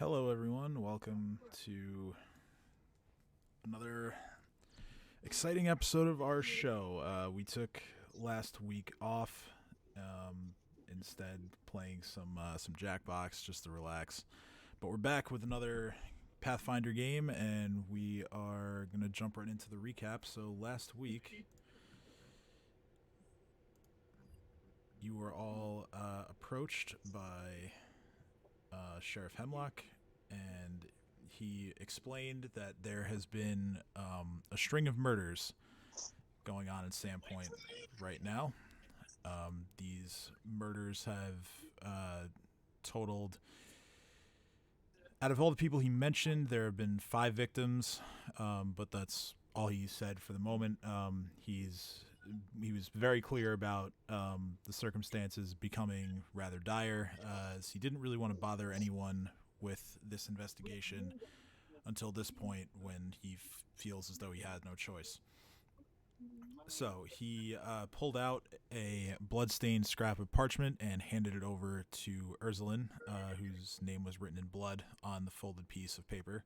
Hello, everyone. Welcome to another exciting episode of our show. We took last week off, instead playing some Jackbox just to relax. But we're back with another Pathfinder game, and we are gonna jump right into the recap. So last week, you were all approached by Sheriff Hemlock, and he explained that there has been a string of murders going on in Sandpoint right now. These murders have totaled, out of all the people he mentioned, there have been 5 victims, but that's all he said for the moment. He was very clear about the circumstances becoming rather dire, as he didn't really want to bother anyone with this investigation until this point when he feels as though he had no choice. So he pulled out a bloodstained scrap of parchment and handed it over to Ursuline, whose name was written in blood on the folded piece of paper.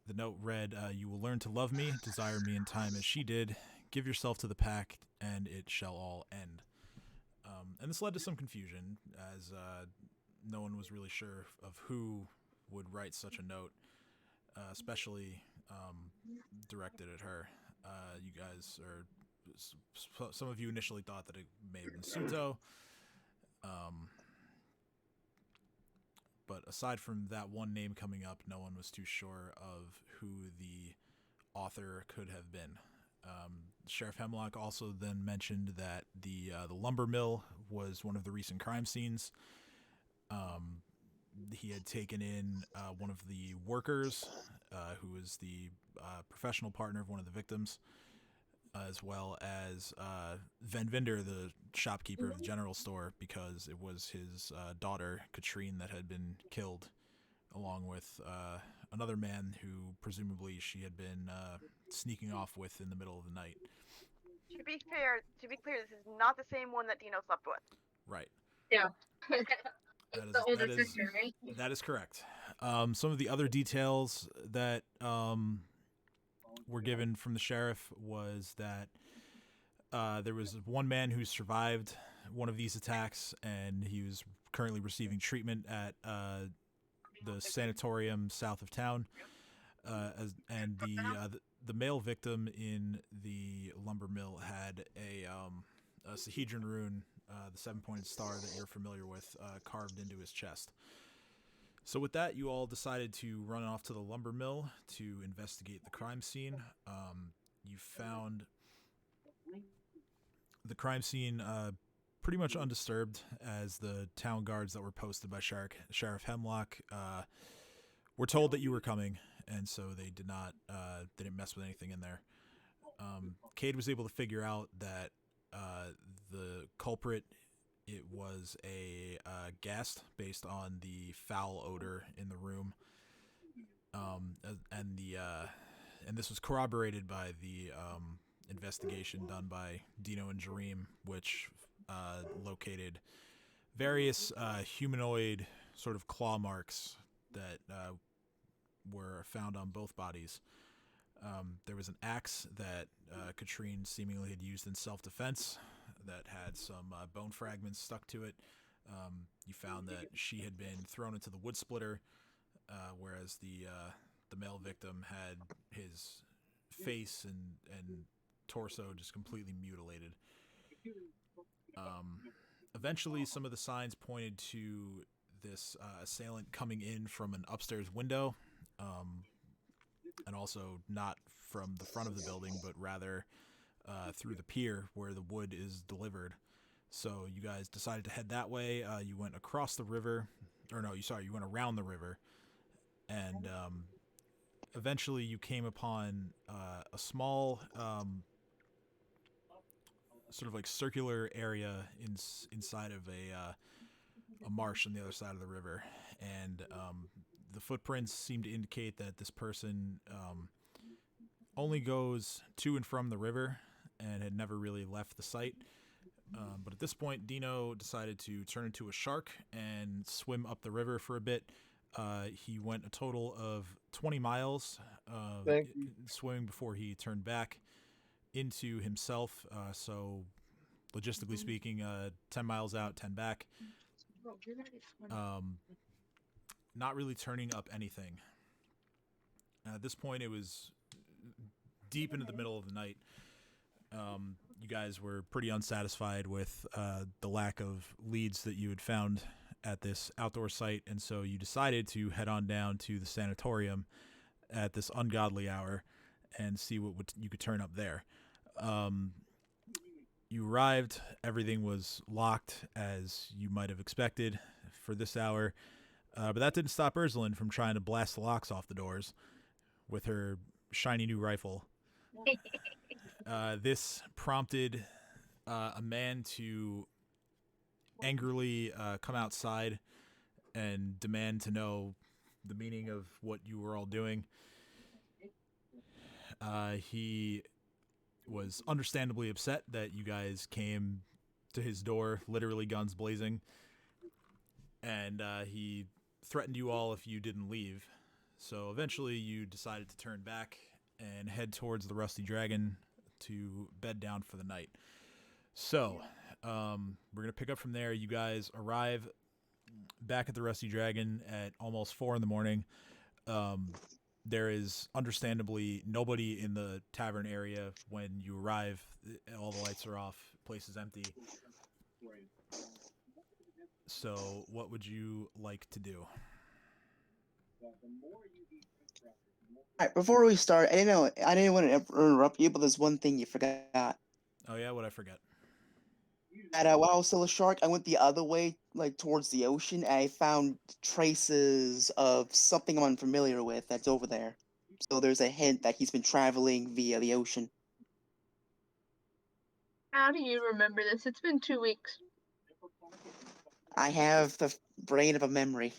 The note read, "You will learn to love me, desire me in time as she did. Give yourself to the pack, and it shall all end." And this led to some confusion, as no one was really sure of who would write such a note, especially directed at her. You guys, or some of you initially thought that it may have been Suto. But aside from that one name coming up, no one was too sure of who the author could have been. Sheriff Hemlock also then mentioned that the lumber mill was one of the recent crime scenes. He had taken in one of the workers, who was the professional partner of one of the victims, as well as Van Vinder, the shopkeeper of the general store, because it was his daughter, Katrine, that had been killed, along with another man who presumably she had been sneaking off with in the middle of the night. To be clear, this is not the same one that Dino slept with. Right. Yeah. That is, the older that is, sister, right? that is correct. Some of the other details that were given from the sheriff was that there was one man who survived one of these attacks, and he was currently receiving treatment at the Sanatorium south of town. And the male victim in the lumber mill had a Sahedron rune, the 7-pointed star that you're familiar with, carved into his chest. So with that, you all decided to run off to the lumber mill to investigate the crime scene. You found the crime scene pretty much undisturbed, as the town guards that were posted by Sheriff Hemlock were told that you were coming, and so they didn't mess with anything in there. Cade was able to figure out that the culprit, it was a ghast based on the foul odor in the room, and this was corroborated by the investigation done by Dino and Jareem, which located various humanoid sort of claw marks that were found on both bodies. There was an axe that Katrine seemingly had used in self-defense that had some bone fragments stuck to it. You found that she had been thrown into the wood splitter, whereas the male victim had his face and torso just completely mutilated. Eventually, some of the signs pointed to this assailant coming in from an upstairs window, and also not from the front of the building, but rather through the pier where the wood is delivered. So you guys decided to head that way. You went across the river, you went around the river, and eventually you came upon a small sort of like circular area inside of a marsh on the other side of the river, and the footprints seem to indicate that this person only goes to and from the river and had never really left the site. But at this point, Dino decided to turn into a shark and swim up the river for a bit. He went a total of 20 miles Thank you. swimming before he turned back into himself. So, logistically speaking, 10 miles out, 10 back. Not really turning up anything. At this point, it was deep into the middle of the night. You guys were pretty unsatisfied with the lack of leads that you had found at this outdoor site, and so you decided to head on down to the sanatorium at this ungodly hour and see what you could turn up there. You arrived, everything was locked as you might have expected for this hour, but that didn't stop Ursula from trying to blast the locks off the doors with her shiny new rifle. This prompted a man to angrily come outside and demand to know the meaning of what you were all doing. He was understandably upset that you guys came to his door, literally guns blazing, and he threatened you all if you didn't leave. So eventually you decided to turn back and head towards the Rusty Dragon to bed down for the night. So, we're going to pick up from there. You guys arrive back at the Rusty Dragon at almost 4 in the morning. There is understandably nobody in the tavern area when you arrive. All the lights are off. Place is empty. So, what would you like to do? Alright, before we start, I didn't want to interrupt you, but there's one thing you forgot. Oh yeah, what'd I forget? While I was still a shark, I went the other way, like towards the ocean, and I found traces of something I'm unfamiliar with that's over there. So there's a hint that he's been traveling via the ocean. How do you remember this? It's been 2 weeks. I have the brain of a memory.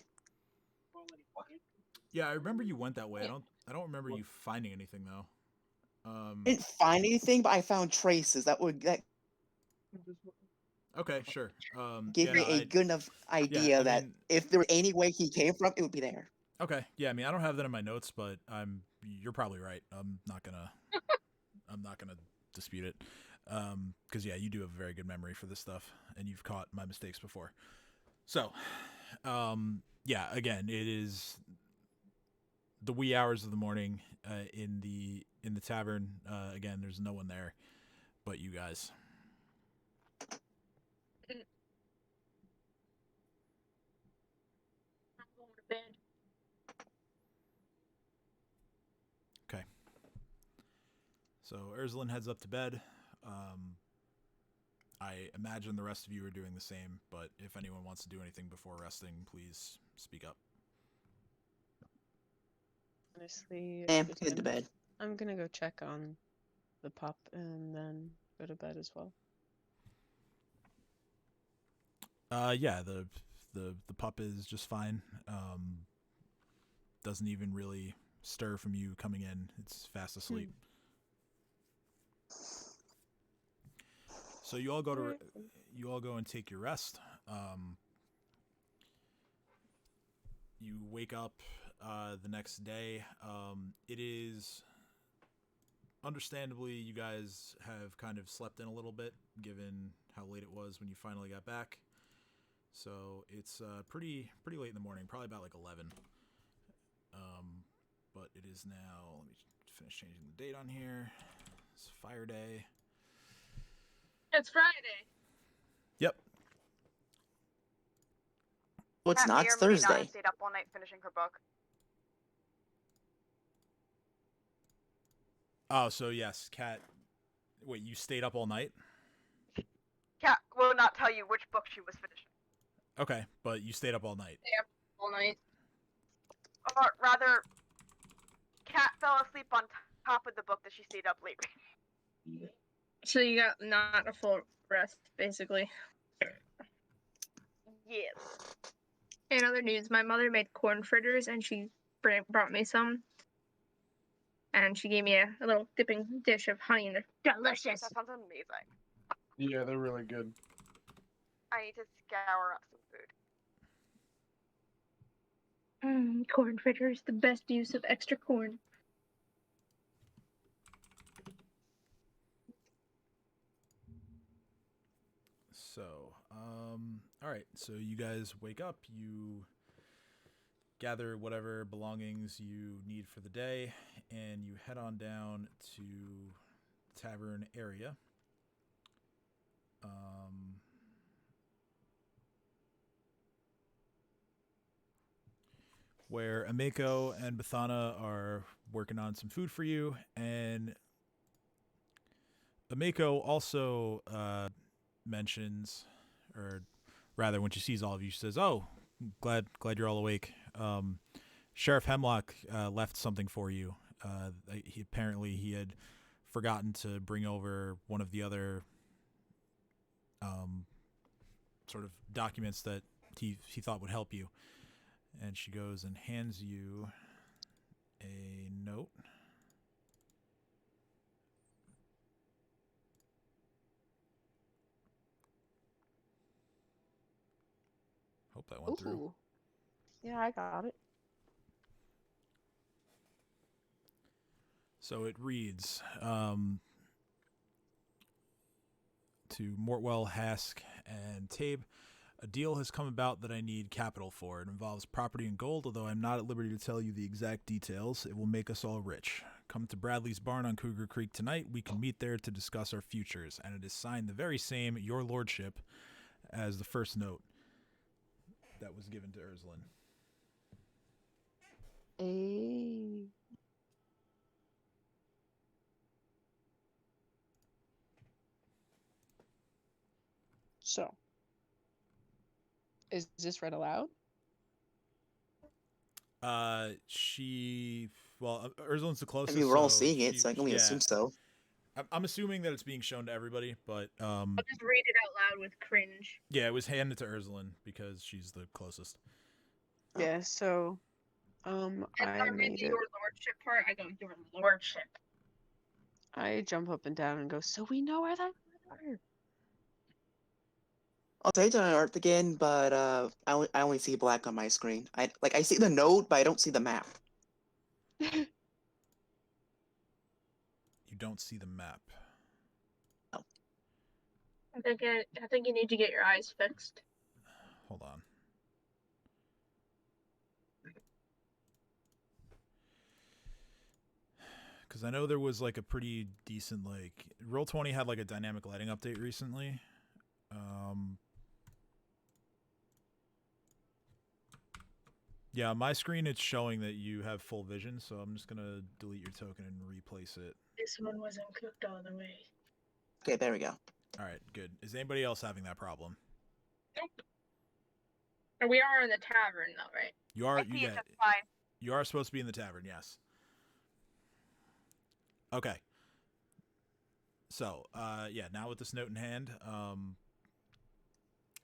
Yeah, I remember you went that way. I don't remember you finding anything though. I didn't find anything, but I found traces that Okay, sure. give me a good enough idea that if there were any way he came from, it would be there. Okay, yeah. I mean, I don't have that in my notes, but you're probably right. I'm not gonna dispute it. Because yeah, you do have a very good memory for this stuff, and you've caught my mistakes before. So, yeah. Again, it is the wee hours of the morning in the tavern. Again, there's no one there but you guys. I'm going to bed. Okay. So Ursula heads up to bed. I imagine the rest of you are doing the same, but if anyone wants to do anything before resting, please speak up. Honestly, Head to bed. I'm gonna go check on the pup and then go to bed as well. Yeah, the pup is just fine. Doesn't even really stir from you coming in. It's fast asleep. So you all go and take your rest. You wake up the next day. It is understandably you guys have kind of slept in a little bit given how late it was when you finally got back. So it's pretty late in the morning, probably about like 11. But it is now, let me finish changing the date on here. It's Fire Day. It's Friday. Yep. Well, it's Kat not. may It's or may not Thursday. have stayed up all night finishing her book. Oh, so yes, Kat. Wait, you stayed up all night? Kat will not tell you which book she was finishing. Okay, but you stayed up all night. All night. Or rather, Kat fell asleep on top of the book that she stayed up late reading. So you got not a full rest, basically. Yes. In other news, my mother made corn fritters and she brought me some. And she gave me a little dipping dish of honey and they're delicious. That sounds amazing. Yeah, they're really good. I need to scour up some food. Corn fritters, the best use of extra corn. So, all right. So you guys wake up. You gather whatever belongings you need for the day, and you head on down to the tavern area. Where Ameko and Bethana are working on some food for you, and Ameko also mentions, or rather, when she sees all of you, she says, "Oh, glad you're all awake. Sheriff Hemlock left something for you. He had forgotten to bring over one of the other sort of documents that he thought would help you." And she goes and hands you a note. Hope that went through. Ooh. Yeah, I got it. So it reads, to Mortwell, Hask, and Tabe, a deal has come about that I need capital for. It involves property and gold, although I'm not at liberty to tell you the exact details. It will make us all rich. Come to Bradley's barn on Cougar Creek tonight. We can meet there to discuss our futures, and it is signed the very same, Your Lordship, as the first note that was given to Urslan. Hey. So, is this read aloud? Urslan's the I closest. mean, we're all so seeing it, so I can only assume so. I'm assuming that it's being shown to everybody, but I'll just read it out loud with cringe. yeah, it was handed to Urslan because she's the closest. Yeah, so And I I'm in made the it. Your Lordship part. I go, Your Lordship. I jump up and down and go, so we know where that are. I'll take the art again, but I only see black on my screen. I see the note, but I don't see the map. You don't see the map. I think you need to get your eyes fixed. Hold on. Because I know there was like a pretty decent Roll20 had like a dynamic lighting update recently. Yeah, on my screen it's showing that you have full vision, so I'm just gonna delete your token and replace it. This one wasn't cooked all the way. Okay, there we go. All right, good. Is anybody else having that problem? Nope. And we are in the tavern, though, right? You are. I see it just fine. You are supposed to be in the tavern, yes. Okay. So, yeah, now with this note in hand,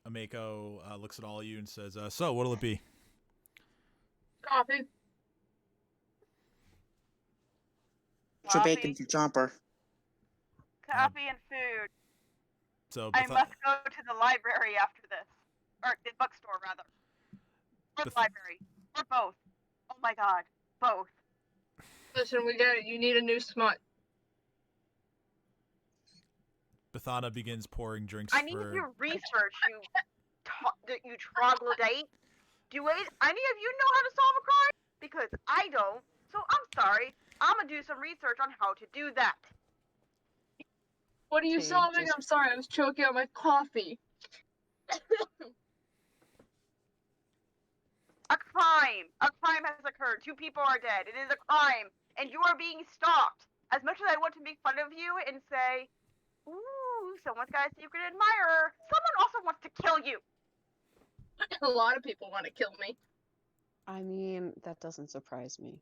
Ameko looks at all of you and says, so, what'll it be? Coffee. Put your bacon for Jumper. Coffee and food. So I must go to the library after this. Or the bookstore, rather. Or the library. Or both. Oh my god. Both. Listen, we get it. You need a new smut. Bethana begins pouring drinks I need your research, you troglodyte. Do any of you know how to solve a crime? Because I don't. So I'm sorry. I'm gonna do some research on how to do that. What are you Okay, solving? just- I'm sorry, I was choking on my coffee. A crime. A crime has occurred. 2 people are dead. It is a crime. And you are being stalked. As much as I want to make fun of you and say, ooh, someone's got a secret admirer, someone also wants to kill you. A lot of people want to kill me. I mean, that doesn't surprise me.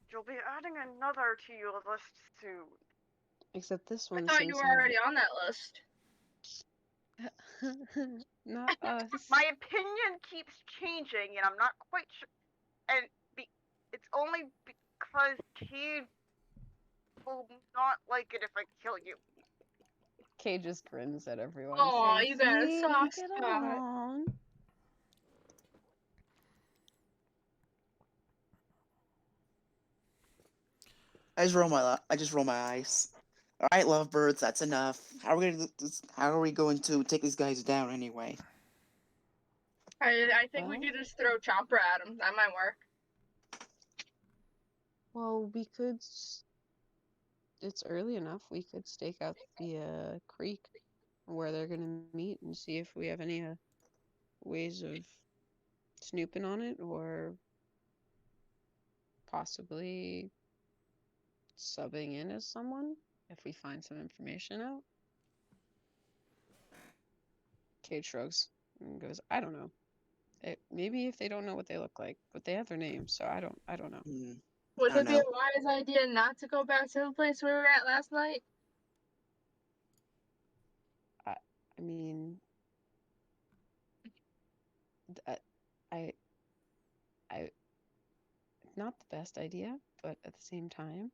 You'll be adding another to your list soon. Except this I one thought seems you to were have- already on that list. Not us. My opinion keeps changing, and I'm not quite sure. And it's only because he will not like it if I kill you. Kay just grins at everyone. Aw, saying, you got a "See, soft we get spot." along." I just roll my eyes. All right, lovebirds, that's enough. How are we going to take these guys down anyway? I think we Well- could just throw Chopper at him. That might work. Well, we could. It's early enough. We could stake out the creek where they're gonna meet and see if we have any ways of snooping on it, or possibly subbing in as someone if we find some information out. Cade shrugs and goes, "I don't know. Maybe if they don't know what they look like, but they have their names, so I don't know." Hmm, Would I don't it be a know. wise idea not to go back to the place we were at last night? I mean, th- I, I, not the best idea, but at the same time,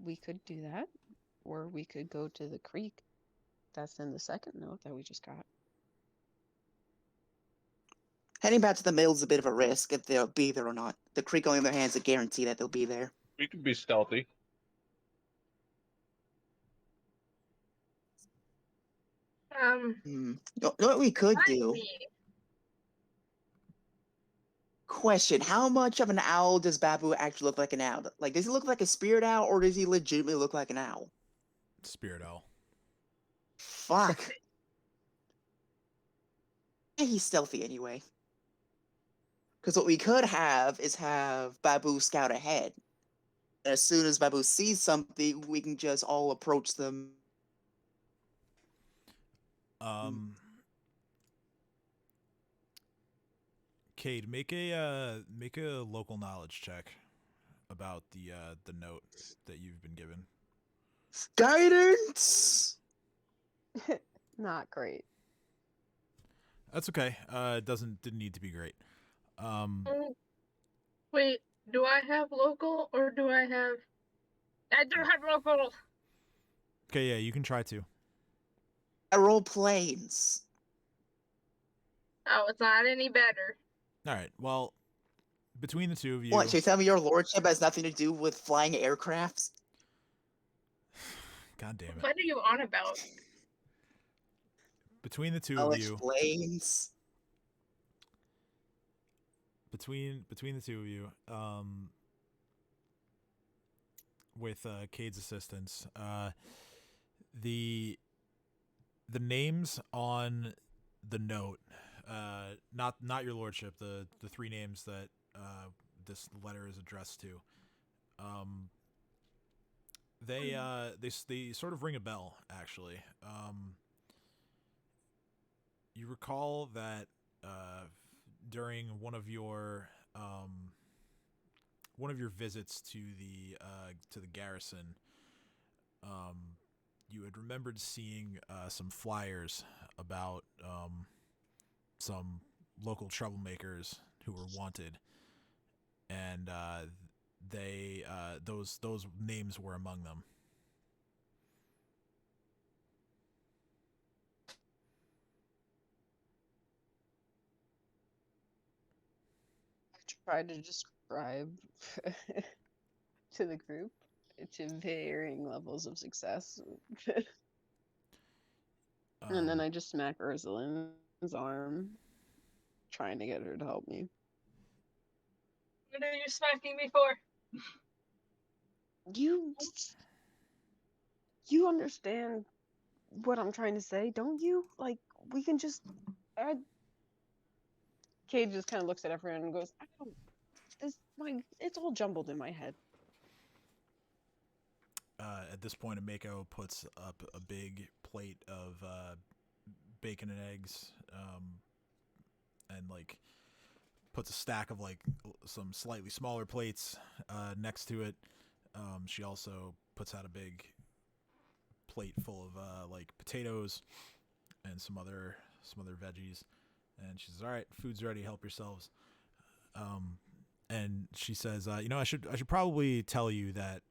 we could do that, or we could go to the creek. That's in the second note that we just got. Heading back to the mill is a bit of a risk if they'll be there or not. The creek, on the other hand, is a guarantee that they'll be there. We can be stealthy. You know what we could Might do? be. Question: how much of an owl does Babu actually look like an owl? Like, does he look like a spirit owl, or does he legitimately look like an owl? Spirit owl. Fuck. Yeah, he's stealthy anyway. Because what we could have is have Babu scout ahead. And as soon as Babu sees something, we can just all approach them. Cade, make a local knowledge check about the note that you've been given. Guidance! Not great. That's okay. Didn't need to be great. Wait, do I have local or do I have? I do have local. Okay, yeah, you can try to. I roll planes. Oh, it's not any better. All right. Well, between the two of you, What, so you tell me your lordship has nothing to do with flying aircrafts? God damn it. What are you on about? Between the two I'll of you, explains. between the two of you, with Cade's assistance, the names on the note, not your lordship, the three names that this letter is addressed to, they sort of ring a bell, actually. You recall that during one of your visits to the garrison, you had remembered seeing some flyers about some local troublemakers who were wanted, and those names were among them. I tried to describe to the group to varying levels of success. And then I just smack Ursuline's arm, trying to get her to help me. What are you smacking me for? You understand what I'm trying to say, don't you? Like, we can just... Cade just kind of looks at everyone and goes, I don't... It's all jumbled in my head. At this point, Ameko puts up a big plate of bacon and eggs, and like puts a stack of like some slightly smaller plates next to it. She also puts out a big plate full of like potatoes and some other veggies, and she says, "All right, food's ready. Help yourselves." And she says, "You know, I should probably tell you that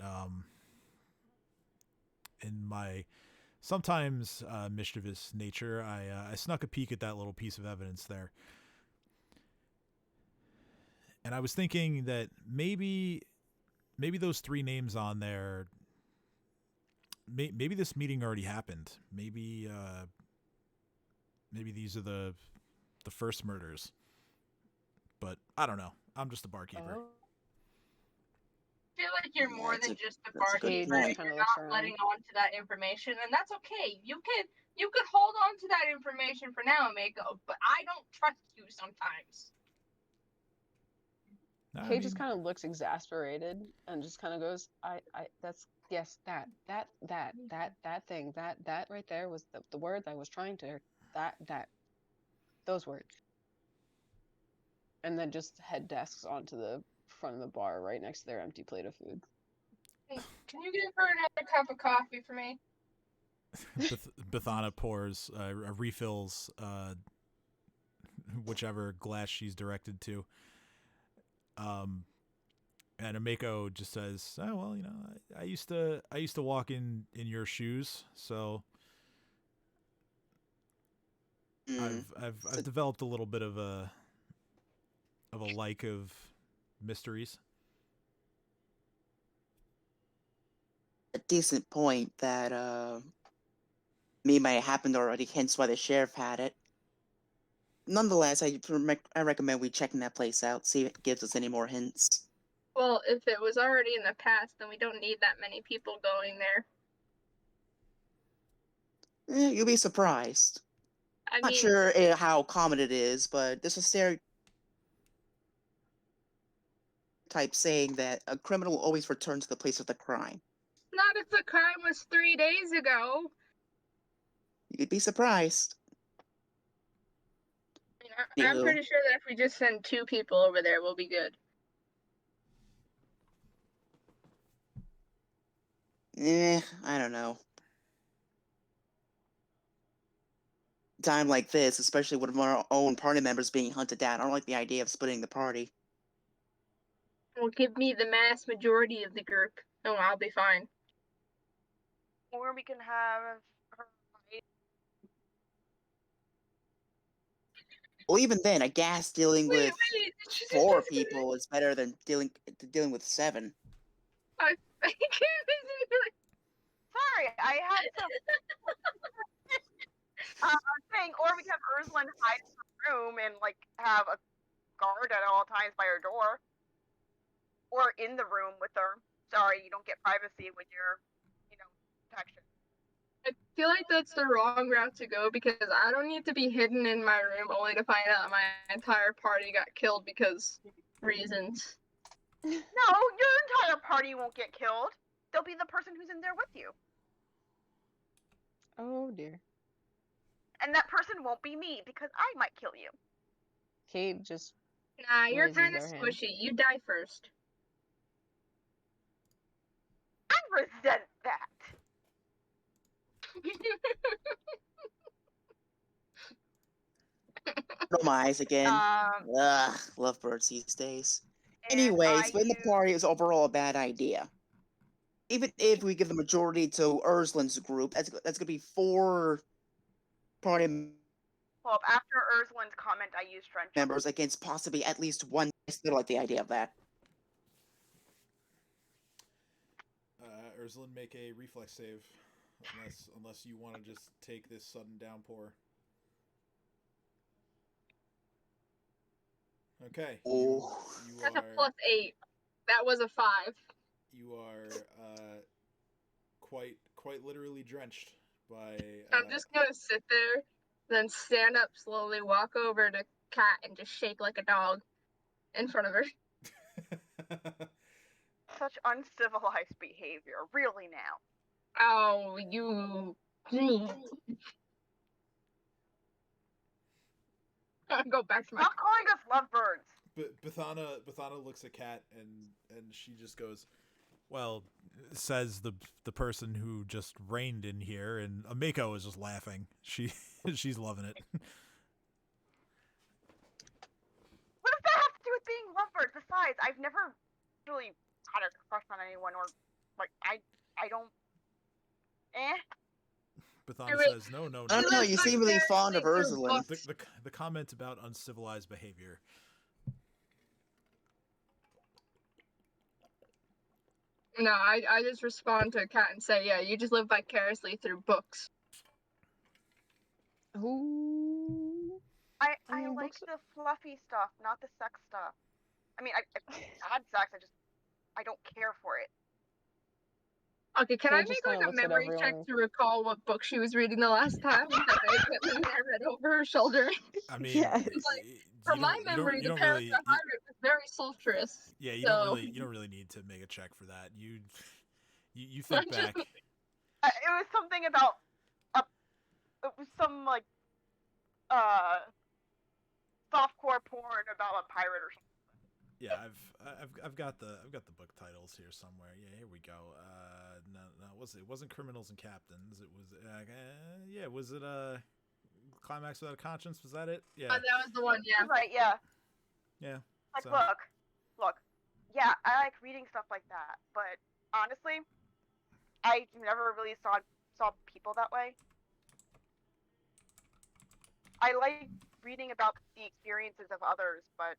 in my sometimes mischievous nature, I snuck a peek at that little piece of evidence there. And I was thinking that maybe those three names on there, maybe this meeting already happened. Maybe these are the first murders. But I don't know. I'm just a barkeeper. Oh. I feel like you're Yeah, more that's than a- just a that's a good barkeeper. point. You're Kinda looks not around. letting on to that information, and that's okay. You could hold on to that information for now, Mako, but I don't trust you sometimes. I Kay just mean, kind of looks exasperated and just kind of goes, that's, yes, that thing, that right there was the word I was trying to, those words. And then just head desks onto the front of the bar right next to their empty plate of food. Hey, can you give her another cup of coffee for me? Bethana pours, refills whichever glass she's directed to. And Ameko just says, "Oh well, you know, I used to walk in your shoes, so Mm. I've developed a little bit of a like of mysteries." A decent point that may might have happened already, hence why the sheriff had it. Nonetheless, I recommend we checking that place out, see if it gives us any more hints. Well, if it was already in the past, then we don't need that many people going there. You'll be surprised. I Not mean, sure how common it is, but there's a stereotype saying that a criminal always returns to the place of the crime. not if the crime was 3 days ago. You'd be surprised. I'm Anywho. pretty sure that if we just send 2 people over there, we'll be good. I don't know. Time like this, especially with our own party members being hunted down, I don't like the idea of splitting the party. Well, give me the mass majority of the group, and I'll be fine. Or we can have her fight. Well, even then, a gas dealing Wait, with did she just 4 say people is better than dealing with 7. I can't Sorry, I had some thing. Or we can have Ursula hide in her room and like have a guard at all times by her door, or in the room with her. Sorry, you don't get privacy when you're, protection. I feel like that's the wrong route to go because I don't need to be hidden in my room only to find out my entire party got killed because reasons. No, your entire party won't get killed. They'll be the person who's in there with you. Oh dear. And that person won't be me because I might kill you. Kate just Nah, you're raises kind of their hand. squishy. You die first. I resent that. No, my eyes again. Um, Ugh, lovebirds these days. and Anyways, I splitting the use- party is overall a bad idea. Even if we give the majority to Urslan's group, that's gonna be 4 party Well, after Ursula's comment, I used friendship. members against possibly at least 1. I still like the idea of that. Ursula, make a reflex save, unless you want to just take this sudden downpour. Okay. Oh. You That's a are +8. That was a 5. you are quite literally drenched by. I'm just gonna sit there, then stand up slowly, walk over to Kat, and just shake like a dog in front of her. Such uncivilized behavior, really now. Oh, you. Go back to my. Stop calling us lovebirds. But Bethana looks at Kat and she just goes, "Well," says the person who just reigned in here, and Ameko is just laughing. She's loving it. What does that have to do with being lovebirds? Besides, I've never really had a crush on anyone, or like I don't. Bathana Wait. says, no, no, I no. don't know. You seem really fond of Vicariously through Ursula. The comment about uncivilized behavior. No, I just respond to a cat and say, yeah, you just live vicariously through books. Who? I mean, like books. the fluffy stuff, not the sex stuff. I mean, I've had sex. I don't care for it. Okay, can Kay I just make kinda like a looks at memory check everyone. to recall what book she was reading the last time that I read over her shoulder? I mean, Yes. From my memory, the paragraph I read was very sultrous. yeah, you so... don't really need to make a check for that. You I think just- back. It was something about it was some like softcore porn about a pirate or something. Yeah, I've got the book titles here somewhere. Yeah, here we go. No, it wasn't Criminals and Captains. It was yeah, was it Climax Without a Conscience? Was that it? Yeah. that was the one, yeah. Right, yeah. Yeah. Like, So. look. Yeah, I like reading stuff like that, but honestly, I never really saw people that way. I like reading about the experiences of others, but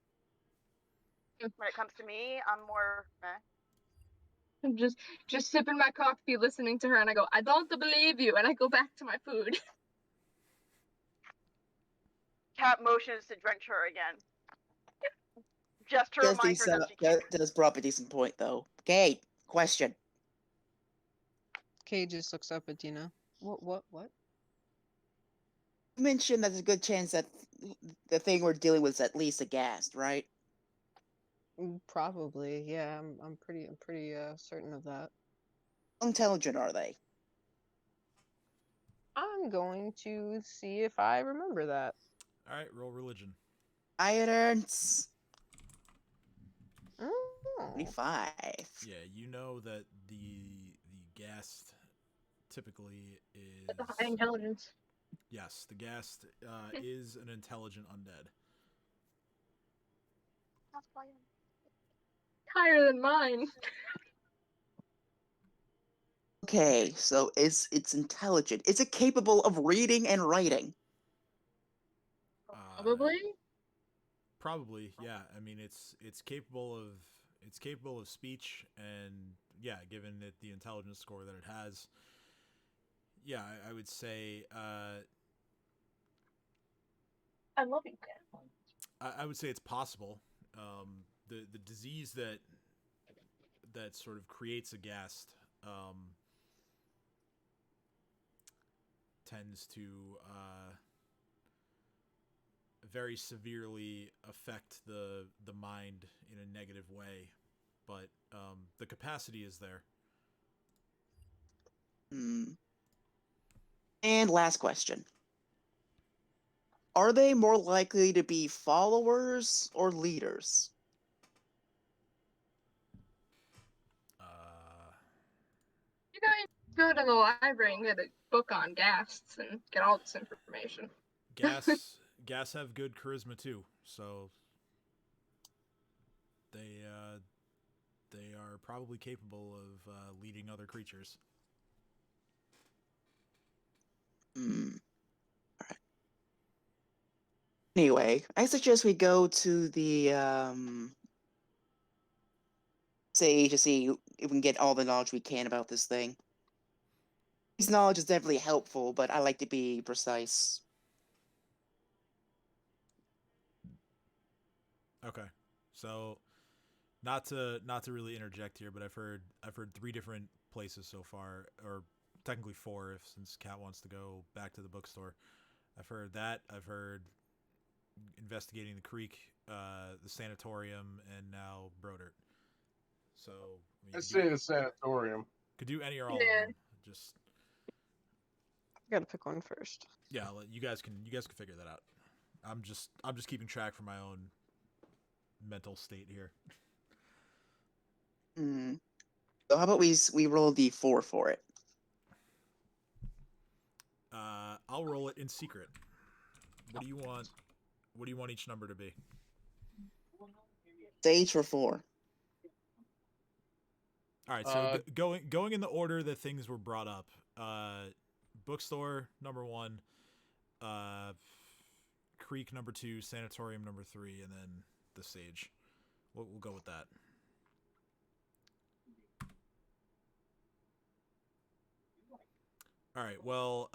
when it comes to me, I'm more meh. I'm just sipping my coffee, listening to her, and I go, I don't believe you, and I go back to my food. Cat motions to drench her again. Just to Does remind her that she can't. does bring up a decent point though. Okay, question. Kay just looks up at Dina. What? You mentioned that there's a good chance that the thing we're dealing with is at least a ghast, right? Probably, yeah. I'm pretty certain of that. How intelligent are they? I'm going to see if I remember that. All right, roll religion. Irons. Oh. 25. Yeah, you know that the ghast typically is High intelligence. yes, the ghast is an intelligent undead. That's why Higher than mine. Okay, so it's intelligent. Is it capable of reading and writing? Probably. Probably, yeah. I mean, it's capable of speech, and yeah, given it the intelligence score that it has, yeah, I would say I love you, Cat. I would say it's possible. The disease that sort of creates a ghast tends to very severely affect the mind in a negative way, but the capacity is there. And last question. Are they more likely to be followers or leaders? You guys go to the library and get a book on ghasts and get all this information. Gas have good charisma too, so they are probably capable of leading other creatures. Alright. Anyway, I suggest we go to the sage to see if we can get all the knowledge we can about this thing. This knowledge is definitely helpful, but I like to be precise. Okay, so not to really interject here, but I've heard 3 different places so far, or technically 4, if since Kat wants to go back to the bookstore. I've heard that. I've heard investigating the creek, the sanatorium, and now Brodert. So I mean, Let's say the sanatorium. could do any or all Yeah. of them. Just Gotta pick one first. yeah, you guys can figure that out. I'm just keeping track for my own mental state here. So how about we roll d4 for it? I'll roll it in secret. What do you want? What do you want each number to be? Sage for 4. All right, so going in the order that things were brought up. bookstore number 1, Creek number 2, Sanatorium number 3, and then the Sage. We'll go with that. All right. Well,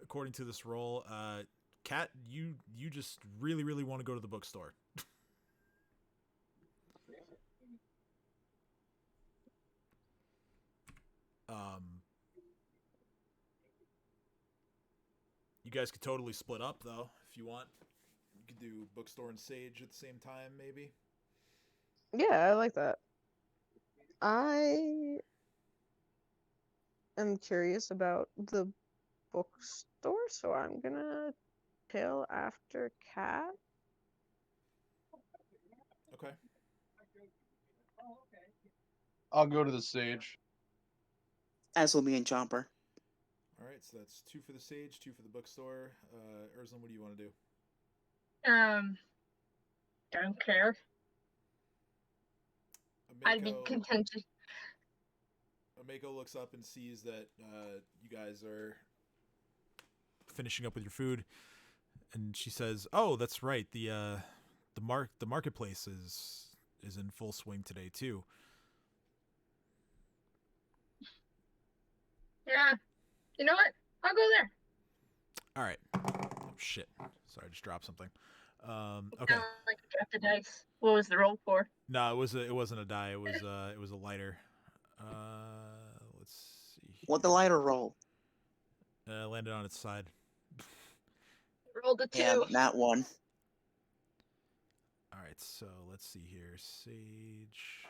according to this roll, Kat, you just really want to go to the bookstore. You guys could totally split up though if you want. You could do bookstore and Sage at the same time, maybe. Yeah, I like that. I am curious about the bookstore, so I'm gonna tail after Cat. Okay. I'll go to the Sage. As will me and Chomper. All right. So that's 2 for the Sage, 2 for the bookstore. Urslan, what do you want to do? Don't care. I'd be content. Ameko looks up and sees that you guys are finishing up with your food, and she says, "Oh, that's right. The marketplace is in full swing today too." Yeah. You know what? I'll go there. All right. Oh shit! Sorry, I just dropped something. Okay. Like a draft of dice. What was the roll for? No, it wasn't a die. It was a lighter. Let's see. What the lighter roll? Landed on its side. Rolled a 2. Yeah, that one. All right, so let's see here. Sage.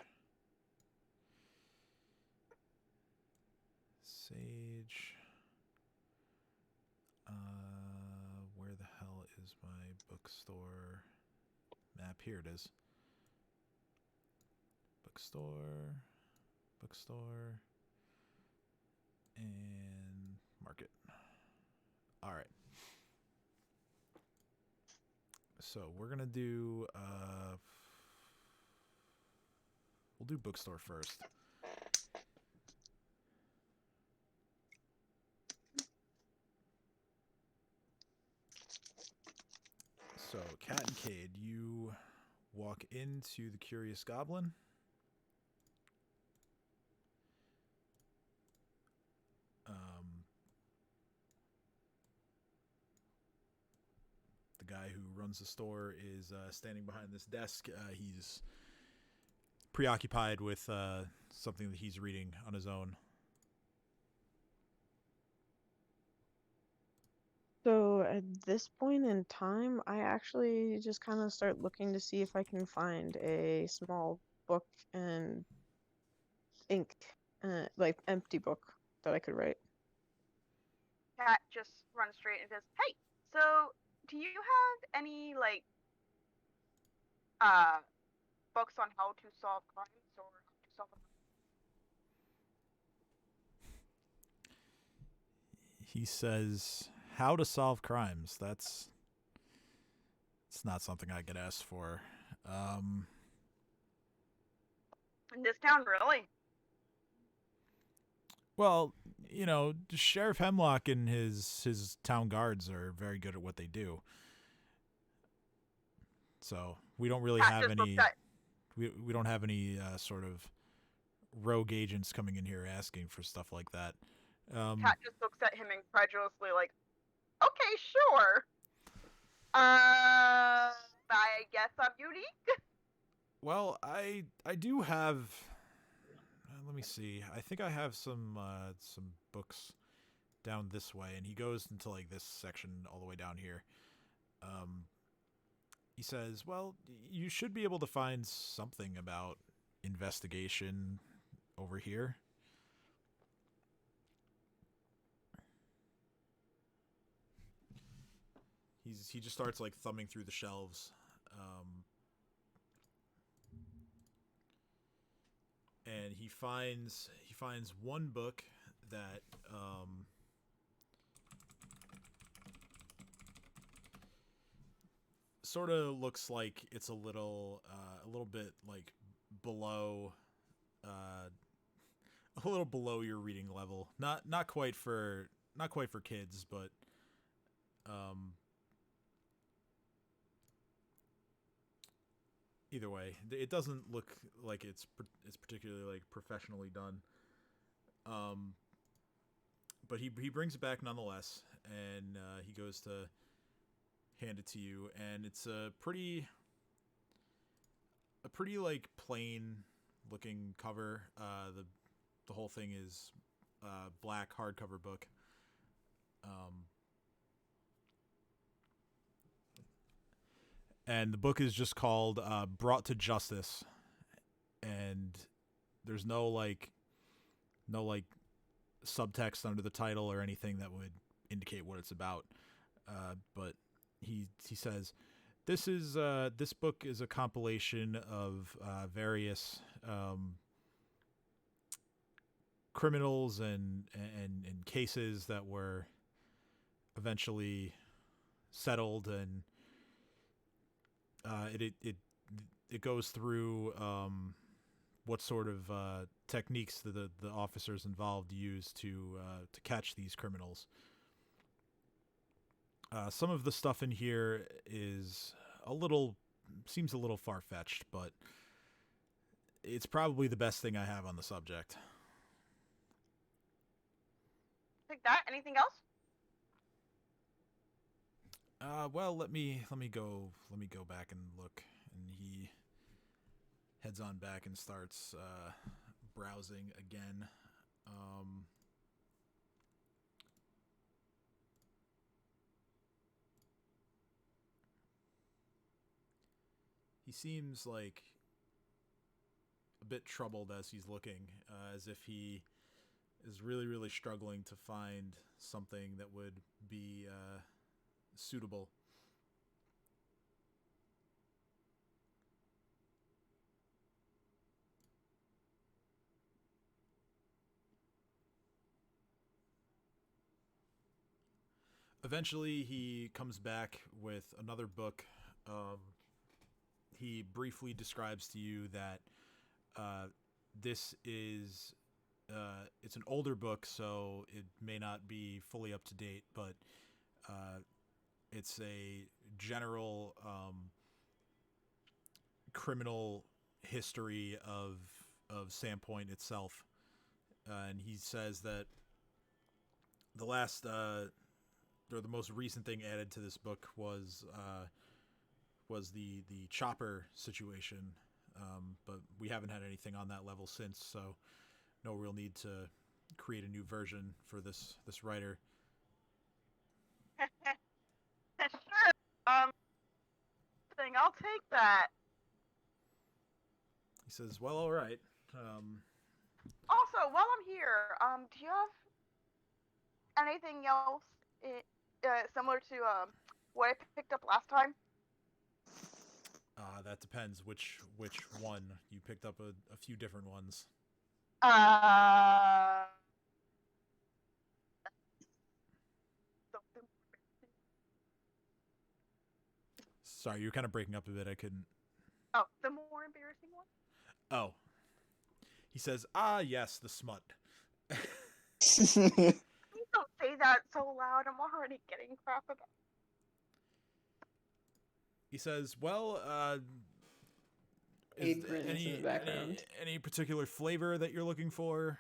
Where the hell is my bookstore map? Here it is. Bookstore, and market. All right. So we're gonna do. We'll do bookstore first. So, Cat and Cade, you walk into the Curious Goblin. The guy who runs the store is standing behind this desk. He's preoccupied with something that he's reading on his own. So at this point in time, I actually just kind of start looking to see if I can find a small book and ink, like empty book that I could write. Cat just runs straight and says, "Hey, so do you have any like books on how to solve crimes or how to solve a He says, "How to solve crimes." It's not something I get asked for. in this town, really?" Well, you know, Sheriff Hemlock and his town guards are very good at what they do. So we don't really Cat have just any. looks at We don't have any sort of rogue agents coming in here asking for stuff like that. Cat just looks at him incredulously, like, "Okay, sure. I guess I'm unique." Well, I do have. Let me see. I think I have some books down this way, and he goes into like this section all the way down here. He says, "Well, you should be able to find something about investigation over here." He just starts like thumbing through the shelves. And he finds one book that sort of looks like it's a little bit like below a little below your reading level. Not quite for not quite for kids, but either way, it doesn't look like it's particularly like professionally done. But he brings it back nonetheless, and he goes to hand it to you, and it's a pretty like plain looking cover. The whole thing is black hardcover book. And the book is just called Brought to Justice, and there's no subtext under the title or anything that would indicate what it's about. But he says this book is a compilation of various criminals and cases that were eventually settled, and it goes through what sort of techniques the officers involved use to catch these criminals. Some of the stuff in here seems a little far-fetched, but it's probably the best thing I have on the subject. Take that. Anything else? Well, let me go back and look. And he heads on back and starts browsing again. He seems like a bit troubled as he's looking, as if he is really struggling to find something that would be suitable. Eventually, he comes back with another book. He briefly describes to you that this is it's an older book, so it may not be fully up to date, but it's a general criminal history of Sandpoint itself, and he says that the last or the most recent thing added to this book was the chopper situation, but we haven't had anything on that level since, so no real need to create a new version for this writer. Sure. Thing. I'll take that. He says, "Well, all right." Also, while I'm here, do you have anything else similar to what I picked up last time? That depends which one. You picked up a few different ones. Sorry, you're kind of breaking up a bit. I couldn't. Oh, the more embarrassing one? Oh. He says, yes, the smut. Please don't say that so loud. I'm already getting crap about. He says, well, He grins in the background. Any particular flavor that you're looking for?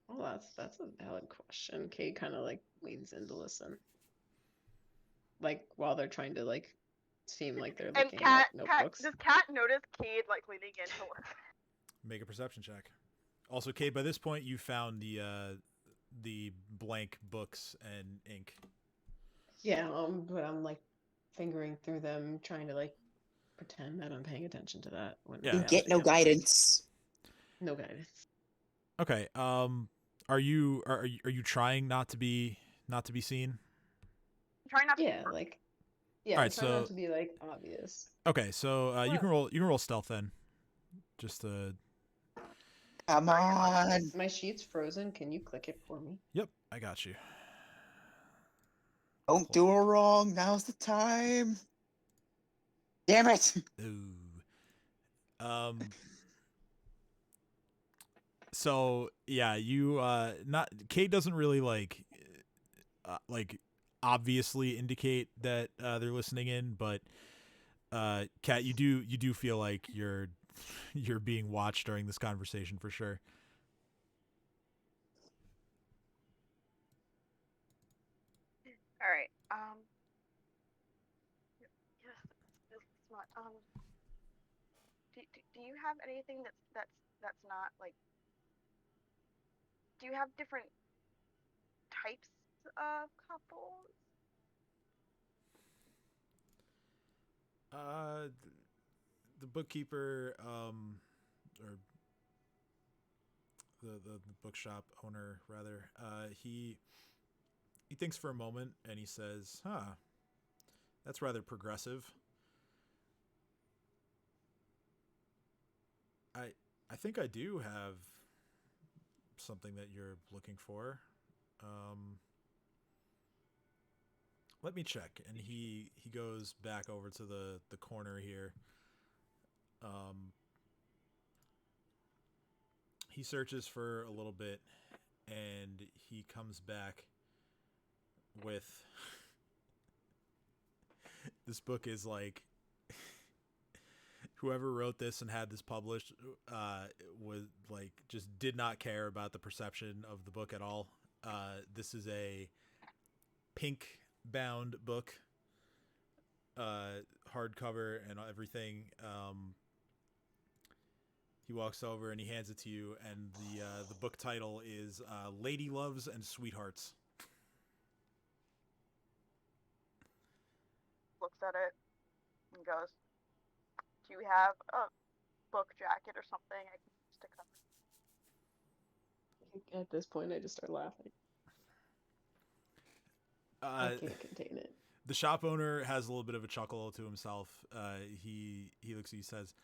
Well, that's a valid question. Kate kind of like leans in to listen, like while they're trying to like seem like they're looking at notebooks. Does Kat notice Cade like leaning in to look? Make a perception check. Also, Kate, by this point you found the blank books and ink. Yeah, but I'm like fingering through them, trying to like pretend that I'm paying attention to that. When Yeah. You get no guidance. No guidance. Okay. Are you trying not to be seen? Trying not to. Yeah, like. Yeah, Alright, try not so to be like obvious. okay, so you can roll stealth then. Just Come on. My sheet's frozen. Can you click it for me? Yep, I got you. Don't do her wrong. Now's the time. Damn it. Ooh. So yeah, you not Kate doesn't really like obviously indicate that they're listening in, but Kat, you do feel like you're being watched during this conversation for sure. All right. Yes. This is what. Do you have anything that's not like? Do you have different types of couples? The bookkeeper, or the bookshop owner rather, he thinks for a moment and he says, "Huh, that's rather progressive. I I think I do have something that you're looking for. Um, let me check." And he goes back over to the corner here. Um, he searches for a little bit, and he comes back with this book is like whoever wrote this and had this published was like just did not care about the perception of the book at all. This is a pink bound book, hardcover and everything. He walks over and he hands it to you, and the book title is "Lady Loves and Sweethearts." Looks at it and goes, "Do you have a book jacket or something I can stick up?" At this point, I just start laughing. I can't contain it. The shop owner has a little bit of a chuckle to himself. He looks at you, says,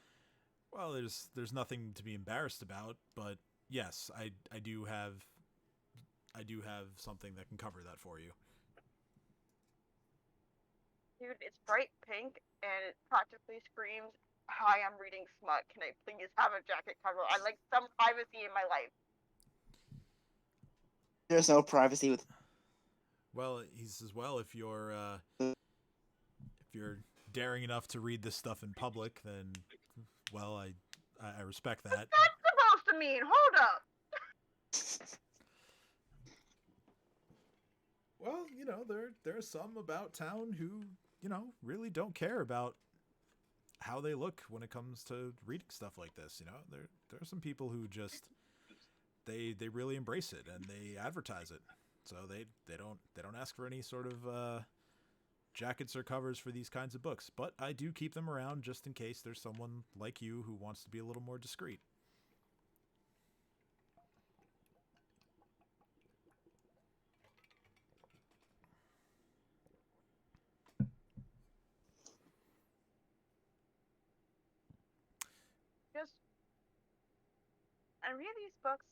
"Well, there's nothing to be embarrassed about, but yes, I do have something that can cover that for you." Dude, it's bright pink and it practically screams, "Hi, I'm reading smut. Can I please have a jacket cover? I like some privacy in my life." There's no privacy with. Well, he says, "Well, if you're daring enough to read this stuff in public, then well, I respect that." What's that supposed to mean? Hold up. Well, there are some about town who, really don't care about how they look when it comes to reading stuff like this. There are some people who just they really embrace it and they advertise it. So they don't ask for any sort of jackets or covers for these kinds of books, but I do keep them around just in case there's someone like you who wants to be a little more discreet. Just, I read these books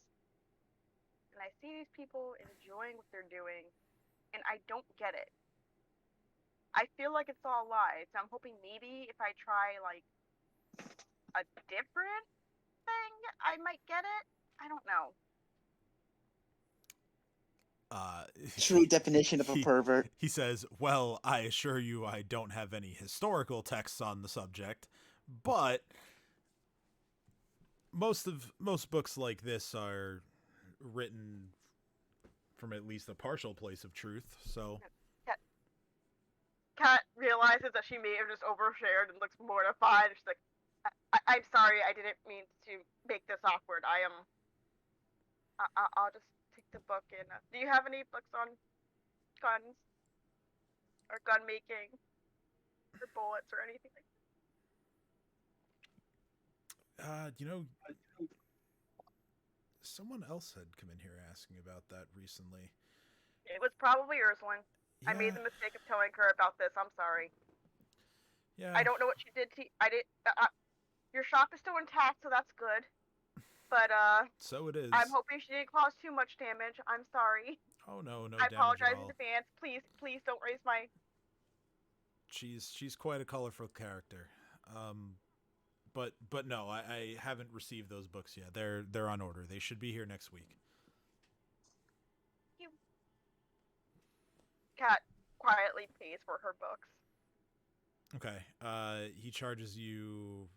and I see these people enjoying what they're doing, and I don't get it. I feel like it's all lies. So I'm hoping maybe if I try like a different thing, I might get it. I don't know. True definition of a pervert. He says, "Well, I assure you I don't have any historical texts on the subject, but most books like this are written from at least a partial place of truth, so..." Kat realizes that she may have just overshared and looks mortified. She's like, I'm sorry, I didn't mean to make this awkward. I'll just take the book and. Do you have any books on guns or gun making or bullets or anything like Someone else had come in here asking about that recently. that? It was probably Ursula. Yeah, I made the mistake of telling her about this. I'm sorry. yeah. I don't know what she did to. I did. Your shop is still intact, so that's good. But So it is. I'm hoping she didn't cause too much damage. I'm sorry. Oh no, no I damage apologize at in all. advance. Please don't raise my. She's quite a colorful character. but no, I haven't received those books yet. They're on order. They should be here next week. Cat quietly pays for her books. Okay. He charges you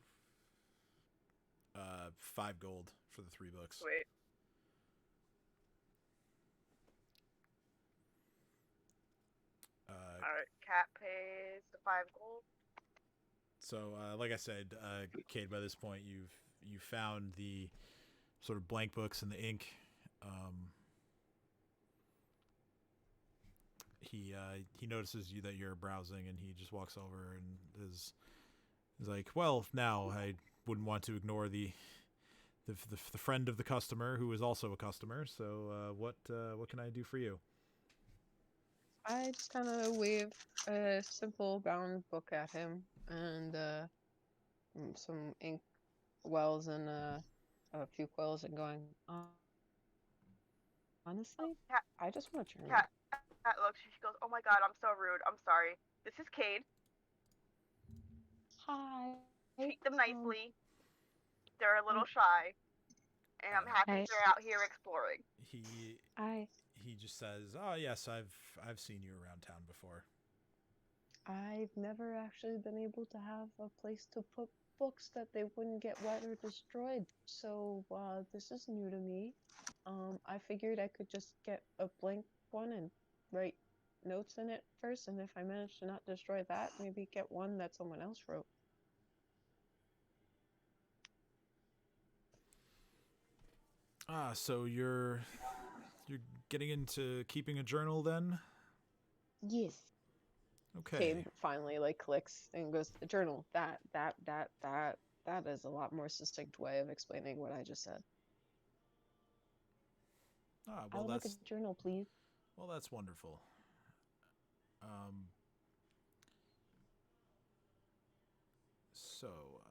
5 gold for the 3 books. Sweet. Alright, Cat pays the 5 gold. So, like I said, Cade, by this point, you've found the sort of blank books and the ink. He notices you that you're browsing, and he just walks over and is like, "Well, now I wouldn't want to ignore the friend of the customer who is also a customer. So, what can I do for you?" I just kind of wave a simple bound book at him and some ink wells and a few quills and going, honestly, Cat, I just want to journal. Cat looks, she goes, "Oh my god, I'm so rude. I'm sorry. This is Cade. Hi. Treat them nicely. They're a little shy. And I'm happy Hey. they're out here exploring." He just says, "Oh yes, I've seen you around town before." I've never actually been able to have a place to put books that they wouldn't get wet or destroyed, so this is new to me. I figured I could just get a blank one and write notes in it first, and if I manage to not destroy that, maybe get one that someone else wrote. So you're getting into keeping a journal then? Yes. Okay. Cade finally clicks and goes, "The journal. That is a lot more succinct way of explaining what I just said. Well, I would like a journal, please." Well, that's wonderful. So,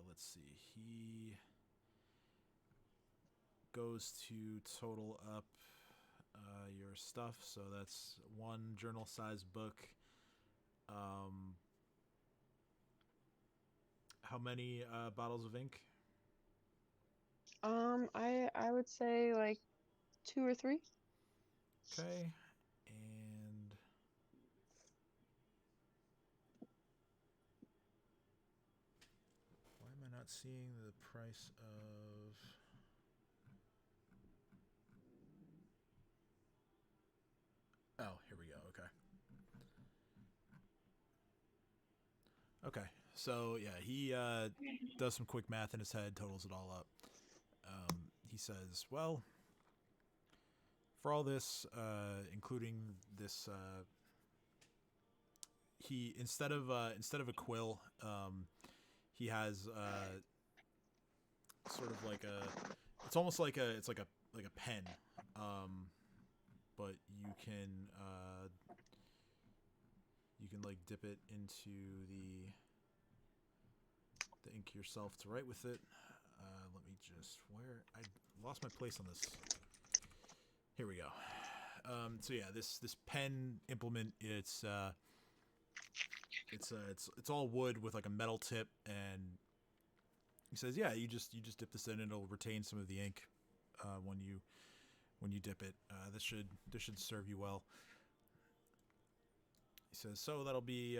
let's see. He goes to total up your stuff. So that's 1 journal-sized book. How many bottles of ink? I would say 2 or 3. Okay. And why am I not seeing the price of... Oh, here we go. Okay. Okay. So, yeah, he does some quick math in his head, totals it all up. He says, "Well, for all this, including this, he instead of a quill, he has sort of like a, it's almost like a pen, but you can like dip it into the ink yourself to write with it. Let me just, where I lost my place on this. Here we go. So yeah, this pen implement, it's all wood with like a metal tip, and he says, yeah, you just dip this in, and it'll retain some of the ink when you dip it. This should serve you well. He says, so that'll be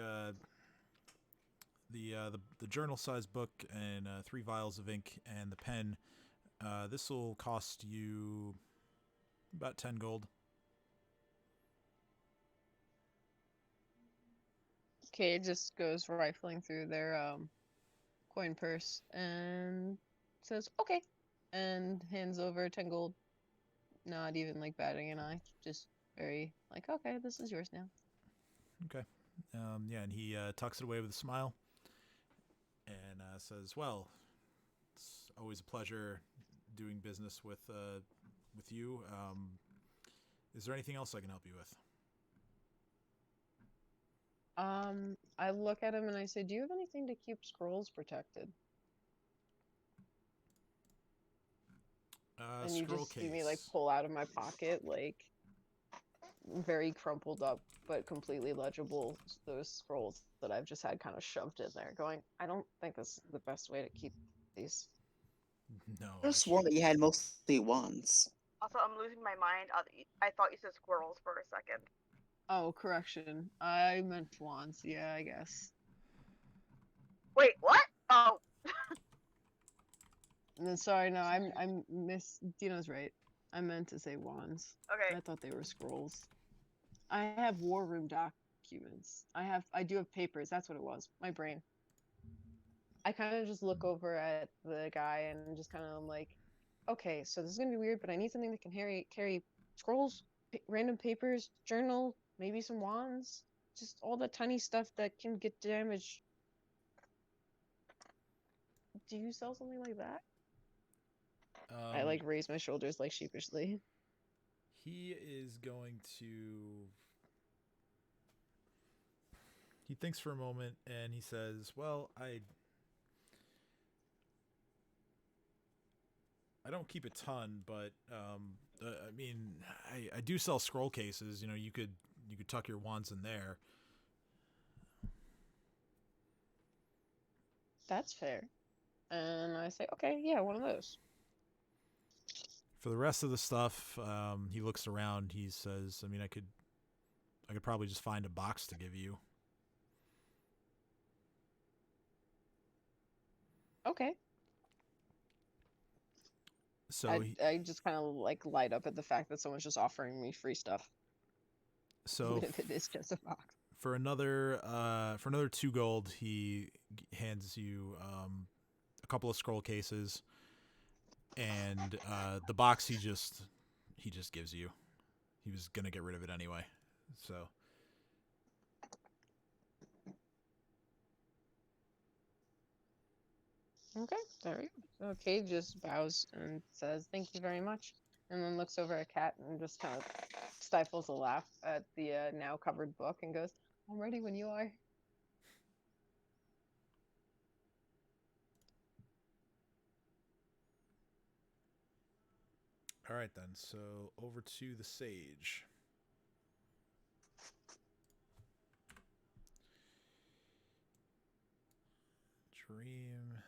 the journal-sized book and 3 vials of ink and the pen. This will cost you about 10 gold. Cade just goes rifling through their coin purse and says, "Okay," and hands over 10 gold. Not even batting an eye, just very "Okay, this is yours now." Okay. Yeah, and he tucks it away with a smile and says, "Well, it's always a pleasure doing business with you. Is there anything else I can help you with?" I look at him and I say, "Do you have anything to keep scrolls protected?" And you Scroll just case. see me pull out of my pocket very crumpled up but completely legible, those scrolls that I've just had kind of shoved in there, going, I don't think this is the best way to keep these. No, I just sworn that you had mostly wands. Also, I'm losing my mind. I thought you said squirrels for a second. Oh, correction. I meant wands. Yeah, I guess. Wait, what? Oh, And then, sorry, no, I'm Miss Dina's right. I meant to say wands. okay. I thought they were scrolls. I have war room documents. I do have papers. That's what it was. My brain. I kind of just look over at the guy and just kind of like, okay, so this is gonna be weird, but I need something that can carry scrolls, random papers, journal, maybe some wands, just all the tiny stuff that can get damaged. Do you sell something like that? I like raise my shoulders like sheepishly. He is going to. He thinks for a moment and he says, "Well, I don't keep a ton, but I mean, I do sell scroll cases. You know, you could tuck your wands in there." That's fair. And I say, okay, yeah, one of those. For the rest of the stuff, he looks around. He says, "I mean, I could probably just find a box to give you." Okay. So I just kind of like light up at the fact that someone's just offering me free stuff. so Even if it is just a box. for another 2 gold, he hands you a couple of scroll cases, and the box he just gives you. He was gonna get rid of it anyway, so. Okay, there you go. So Cade just bows and says, thank you very much. And then looks over at Kat and just kind of stifles a laugh at the now covered book and goes, I'm ready when you are. All right then. So over to the sage. Dream,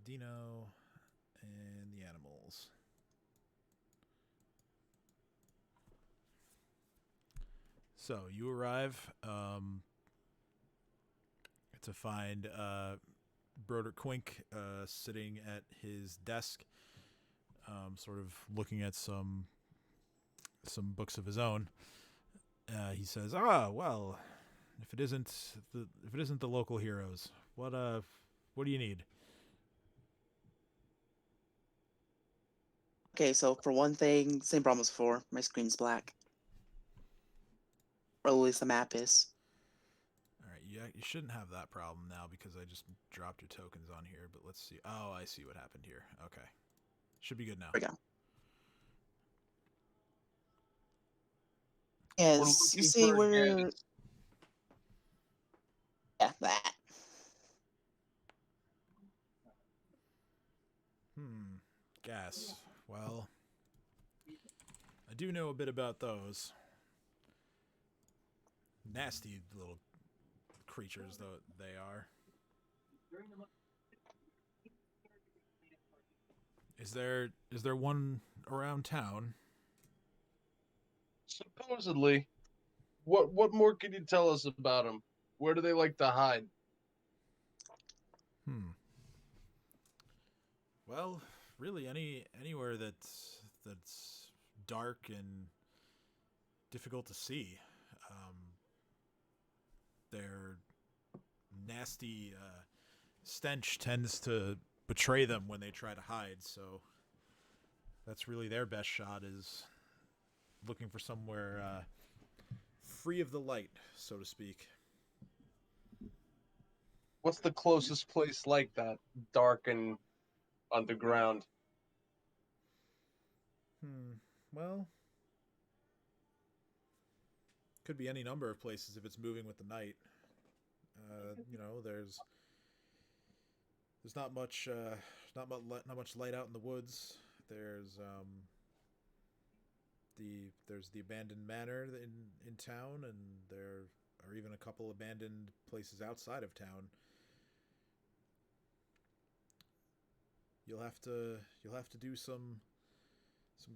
Dino, and the animals. So you arrive to find Broderick Quink sitting at his desk, sort of looking at some books of his own. He says, "Ah, well, if it isn't the local heroes, what do you need?" Okay, so for one thing, same problem as before. My screen's black. Or at least the map is. All right, you shouldn't have that problem now because I just dropped your tokens on here. But let's see. Oh, I see what happened here. Okay, should be good now. There we go. We're Yes, you looking see, for we're. gas. Yeah, that. Gas. Well, I do know a bit about those. Nasty little creatures, though they are. Is there one around town? Supposedly. What more can you tell us about them? Where do they like to hide? Well, really anywhere that's dark and difficult to see. Their nasty stench tends to betray them when they try to hide, so that's really their best shot, is looking for somewhere free of the light, so to speak. What's the closest place like that? Dark and underground. Well, could be any number of places if it's moving with the night. There's not much not much light out in the woods. There's there's the abandoned manor in town, and there are even a couple abandoned places outside of town. You'll have to do some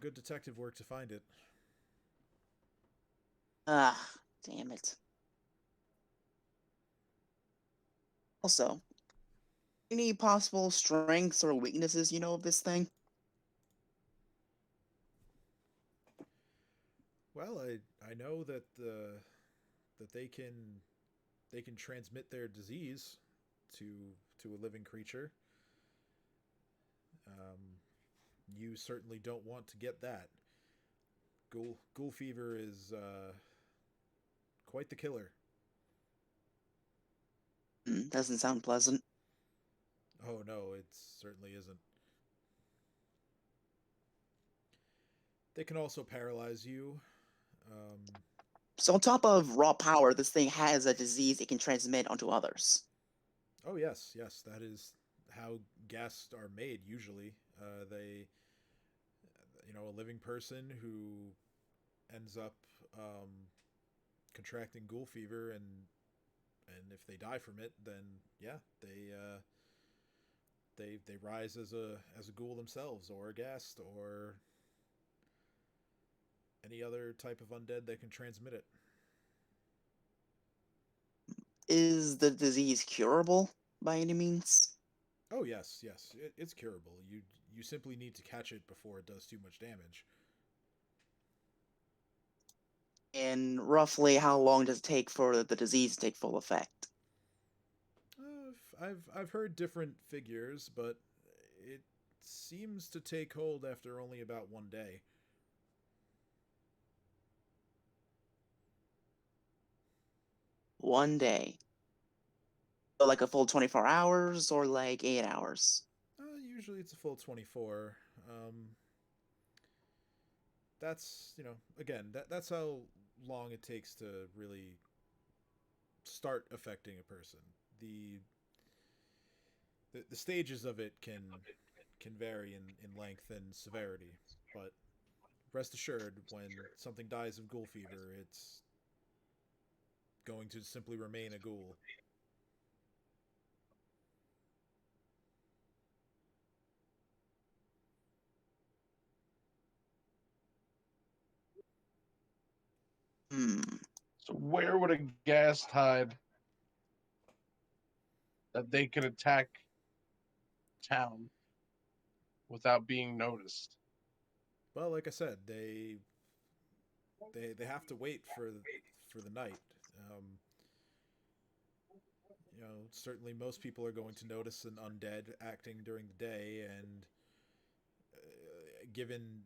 good detective work to find it. Ah, damn it. Also, any possible strengths or weaknesses you know of this thing? Well, I know that that they can transmit their disease to to a living creature. Um, you certainly don't want to get that. Ghoul fever is quite the killer. Doesn't sound pleasant. Oh no, it certainly isn't. They can also paralyze you. Um, So on top of raw power, this thing has a disease it can transmit onto others. oh yes, yes, that is how ghasts are made. Usually, a living person who ends up um, contracting ghoul fever, and if they die from it, then yeah, they rise as a ghoul themselves, or a ghast, or any other type of undead that can transmit it. Is the disease curable by any means? Oh yes, yes, it's curable. You simply need to catch it before it does too much damage. And roughly how long does it take for the disease to take full effect? I've heard different figures, but it seems to take hold after only about 1 day. One day. So like a full 24 hours or like 8 hours? Usually it's a full 24. Um, that's again, that's how long it takes to really start affecting a person. The the stages of it can vary in length and severity, but rest assured, when something dies of ghoul fever, it's going to simply remain a ghoul. Hmm. So where would a ghast hide that they could attack town without being noticed? Well, like I said, they have to wait for the night. Um, certainly most people are going to notice an undead acting during the day, and given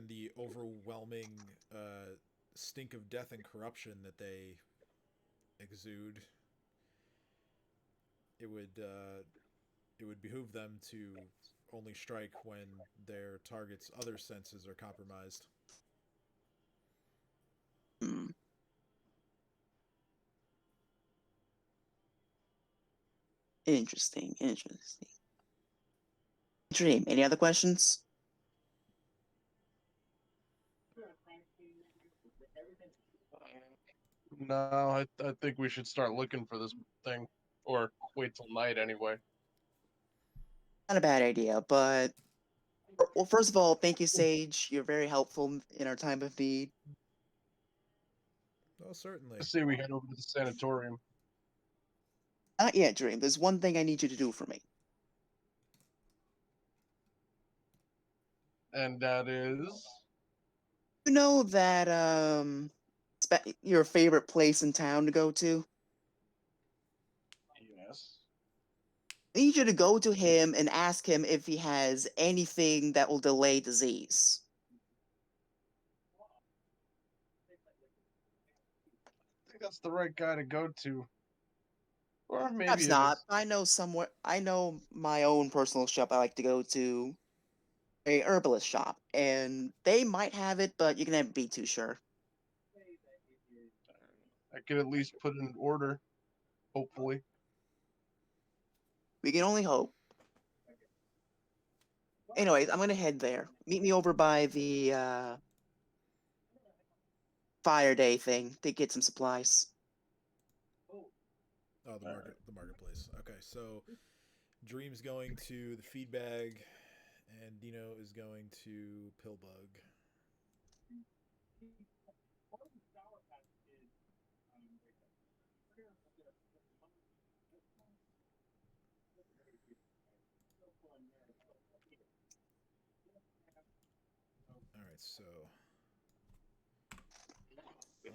the overwhelming stink of death and corruption that they exude, it would uh, it would behoove them to only strike when their target's other senses are compromised. Hmm. Interesting. Interesting. Dream. Any other questions? No, I think we should start looking for this thing, or wait till night anyway. Not a bad idea, but well, first of all, thank you, Sage. You're very helpful in our time of need. Well, certainly. I say we head over to the sanatorium, Not yet, Dream. There's one thing I need you to do for me. and that is You know that your favorite place in town to go to? yes. I need you to go to him and ask him if he has anything that will delay disease. I think that's the right guy to go to, or maybe Perhaps it not. is. I know somewhere. I know my own personal shop I like to go to, a herbalist shop, and they might have it, but you can never be too sure. I could at least put in an order, hopefully. We can only hope. Anyways, I'm gonna head there. Meet me over by the Fire Day thing to get some supplies. Oh, the marketplace. Okay, so Dream's going to the feed bag, and Dino is going to Pillbug. All right, so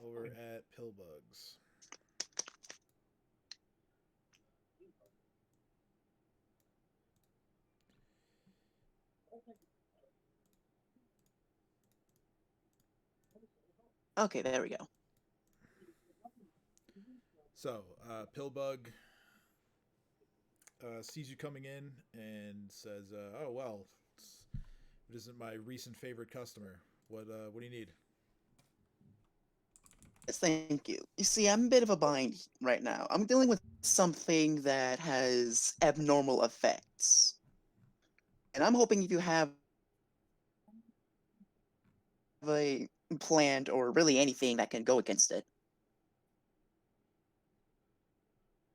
over at Pillbugs. Okay, there we go. So, Pillbug sees you coming in and says, "Oh well, it isn't my recent favorite customer. What do you need?" Yes, thank you. You see, I'm a bit of a bind right now. I'm dealing with something that has abnormal effects. And I'm hoping if you have a plant or really anything that can go against it.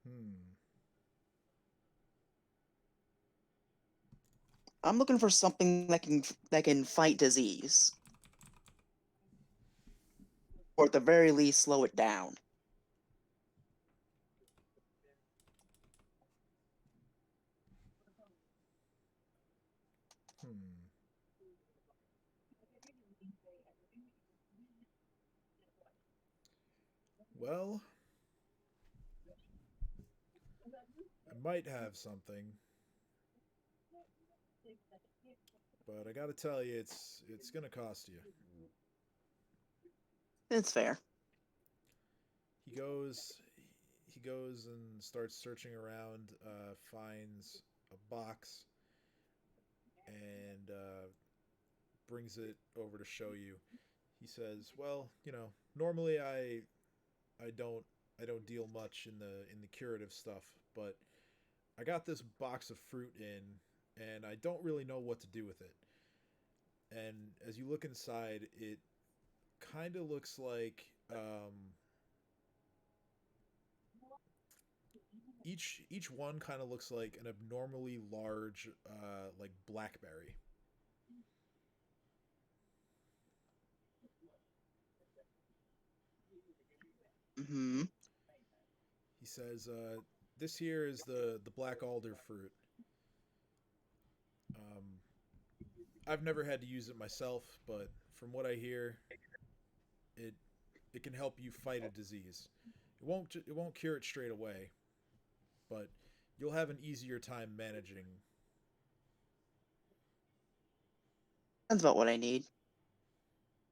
Hmm. I'm looking for something that can fight disease. Or at the very least slow it down. Hmm. Well, I might have something, but I gotta tell you, it's gonna cost you. It's fair. He goes he goes and starts searching around, finds a box and brings it over to show you. He says, "Well, normally I don't I don't deal much in the curative stuff, but I got this box of fruit in, and I don't really know what to do with it. And as you look inside, it kind of looks like each one kind of looks like an abnormally large like blackberry." Hmm. He says, "This here is the black alder fruit. Um, I've never had to use it myself, but from what I hear, it it can help you fight a disease. It won't cure it straight away, but you'll have an easier time managing." That's about what I need.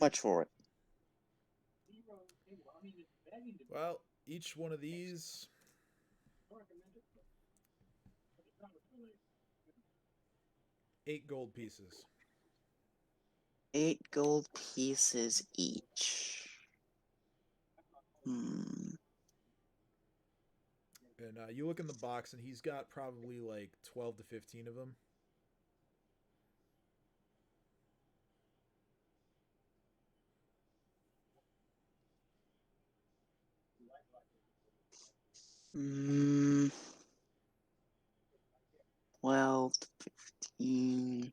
Much for it. Well, each one of these, 8 gold pieces. 8 gold pieces each. Hmm. And you look in the box, and he's got probably like 12 to 15 of them. Hmm. 12 to 15.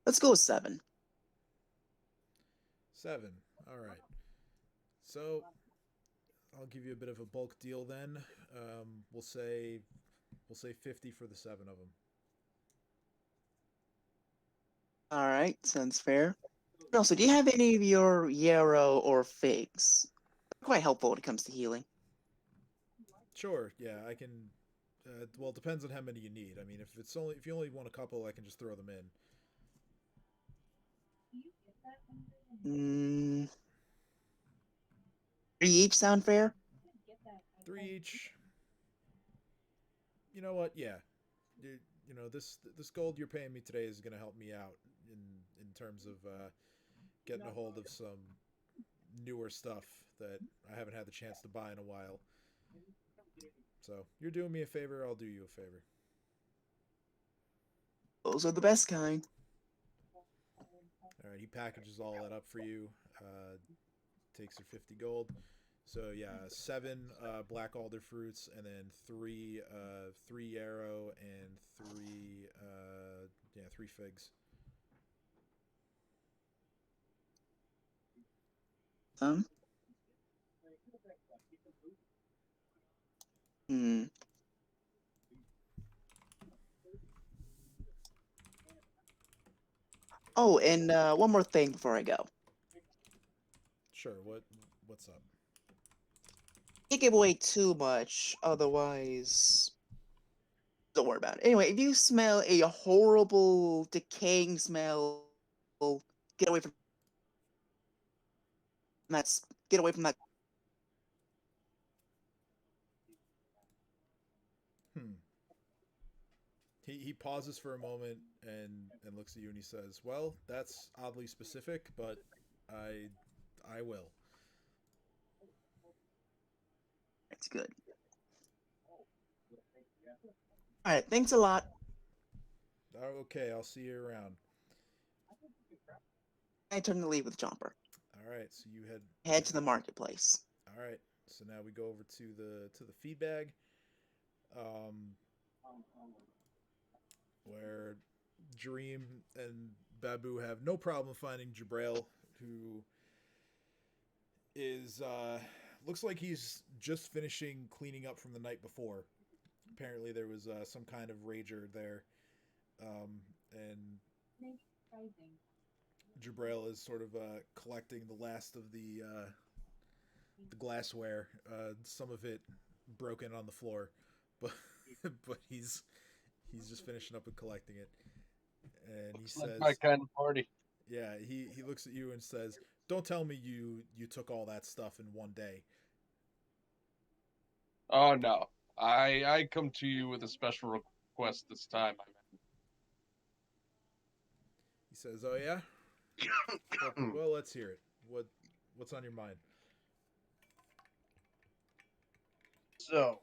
Let's go with 7. 7. All right. So I'll give you a bit of a bulk deal then. We'll say 50 for the 7 of them. Alright, sounds fair. Also, do you have any of your yarrow or figs? They're quite helpful when it comes to healing. Sure. Yeah, I can. Well, it depends on how many you need. I mean, if you only want a couple, I can just throw them in. Hmm. 3 each sound fair? 3 each. You know what? Yeah. This gold you're paying me today is going to help me out in terms of getting a hold of some newer stuff that I haven't had the chance to buy in a while. So you're doing me a favor. I'll do you a favor. Those are the best kind. All right, he packages all that up for you. Takes your 50 gold. So yeah, 7 black alder fruits, and then 3 yarrow and 3 figs. Um. Hmm. Oh, and one more thing before I go. Sure. What's up? Can't give away too much, otherwise, don't worry about it. Anyway, if you smell a horrible decaying smell, get away from get away from that. Hmm. He pauses for a moment and looks at you and he says, "Well, that's oddly specific, but I I will." It's good. All right, thanks a lot. Okay, I'll see you around. I turn to leave with Jumper. All right, so you Head to the marketplace. All right, so now we go over to the feed bag, um, where Dream and Babu have no problem finding Jabrail, who is looks like he's just finishing cleaning up from the night before. Apparently, there was some kind of rager there, and Jabrail is sort of collecting the last of the glassware. Some of it broken on the floor, but but he's just finishing up and collecting it. And Looks he like says, my kind of party. "Yeah." He looks at you and says, "Don't tell me you took all that stuff in one day." Oh no, I come to you with a special request this time. He says, "Oh yeah, well let's hear it. What's on your mind?" So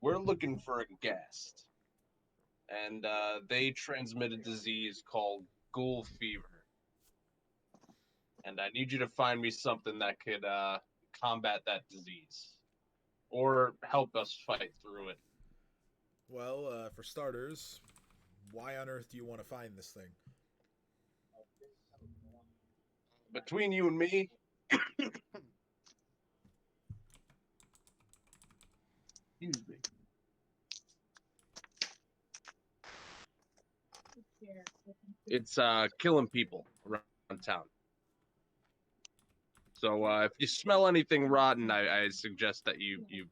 we're looking for a guest, and they transmit a disease called ghoul fever, and I need you to find me something that could combat that disease or help us fight through it. Well, for starters, why on earth do you want to find this thing? Between you and me, excuse me, it's killing people around town. So if you smell anything rotten, I suggest that you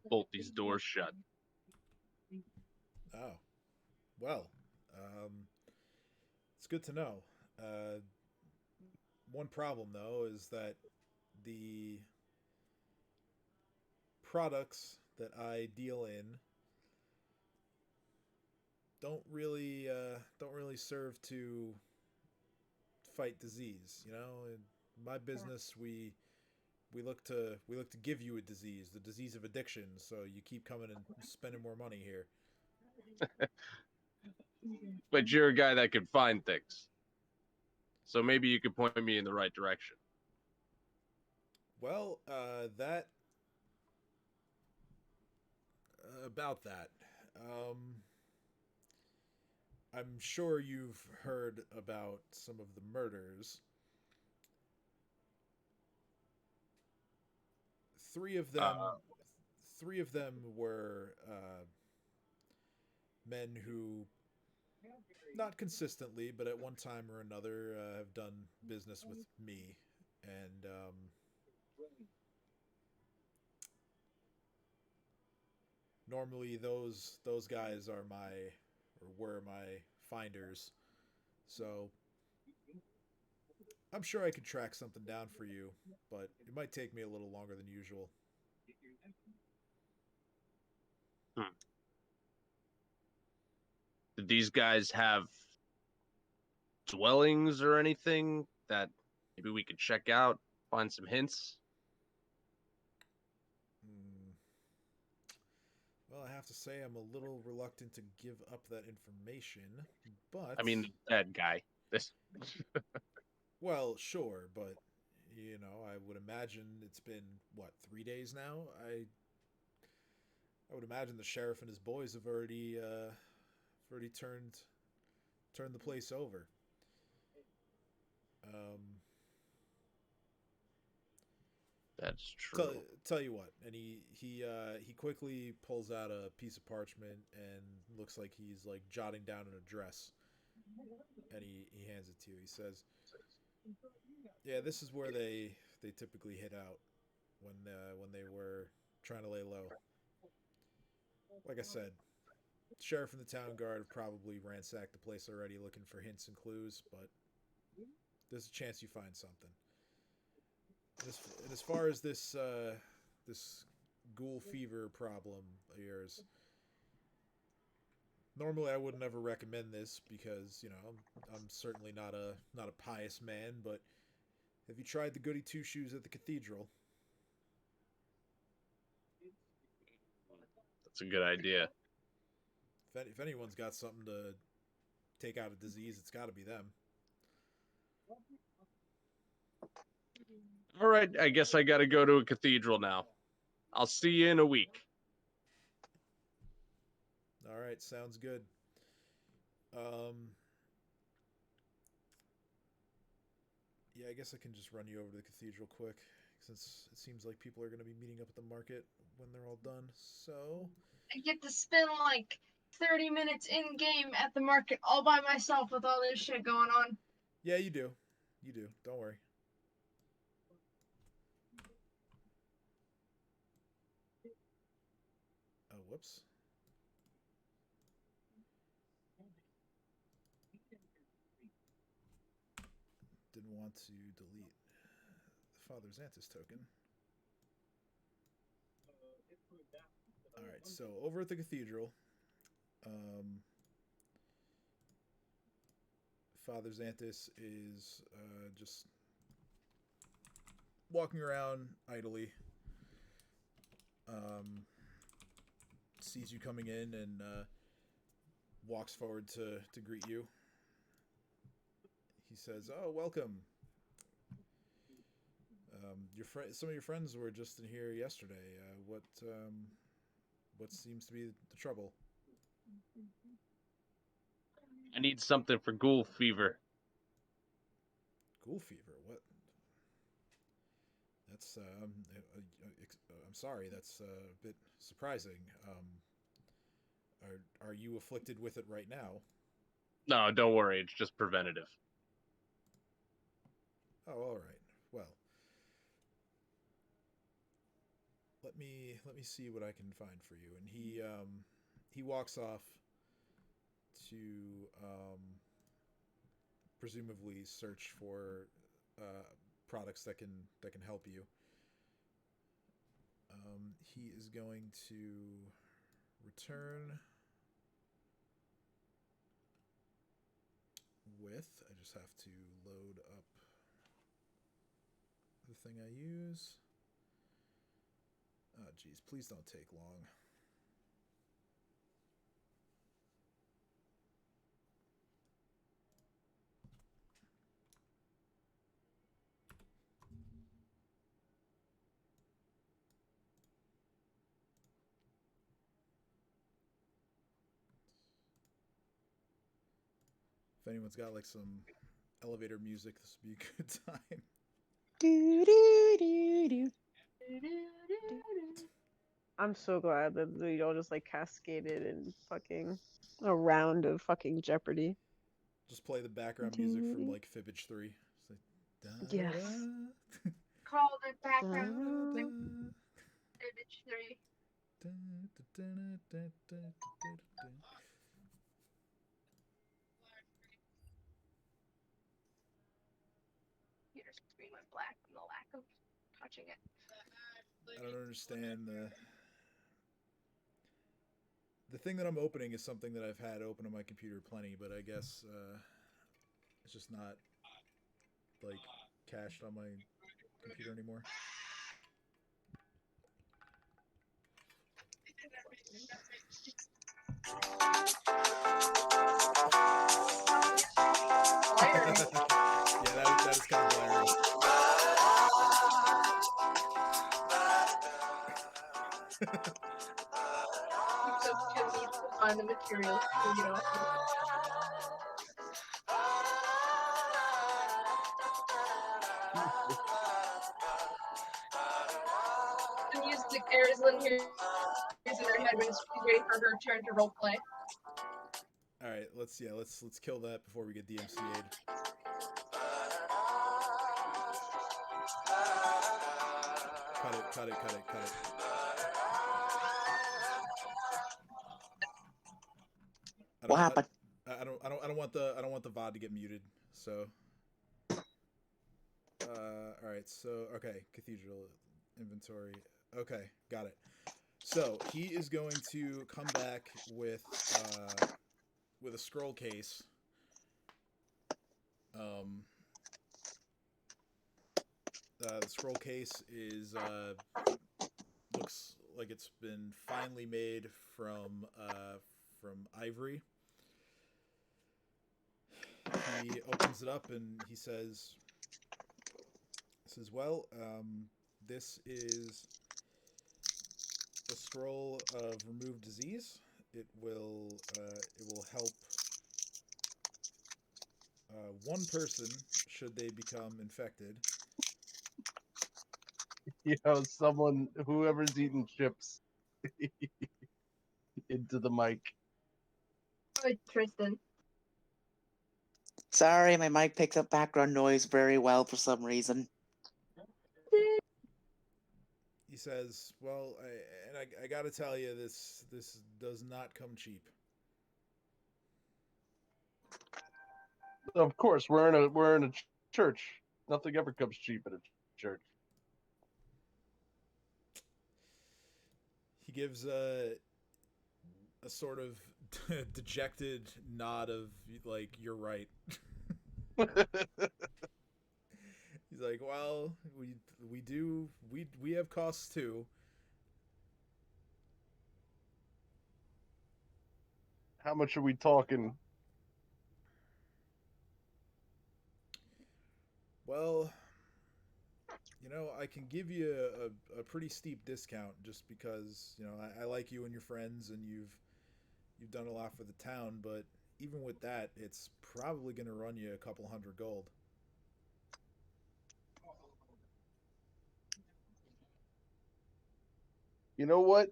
bolt these doors shut. Oh, well, um, it's good to know. Uh, One problem though is that the products that I deal in don't really serve to fight disease. You know, in my business we look to give you a disease, the disease of addiction, so you keep coming and spending more money here. But you're a guy that can find things, so maybe you could point me in the right direction. Well, that about that. Um, I'm sure you've heard about some of the murders. Three of them, Uh, three of them were men who, not consistently, but at one time or another, have done business with me, and normally those guys are my or were my finders. So I'm sure I could track something down for you, but it might take me a little longer than usual. hmm. Did these guys have dwellings or anything that maybe we could check out, find some hints? Hmm. Well, I have to say I'm a little reluctant to give up that information, I but mean, the dead guy. This. Well, sure, but I would imagine it's been what 3 days now. I would imagine the sheriff and his boys have already turned the place over. Um, That's tell true. tell you what, and he quickly pulls out a piece of parchment and looks like he's like jotting down an address, and he hands it to you. He says, "Yeah, this is where they typically hit out when they were trying to lay low. Like I said, sheriff and the town guard have probably ransacked the place already, looking for hints and clues, but there's a chance you find something. And as far as this ghoul fever problem of yours, normally I would never recommend this because I'm certainly not a pious man, but have you tried the goody two shoes at the cathedral? That's a good idea. If anyone's got something to take out a disease, it's got to be them." All right, I guess I got to go to a cathedral now. I'll see you in a week. All right, sounds good. Um, yeah, I guess I can just run you over to the cathedral quick, since it seems like people are going to be meeting up at the market when they're all done. So, I get to spend like 30 minutes in game at the market all by myself with all this shit going on. yeah, you do. You do. Don't worry. Oh, whoops. Didn't want to delete the Father Xanthus token. Alright, so over at the cathedral, Father Xanthus is just walking around idly. Sees you coming in and walks forward to greet you. He says, "Oh, welcome. Some of your friends were just in here yesterday. What seems to be the trouble?" I need something for ghoul fever. Ghoul fever? What? That's I'm sorry. That's a bit surprising. Are you afflicted with it right now? No, don't worry. It's just preventative. Oh, all right. Well, let me see what I can find for you. And he walks off to presumably search for products that can help you. He is going to return with. I just have to load up the thing I use. Oh, geez, please don't take long. If anyone's got like some elevator music, this would be a good time. Do, do, do, do. I'm so glad that we all just like cascaded and fucking a round of fucking Jeopardy. Just play the background music from like Fibbage 3. It's like, da, Yes. da, Call the background da, music da, Image 3. da, da, da, da, da, da, da. Your screen went black from the lack of touching it. I don't understand the thing that I'm opening is something that I've had open on my computer plenty, but I guess it's just not like cached on my computer anymore. Wired So Jim needs to find the materials to read off of. The music Arizlyn hears in her head when she's waiting for her turn to roleplay. All right, let's kill that before we get DMCA'd. Cut it. What happened? I don't want the VOD to get muted. So, all right. So, okay, cathedral inventory. Okay, got it. So he is going to come back with a scroll case. The scroll case is looks like it's been finely made from ivory. He opens it up and he says, "Well, this is a scroll of remove disease. It will help one person should they become infected." Whoever's eating chips into the mic. Oh, Tristan. Sorry, my mic picks up background noise very well for some reason. He says, "Well, I gotta tell you, this does not come cheap." Of course, we're in a church. Nothing ever comes cheap at a church. He gives a sort of dejected nod of like, "You're right." He's like, "Well, we have costs too." How much are we talking? Well, I can give you a pretty steep discount just because I like you and your friends, and you've done a lot for the town. But even with that, it's probably going to run you a couple hundred gold. You know what?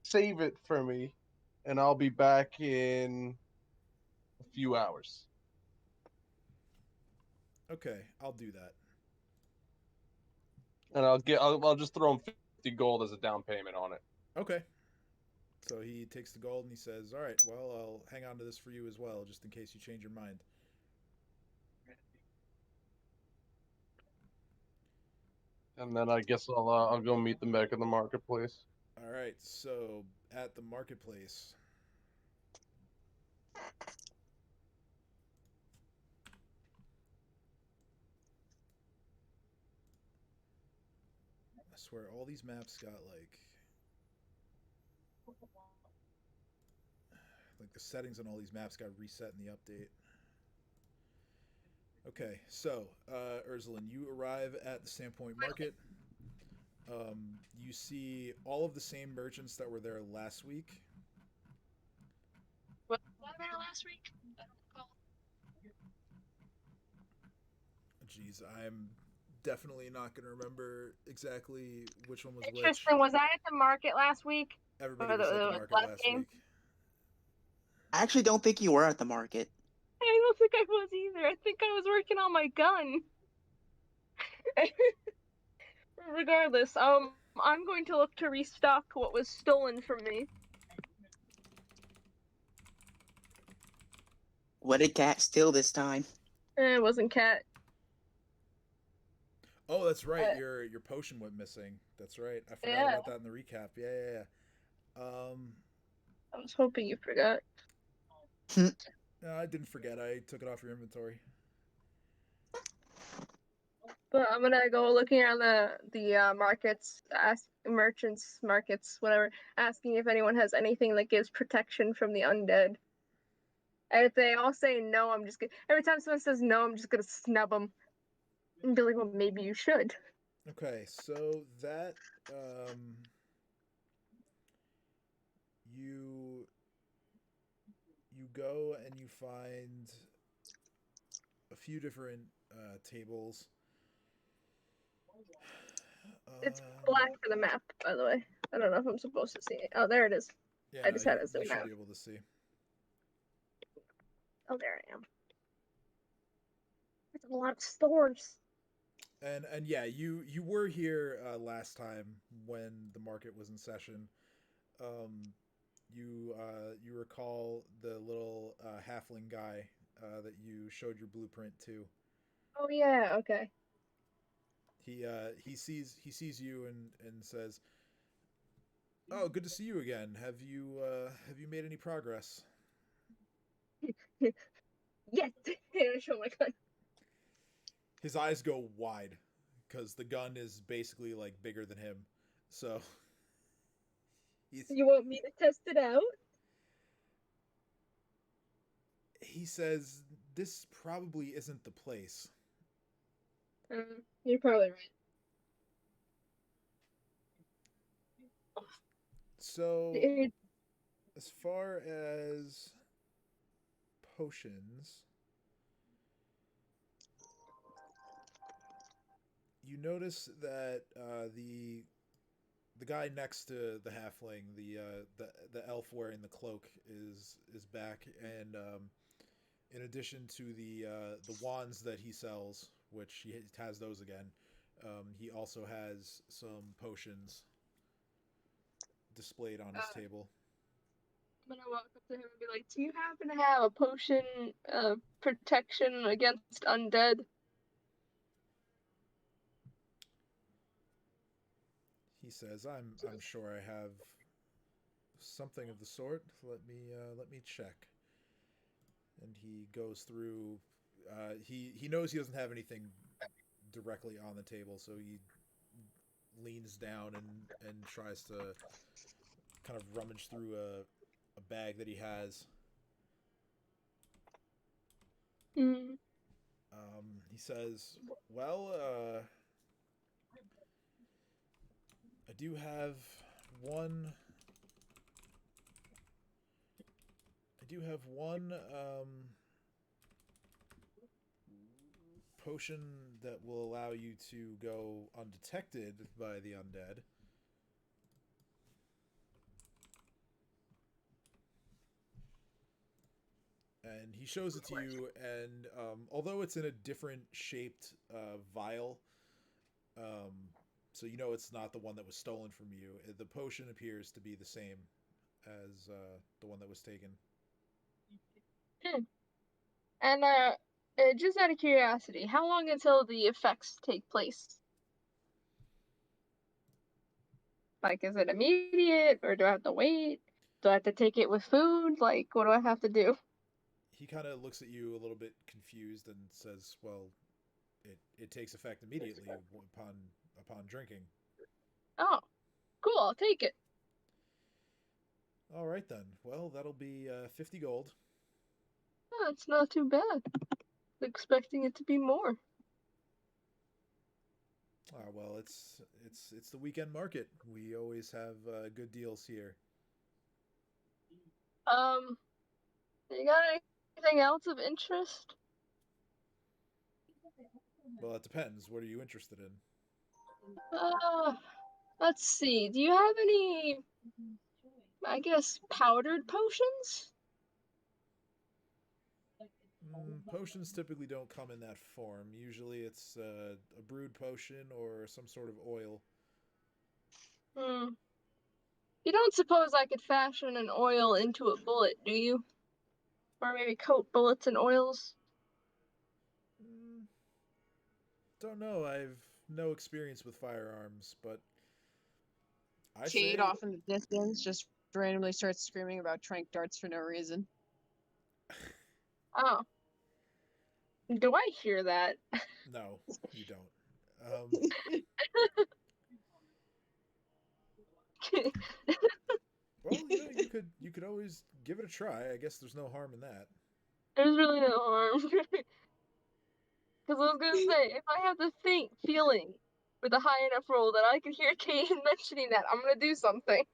Save it for me, and I'll be back in a few hours. Okay, I'll do that. And I'll just throw him 50 gold as a down payment on it. Okay. So he takes the gold and he says, "All right, well, I'll hang on to this for you as well, just in case you change your mind." And then I guess I'll go meet them back in the marketplace. All right, so at the marketplace, I swear all these maps got like the settings on all these maps got reset in the update. Okay, so Ursulin, you arrive at the Sandpoint Market. You see all of the same merchants that were there last week. Was I there last week? I don't recall. Jeez, I'm definitely not going to remember exactly which one was which. Tristan, was I at the market last week? Everybody Or was at the the market last last game? week. I actually don't think you were at the market. I don't think I was either. I think I was working on my gun. Regardless, I'm going to look to restock what was stolen from me. What did Cat steal this time? It wasn't Cat. Oh, that's right. Your potion went missing. That's right. I forgot about that in the recap. Yeah. I was hoping you forgot. No, I didn't forget. I took it off your inventory. But I'm gonna go looking around the markets, ask merchants, markets, whatever, asking if anyone has anything that gives protection from the undead. And if they all say no, I'm just gonna. Every time someone says no, I'm just gonna snub them and be like, "Well, maybe you should." Okay, so that you go and you find a few different tables. It's Um, black for the map, by the way. I don't know if I'm supposed to see it. Oh, there it is. yeah, I no, just had it you zoomed should out. be able to see. Oh, there I am. There's a lot of stores. And yeah, you were here last time when the market was in session. Um, you recall the little halfling guy that you showed your blueprint to. Oh yeah, okay. He sees you and says, "Oh, good to see you again. Have you made any progress?" Yes! I show my gun. His eyes go wide because the gun is basically like bigger than him. So You want me to test it out? he says, "This probably isn't the place." You're probably right. So It- as far as potions, you notice that the guy next to the halfling, the elf wearing the cloak, is back, and in addition to the wands that he sells, which he has those again, he also has some potions displayed on his table. I'm gonna walk up to him and be like, "Do you happen to have a potion of protection against undead?" He says, I'm sure I have something of the sort. Let me check." And he goes through. He knows he doesn't have anything directly on the table, so he leans down and tries to kind of rummage through a bag that he has. Mm. He says, "Well, I do have one. I do have one potion that will allow you to go undetected by the undead." And he shows it to you, and although it's in a different shaped vial, um, so you know it's not the one that was stolen from you, the potion appears to be the same as the one that was taken. And just out of curiosity, how long until the effects take place? Like, is it immediate, or do I have to wait? Do I have to take it with food? Like, what do I have to do? He kind of looks at you a little bit confused and says, "Well, it takes effect immediately upon drinking." Oh, cool, I'll take it. All right then. Well, that'll be 50 gold. Oh, it's not too bad. Expecting it to be more. Well, it's the weekend market. We always have good deals here. You got anything else of interest? Well, it depends. What are you interested in? Uh, let's see. Do you have any, I guess, powdered potions? Potions typically don't come in that form. Usually it's a brewed potion or some sort of oil. You don't suppose I could fashion an oil into a bullet, do you? Or maybe coat bullets in oils? Don't know. I've no experience with firearms, but I say Cade off in the distance just randomly starts screaming about trank darts for no reason. Oh. Do I hear that? no, you don't. Well, you could always give it a try. I guess there's no harm in that. There's really no harm. Because I was gonna say, if I have the faint feeling with a high enough roll that I could hear Kane mentioning that, I'm gonna do something.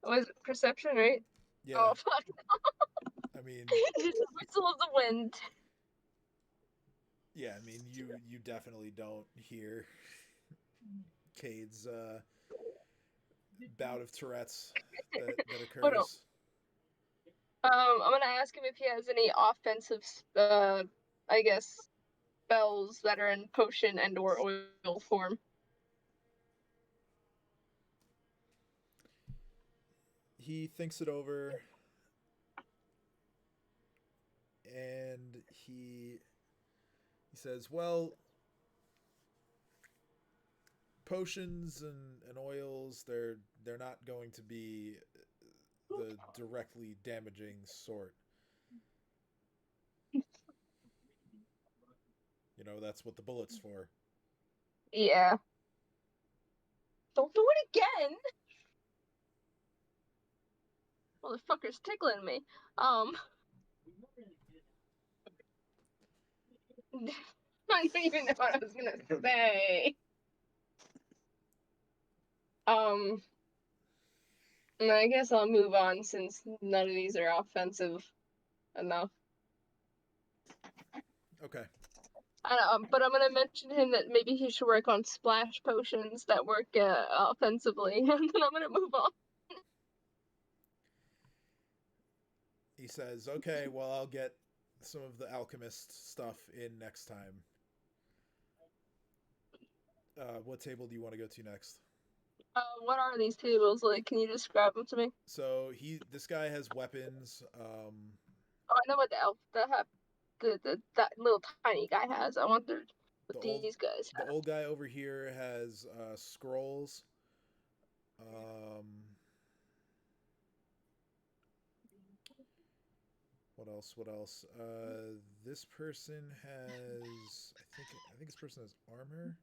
Was it perception, right? Yeah. Oh fuck! I mean, Whistle of the wind. yeah. I mean, you definitely don't hear Cade's bout of Tourette's that Hold on. occurs. I'm gonna ask him if he has any offensive, I guess, spells that are in potion and or oil form. He thinks it over, and he says, "Well, potions and oils, they're not going to be the directly damaging sort. You know, that's what the bullet's for." Yeah. Don't do it again. Motherfucker's tickling me. I don't even know what I was gonna say. And I guess I'll move on since none of these are offensive enough. Okay. But I'm gonna mention to him that maybe he should work on splash potions that work offensively, and then I'm gonna move on. He says, "Okay, well, I'll get some of the alchemist stuff in next time." What table do you want to go to next? What are these tables like? Can you describe them to me? So this guy has weapons. Oh, I know what the elf that little tiny guy has. I wonder The what old these guys the have. old guy over here has scrolls. What else? What else? This person has. I think this person has armor.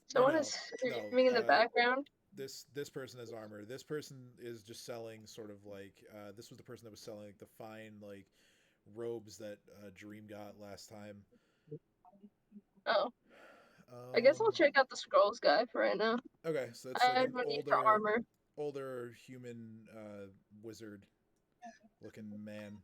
Someone no, is no. screaming in the background. This person has armor. This person is just selling sort of like this was the person that was selling like the fine like robes that Dream got last time. Oh, I guess I'll check out the scrolls guy for right now. Okay, so it's I like had an no need for armor. older human wizard looking man.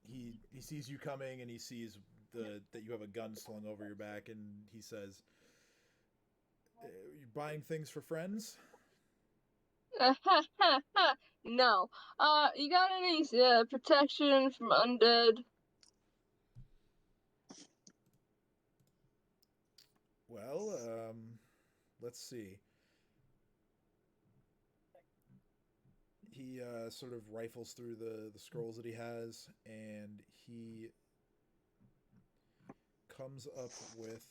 He sees you coming and he sees that you have a gun slung over your back and he says, "You buying things for friends?" No. You got any protection from undead? Well, let's see. He sort of rifles through the scrolls that he has, and comes up with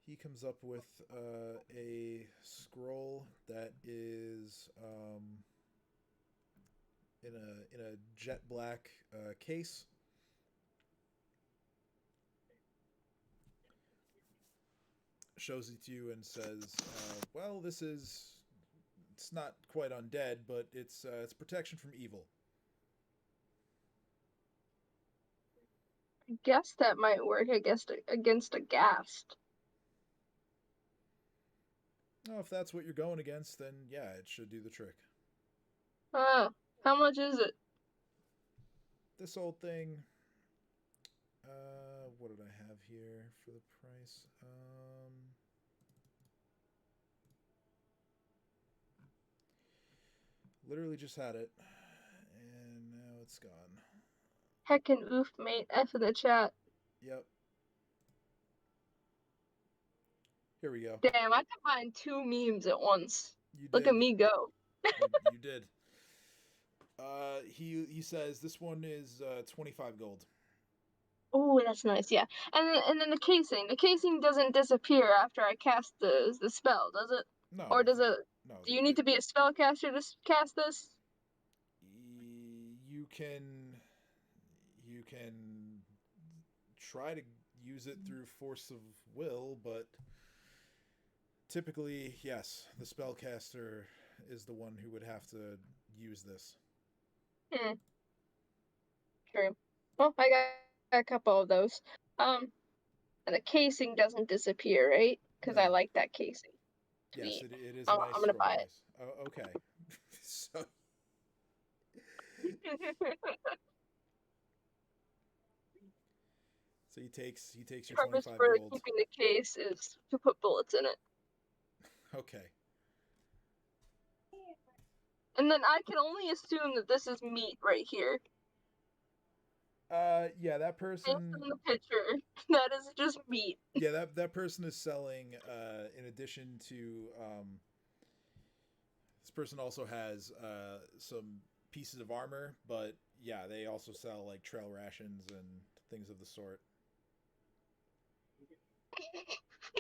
he comes up with a scroll that is in a jet black case. Shows it to you and says, "Well, it's not quite undead, but it's protection from evil." I guess that might work against a ghast. Oh, if that's what you're going against, then yeah, it should do the trick. How much is it? This old thing. What did I have here for the price? Literally just had it, and now it's gone. Heckin' oof, mate. F in the chat. Yep. Here we go. Damn, I combined two memes at once. You Look did. at me go. You did. He says this one is 25 gold. Oh, that's nice. Yeah, and then the casing. The casing doesn't disappear after I cast the spell, does it? No. Or does it? No. Do you need to be a spellcaster to cast this? You can try to use it through force of will, but typically, yes, the spellcaster is the one who would have to use this. True. Well, I A couple of those. And the casing doesn't disappear, right? Because I No. like that casing. Yes, Sweet. it is a nice I'm gonna scroll buy case. Oh, okay. So it. so he takes your Purpose 25 for gold. keeping the case is to put bullets in it. Okay. And then I can only assume that this is meat right here. Yeah, that Based person. on the picture, that is just meat. Yeah, that person is selling. In addition to this person also has some pieces of armor, but yeah, they also sell like trail rations and things of the sort.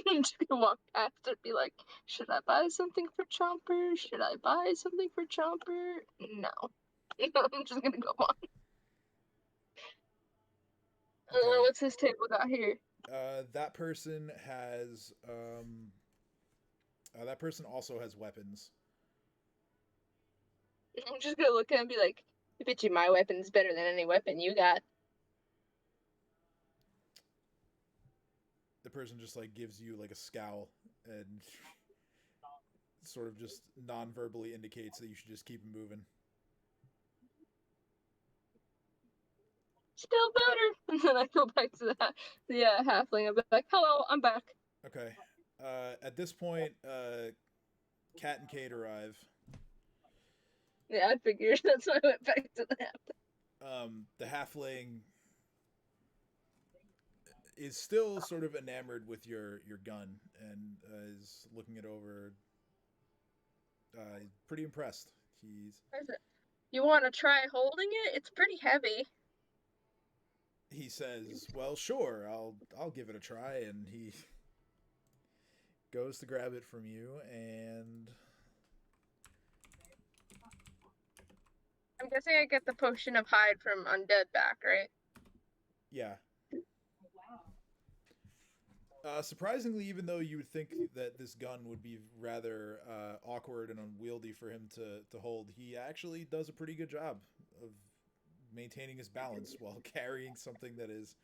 I'm just gonna walk past it and be like, should I buy something for Chomper? Should I buy something for Chomper? No. I'm just gonna go on. Okay. What's this table got here? That person has. That person also has weapons. I'm just gonna look at him and be like, I bet you my weapon's better than any weapon you got. The person just like gives you like a scowl and sort of just non-verbally indicates that you should just keep moving. Still better. And then I go back to the halfling. I'm like, hello, I'm back. Okay. At this point, Cat and Kate arrive. Yeah, I figured. That's why I went back to the halfling. The halfling is still sort of enamored with your gun and is looking it over. Pretty impressed. You want to try holding it? It's pretty heavy. He says, "Well, sure, I'll give it a try," and he goes to grab it from you, and I'm guessing I get the potion of hide from undead back, right? yeah. Surprisingly, even though you would think that this gun would be rather awkward and unwieldy for him to hold, he actually does a pretty good job of maintaining his balance while carrying something that is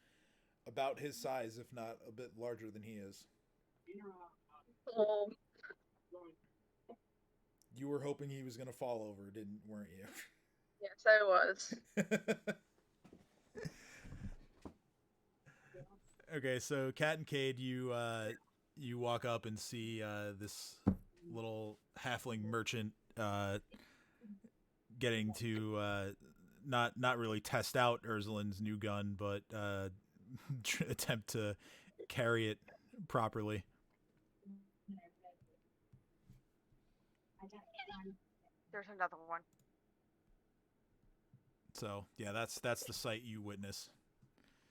about his size, if not a bit larger than he is. Oh. You were hoping he was going to fall over, weren't you? Yes, I was. Okay, so Cat and Cade, you walk up and see this little halfling merchant getting to not really test out Ursulin's new gun, but attempt to carry it properly. There's another one. So yeah, that's the sight you witness.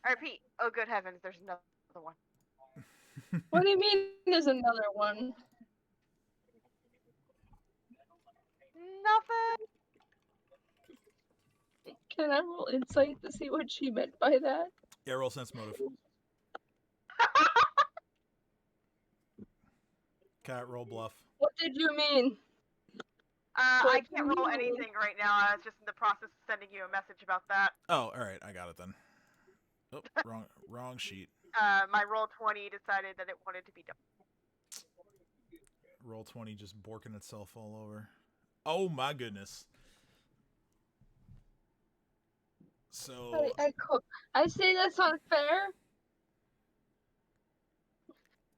I repeat, oh good heavens, there's another one. What do you mean there's another one? Nothing. Can I roll insight to see what she meant by that? Yeah, roll sense motive. Cat, roll bluff. What did you mean? I can't roll anything right now. I was just in the process of sending you a message about that. Oh, all right, I got it then. Oh, wrong sheet. My roll 20 decided that it wanted to be done. Roll 20 just borking itself all over. Oh my goodness. So I say that's unfair.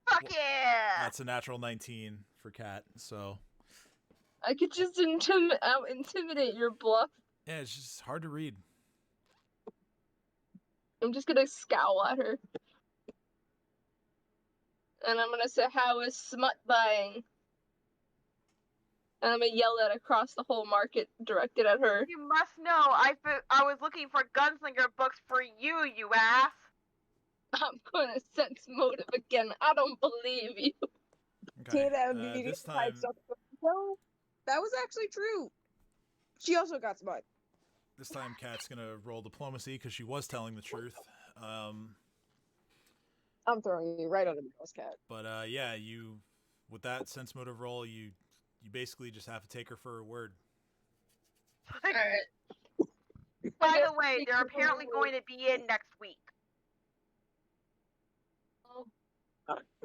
Fuck yeah! that's a natural 19 for Cat. So I could just intimidate your bluff. yeah, it's just hard to read. I'm just gonna scowl at her. And I'm gonna say, how is smut buying? And I'm gonna yell that across the whole market, directed at her. You must know, I was looking for gunslinger books for you, you ass! I'm gonna sense motive again. I don't believe you. Okay. Kate This time, No, that was actually true. She also got smut. this time, Cat's gonna roll diplomacy because she was telling the truth. I'm throwing you right under the bus, Cat. But yeah, you with that sense motive roll, you basically just have to take her for her word. Alright. By the way, they're apparently going to be in next week.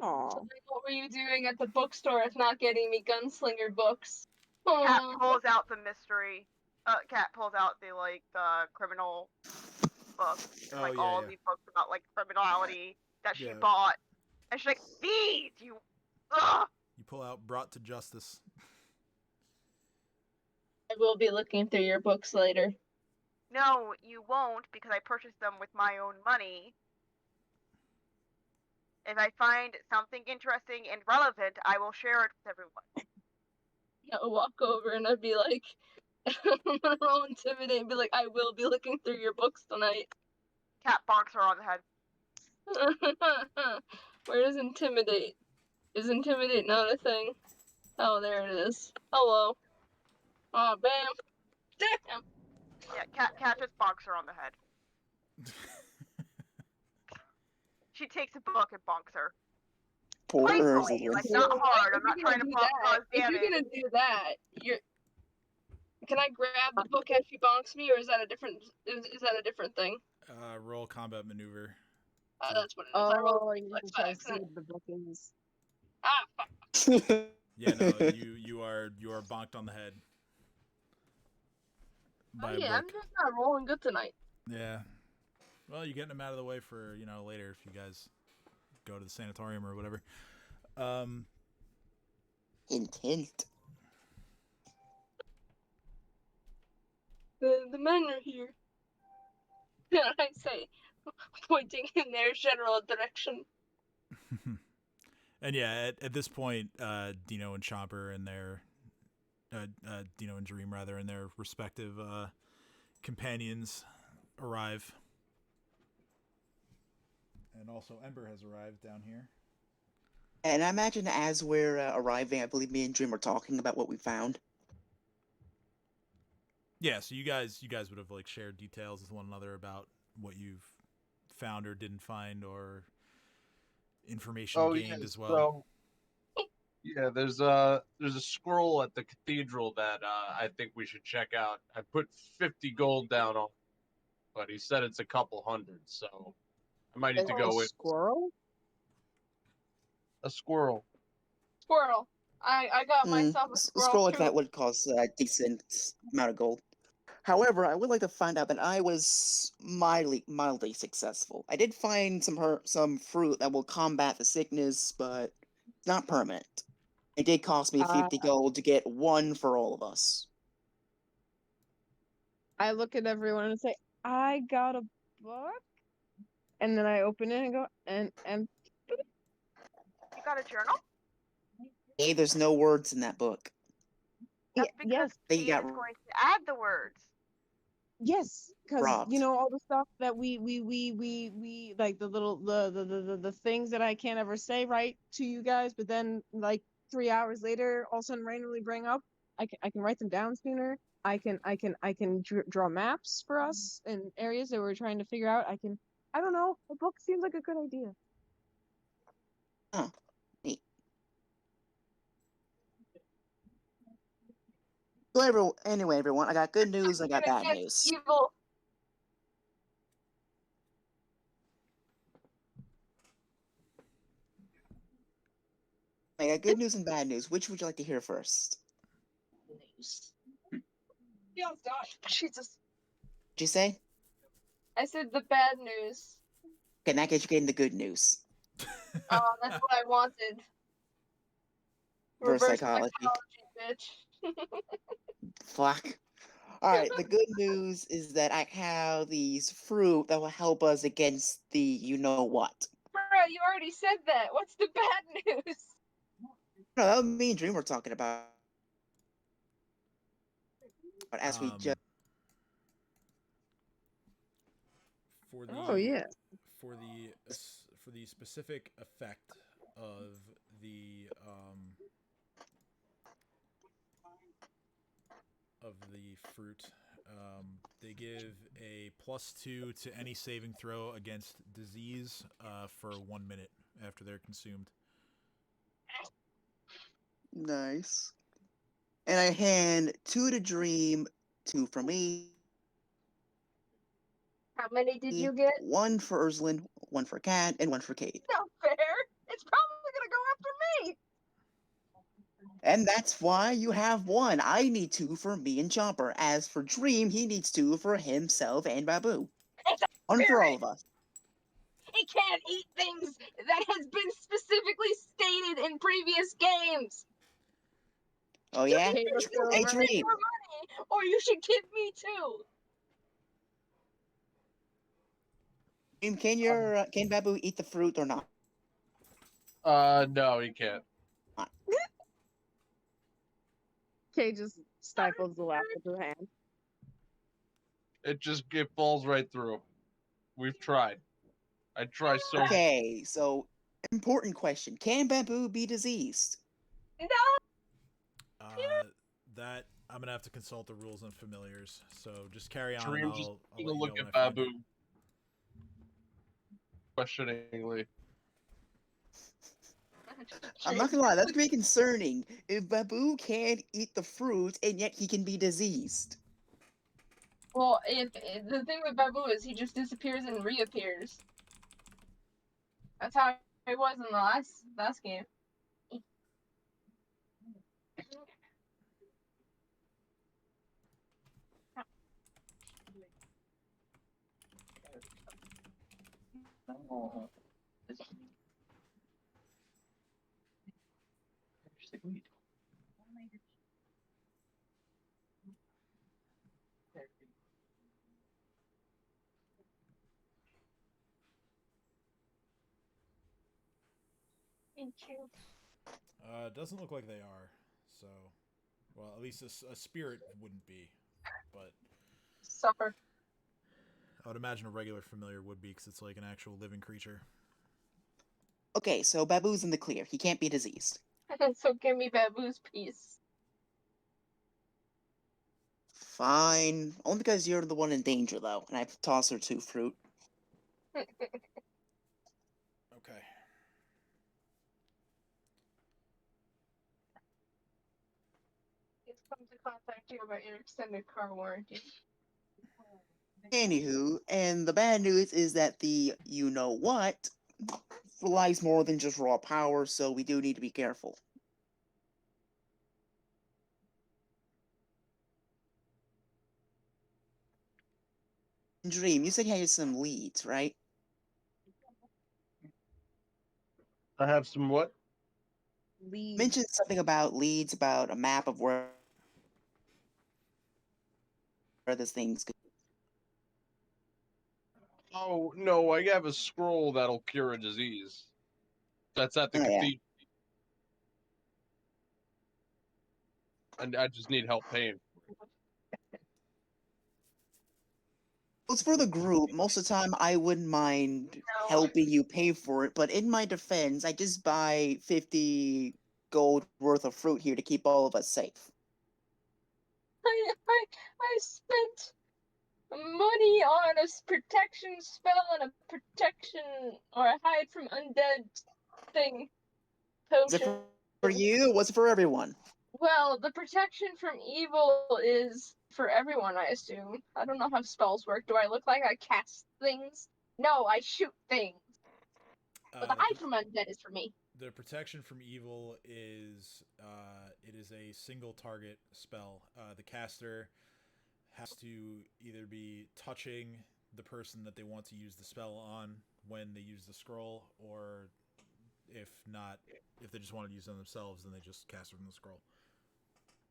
Aw. What were you doing at the bookstore if not getting me gunslinger books? Cat Aw. pulls out the mystery. Cat pulls out the criminal book and Oh, all yeah. the books about criminality that she Yeah. bought, and she's like, "These you, ugh." You pull out Brought to Justice. I will be looking through your books later. No, you won't, because I purchased them with my own money. If I find something interesting and relevant, I will share it with everyone. I'll walk over and I'd be like, I'm gonna roll intimidate and be like, I will be looking through your books tonight. Cat bonks her on the head. Where is intimidate? Is intimidate not a thing? Oh, there it is. Hello. Oh, bam. Damn. Yeah, cat just bonks her on the head. She takes a book and bonks her. Poor Playfully, Ursula. not hard. If I'm not you're trying gonna to do that, cause if damage. you're gonna do that, you're. Can I grab the book as she bonks me, or is that a different? Is that a different thing? Roll combat maneuver. That's what it is. I rolled Oh, a you reflex can by try to see accident. what the book is. Ah, fuck. Yeah, no, you are bonked on the head by Oh a yeah, I'm book. just not rolling good tonight. Yeah. Well, you're getting them out of the way for later if you guys go to the sanatorium or whatever. Hint, hint. The men are here. I say, pointing in their general direction. And yeah, at this point, Dino and Chomper and their Dino and Dream rather, and their respective companions arrive. And also Ember has arrived down here. And I imagine as we're arriving, I believe me and Dream were talking about what we found. Yeah, so you guys would have shared details with one another about what you've found or didn't find, or information gained as well. So, yeah, there's a scroll at the cathedral that I think we should check out. I put 50 gold down on, but he said it's a couple hundred, so I might need to go with Squirrel? a squirrel. Squirrel. I got myself a squirrel Scroll like too. that would cost a decent amount of gold. However, I would like to find out that I was mildly successful. I did find some fruit that will combat the sickness, but not permanent. It did cost me 50 gold to get one for all of us. I look at everyone and say, I got a book? And then I open it and go, and You got a journal? Hey, there's no words in that book. That's because yes, the They game got is going to add the words. yes, because robbed. you know all the stuff that we like the things that I can't ever say right to you guys, but then 3 hours later, all of a sudden randomly bring up. I can write them down sooner. I can draw maps for us in areas that we're trying to figure out. I don't know. A book seems like a good idea. Huh. Neat. So anyway, everyone, I got good news. I got bad news. Evil. I got good news and bad news. Which would you like to hear first? News. Jesus. What'd you say? I said the bad news. Okay, in that case, you're getting the good news. Oh, that's what I wanted. Reverse psychology. bitch. Fuck. Alright, the good news is that I have these fruit that will help us against the you-know-what. Bro, you already said that. What's the bad news? No, that was me and Dream were talking about. But as we just... For the Oh yeah. for the specific effect of the fruit, they give a +2 to any saving throw against disease for 1 minute after they're consumed. Nice. And I hand 2 to Dream, 2 for me. How many did you get? 1 for Ursulin, 1 for Cat, and 1 for Kate. Not fair. It's probably And that's why you have one. I need two for me and Chomper. As for Dream, he needs two for himself and Babu. It's a One for all spirit. of us. It can't eat things that has been specifically stated in previous games. Oh yeah? Okay, let's go Hey over. Dream, More money, or you should give me two. Dream, can Babu eat the fruit or not? No, he can't. Kay just stifles the laugh with her hand. It falls right through. We've tried. I try so hard. Okay, so important question. Can Babu be diseased? No. That I'm gonna have to consult the rules and familiars. So just carry on. Dream And just I'll gonna let you look know when at I find Babu it. questioningly. I'm not gonna lie, that's gonna be concerning. If Babu can't eat the fruit and yet he can be diseased. Well, if the thing with Babu is he just disappears and reappears. That's how it was in the last game. Thank you. It doesn't look like they are. So, well, at least a spirit wouldn't be, but Suffer. I would imagine a regular familiar would be because it's like an actual living creature. Okay, so Babu's in the clear. He can't be diseased. So give me Babu's piece. Fine. Only because you're the one in danger, though, and I've tossed her two fruit. Okay. He's come to contact you about your extended car warranty. Anywho, and the bad news is that the you know what relies more than just raw power, so we do need to be careful. Dream, you said you had some leads, right? I have some what? Leave. Mentioned something about leads, about a map of where this thing's go. Oh no, I have a scroll that'll cure a disease. That's at the Oh, yeah. cathedral. And I just need help paying. It's for the group. Most of the time, I wouldn't mind helping you pay for it, but in my defense, I just buy 50 gold worth of fruit here to keep all of us safe. I spent money on a protection spell and a protection or a hide from undead thing. Was it Potion. for you? Or was it for everyone? Well, the protection from evil is for everyone, I assume. I don't know how spells work. Do I look like I cast things? No, I shoot things. But the hide from undead is for me. The protection from evil is it is a single target spell. The caster has to either be touching the person that they want to use the spell on when they use the scroll, or if not, if they just want to use it on themselves, then they just cast it from the scroll.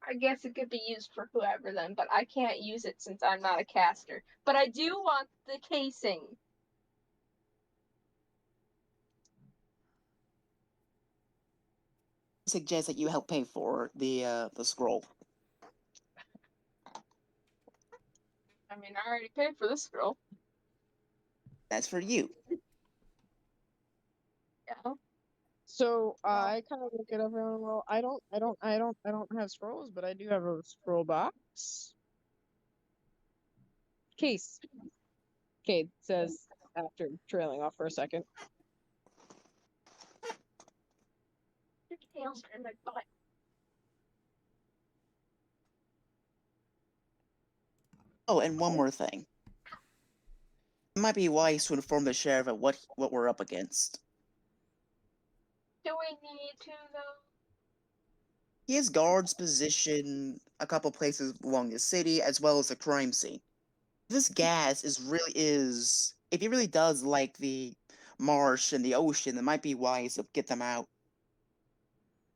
I guess it could be used for whoever then, but I can't use it since I'm not a caster. But I do want the casing. Suggest that you help pay for the scroll. I mean, I already paid for this scroll. That's for you. Yeah. So I kind of look at everyone. Well, I don't have scrolls, but I do have a scroll box. Case. Cade says after trailing off for a second. In my butt. Oh, and one more thing. It might be wise to inform the sheriff of what we're up against. Do we need to though? He has guards positioned a couple places along the city as well as the crime scene. This gas is if he really does like the marsh and the ocean, it might be wise to get them out.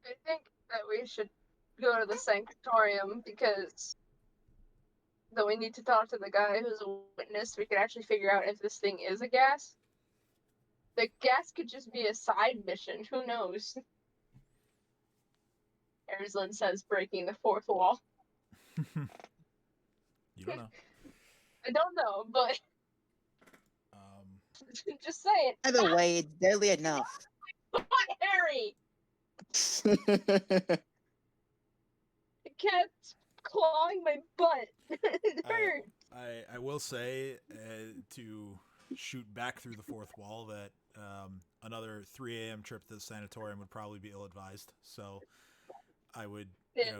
I think that we should go to the Sanatorium because though we need to talk to the guy who's a witness, we could actually figure out if this thing is a gas. The gas could just be a side mission. Who knows? Erzlin says, breaking the fourth wall. You don't know. I don't know, but Um, just saying. Either way, it's deadly enough. What, Harry? The cat's clawing my butt. It hurts. I will say to shoot back through the fourth wall that another 3 a.m. trip to the sanatorium would probably be ill-advised. So I would,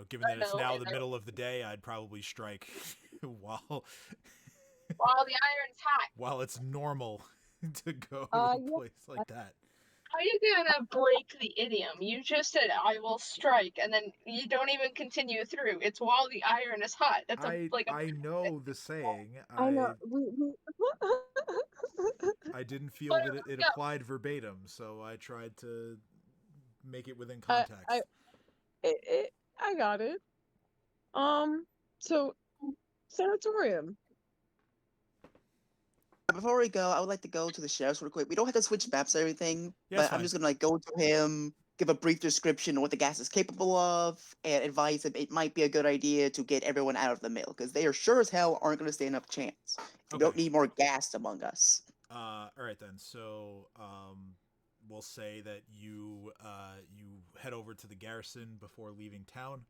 given that it's now the middle of the day, I'd probably strike while the iron's hot. while it's normal to go to Yeah. a place like that. How are you gonna break the idiom? You just said I will strike, and then you don't even continue through. It's while the iron is hot. That's I know the saying. I know. I didn't feel that it applied verbatim, so I tried to make it within context. I got it. So sanatorium. Before we go, I would like to go to the sheriff's real quick. We don't have to switch maps or everything, Yeah, but it's I'm fine. just gonna go to him, give a brief description of what the gas is capable of, and advise him it might be a good idea to get everyone out of the mill, because they are sure as hell aren't gonna stand up a chance. We Okay. don't need more gas among us. All right then. So we'll say that you head over to the garrison before leaving town.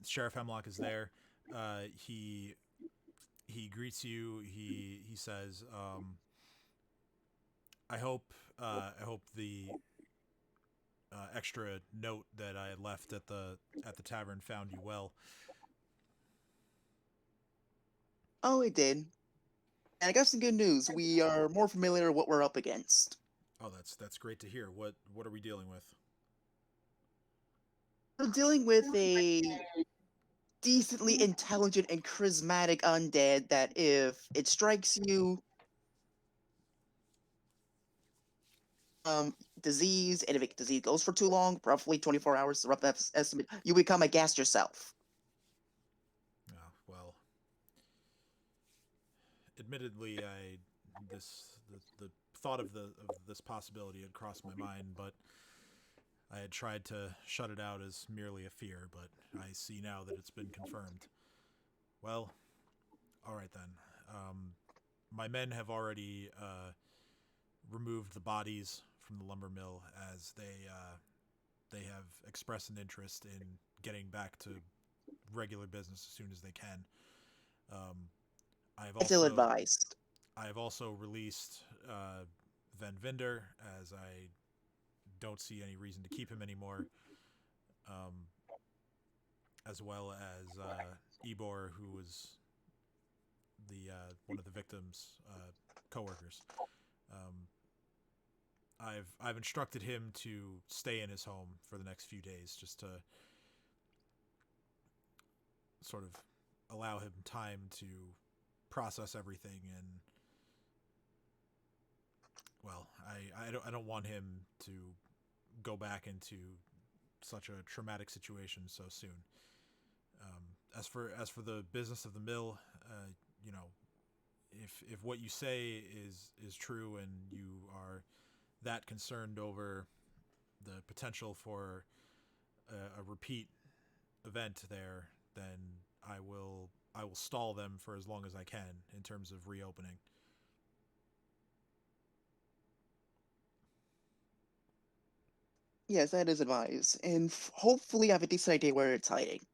Sheriff Hemlock is there. He greets you. He says, I hope the extra note that I had left at the tavern found you well. Oh, it did. And I got some good news. We are more familiar with what we're up against. Oh, that's great to hear. What are we dealing with? We're dealing with a decently intelligent and charismatic undead that if it strikes you, disease, and if disease goes for too long, roughly 24 hours, the rough estimate, you become a gas yourself. Oh, well, admittedly, the thought of this possibility had crossed my mind, but I had tried to shut it out as merely a fear, but I see now that it's been confirmed. Well, all right then. My men have already removed the bodies from the lumber mill as they have expressed an interest in getting back to regular business as soon as they can. Still advised. I have also released Van Vinder as I don't see any reason to keep him anymore. As well as Ebor, who was the one of the victims' coworkers. I've instructed him to stay in his home for the next few days, just to sort of allow him time to process everything, and well, I don't want him to go back into such a traumatic situation so soon. As for the business of the mill, if what you say is true and you are that concerned over the potential for a repeat event there, then I will stall them for as long as I can in terms of reopening. Yes, that is advised, and hopefully I have a decent idea where it's hiding.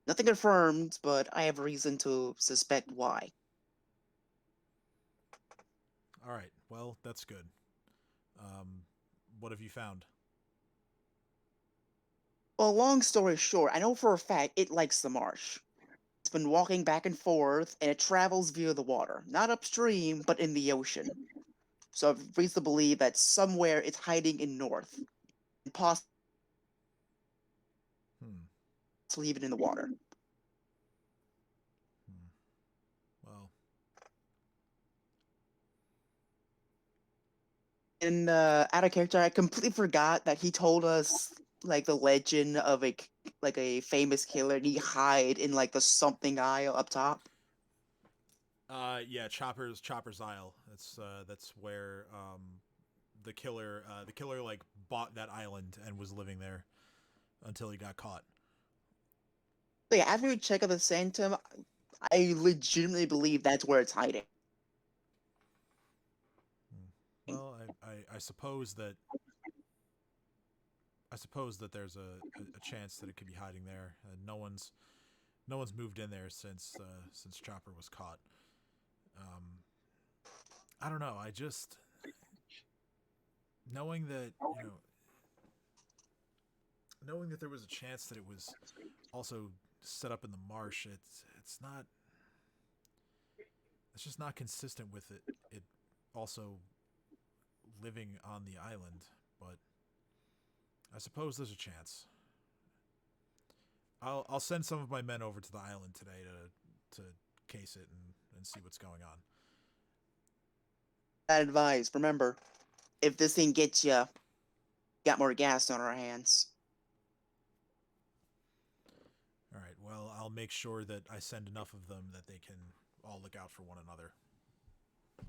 Nothing confirmed, but I have reason to suspect why. All right, well, that's good. What have you found? Well, long story short, I know for a fact it likes the marsh. It's been walking back and forth, and it travels via the water. Not upstream, but in the ocean. So I've reason to believe that somewhere it's hiding in north. And to leave it in the water. Well, And out of character, I completely forgot that he told us like the legend of a famous killer, and he hide in like the something aisle up top. yeah, Chopper's Isle. That's where the killer like bought that island and was living there until he got caught. So yeah, after we check out the Sanctum, I legitimately believe that's where it's hiding. Well, I suppose that there's a chance that it could be hiding there. No one's moved in there since Chopper was caught. I don't know. I just knowing that knowing that there was a chance that it was also set up in the marsh. It's just not consistent with it also living on the island. But I suppose there's a chance. I'll send some of my men over to the island today to case it and see what's going on. Bad advice. Remember, if this thing gets you, got more gas on our hands. All right. Well, I'll make sure that I send enough of them that they can all look out for one another. I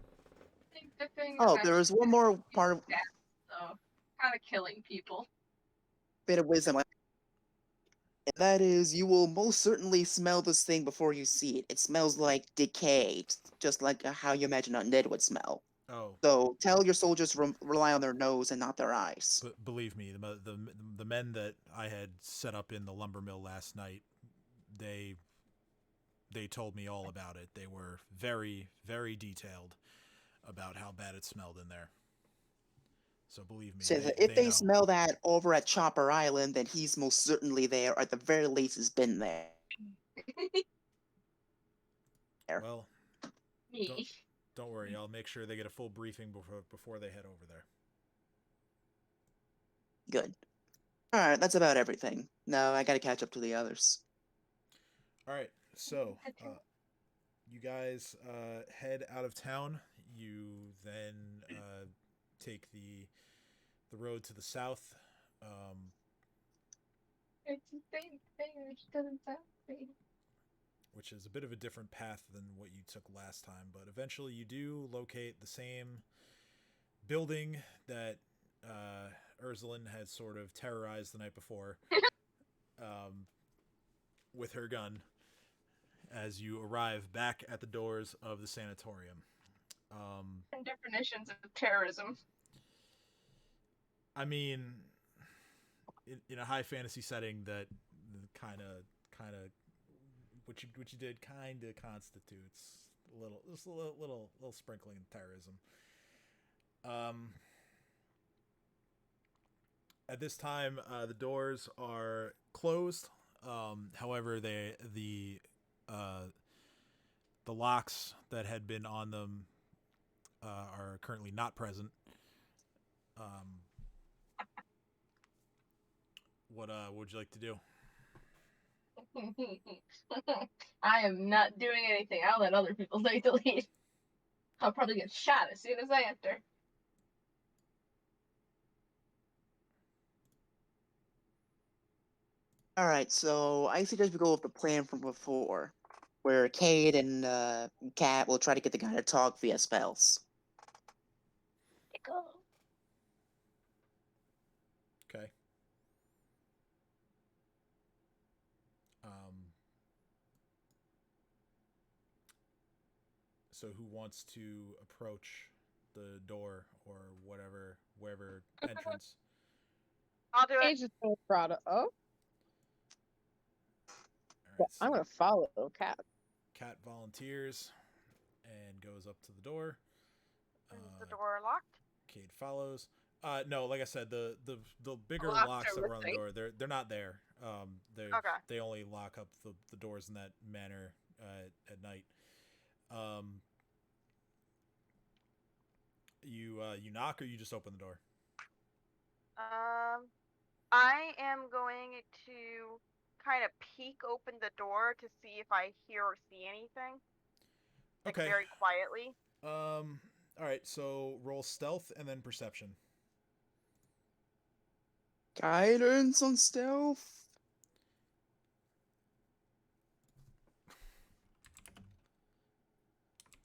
think the thing Oh, about there was one more part of gas, though, kind of killing people. bit of wisdom. And that is, you will most certainly smell this thing before you see it. It smells like decay, just like how you imagine undead would smell. Oh, So tell your soldiers to rely on their nose and not their eyes. but believe me, the men that I had set up in the lumber mill last night, they told me all about it. They were very, very detailed about how bad it smelled in there. So believe me, So if they know. smell that over at Chopper Island, then he's most certainly there, or at the very least has been there. Well, don't worry. I'll make sure they get a full briefing before they head over there. Good. Alright, that's about everything. Now I gotta catch up to the others. All right. So, you guys head out of town. You then take the road to the south. It's the same thing, which doesn't sound great. Which is a bit of a different path than what you took last time, but eventually you do locate the same building that Ursuline had sort of terrorized the night before with her gun as you arrive back at the doors of the sanatorium. Definitions of terrorism. I mean, in a high fantasy setting, that kind of what you did kind of constitutes a little sprinkling of terrorism. At this time, the doors are closed. However, the locks that had been on them are currently not present. What would you like to do? I am not doing anything. I'll let other people take the lead. I'll probably get shot as soon as I enter. Alright, so I suggest we go with the plan from before, where Cade and Kat will try to get the guy to talk via spells. Go. Okay. So who wants to approach the door or wherever entrance? I'll do it. Age is so proud of. Oh, All right, I'm so gonna follow Cat. Cat volunteers and goes up to the door. Is the door locked? Cade follows. No, like I said, the bigger Locks locks are that were on the missing. door, they're not there. Okay. They only lock up the doors in that manner at night. You knock or you just open the door? I am going to kind of peek open the door to see if I hear or see anything. Like, Okay. very quietly. All right. So roll stealth and then perception. Guidance on stealth.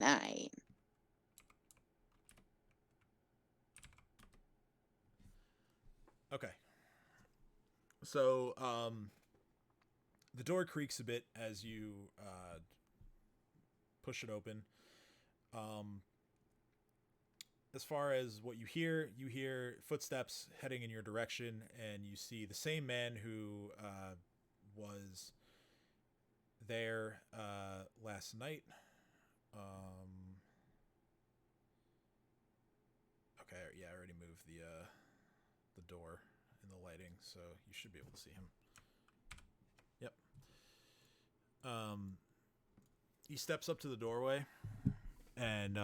Nine. Okay. So the door creaks a bit as you push it open. As far as what you hear footsteps heading in your direction, and you see the same man who was there last night. Okay, yeah, I already moved the door in the lighting, so you should be able to see him. Yep. He steps up to the doorway, and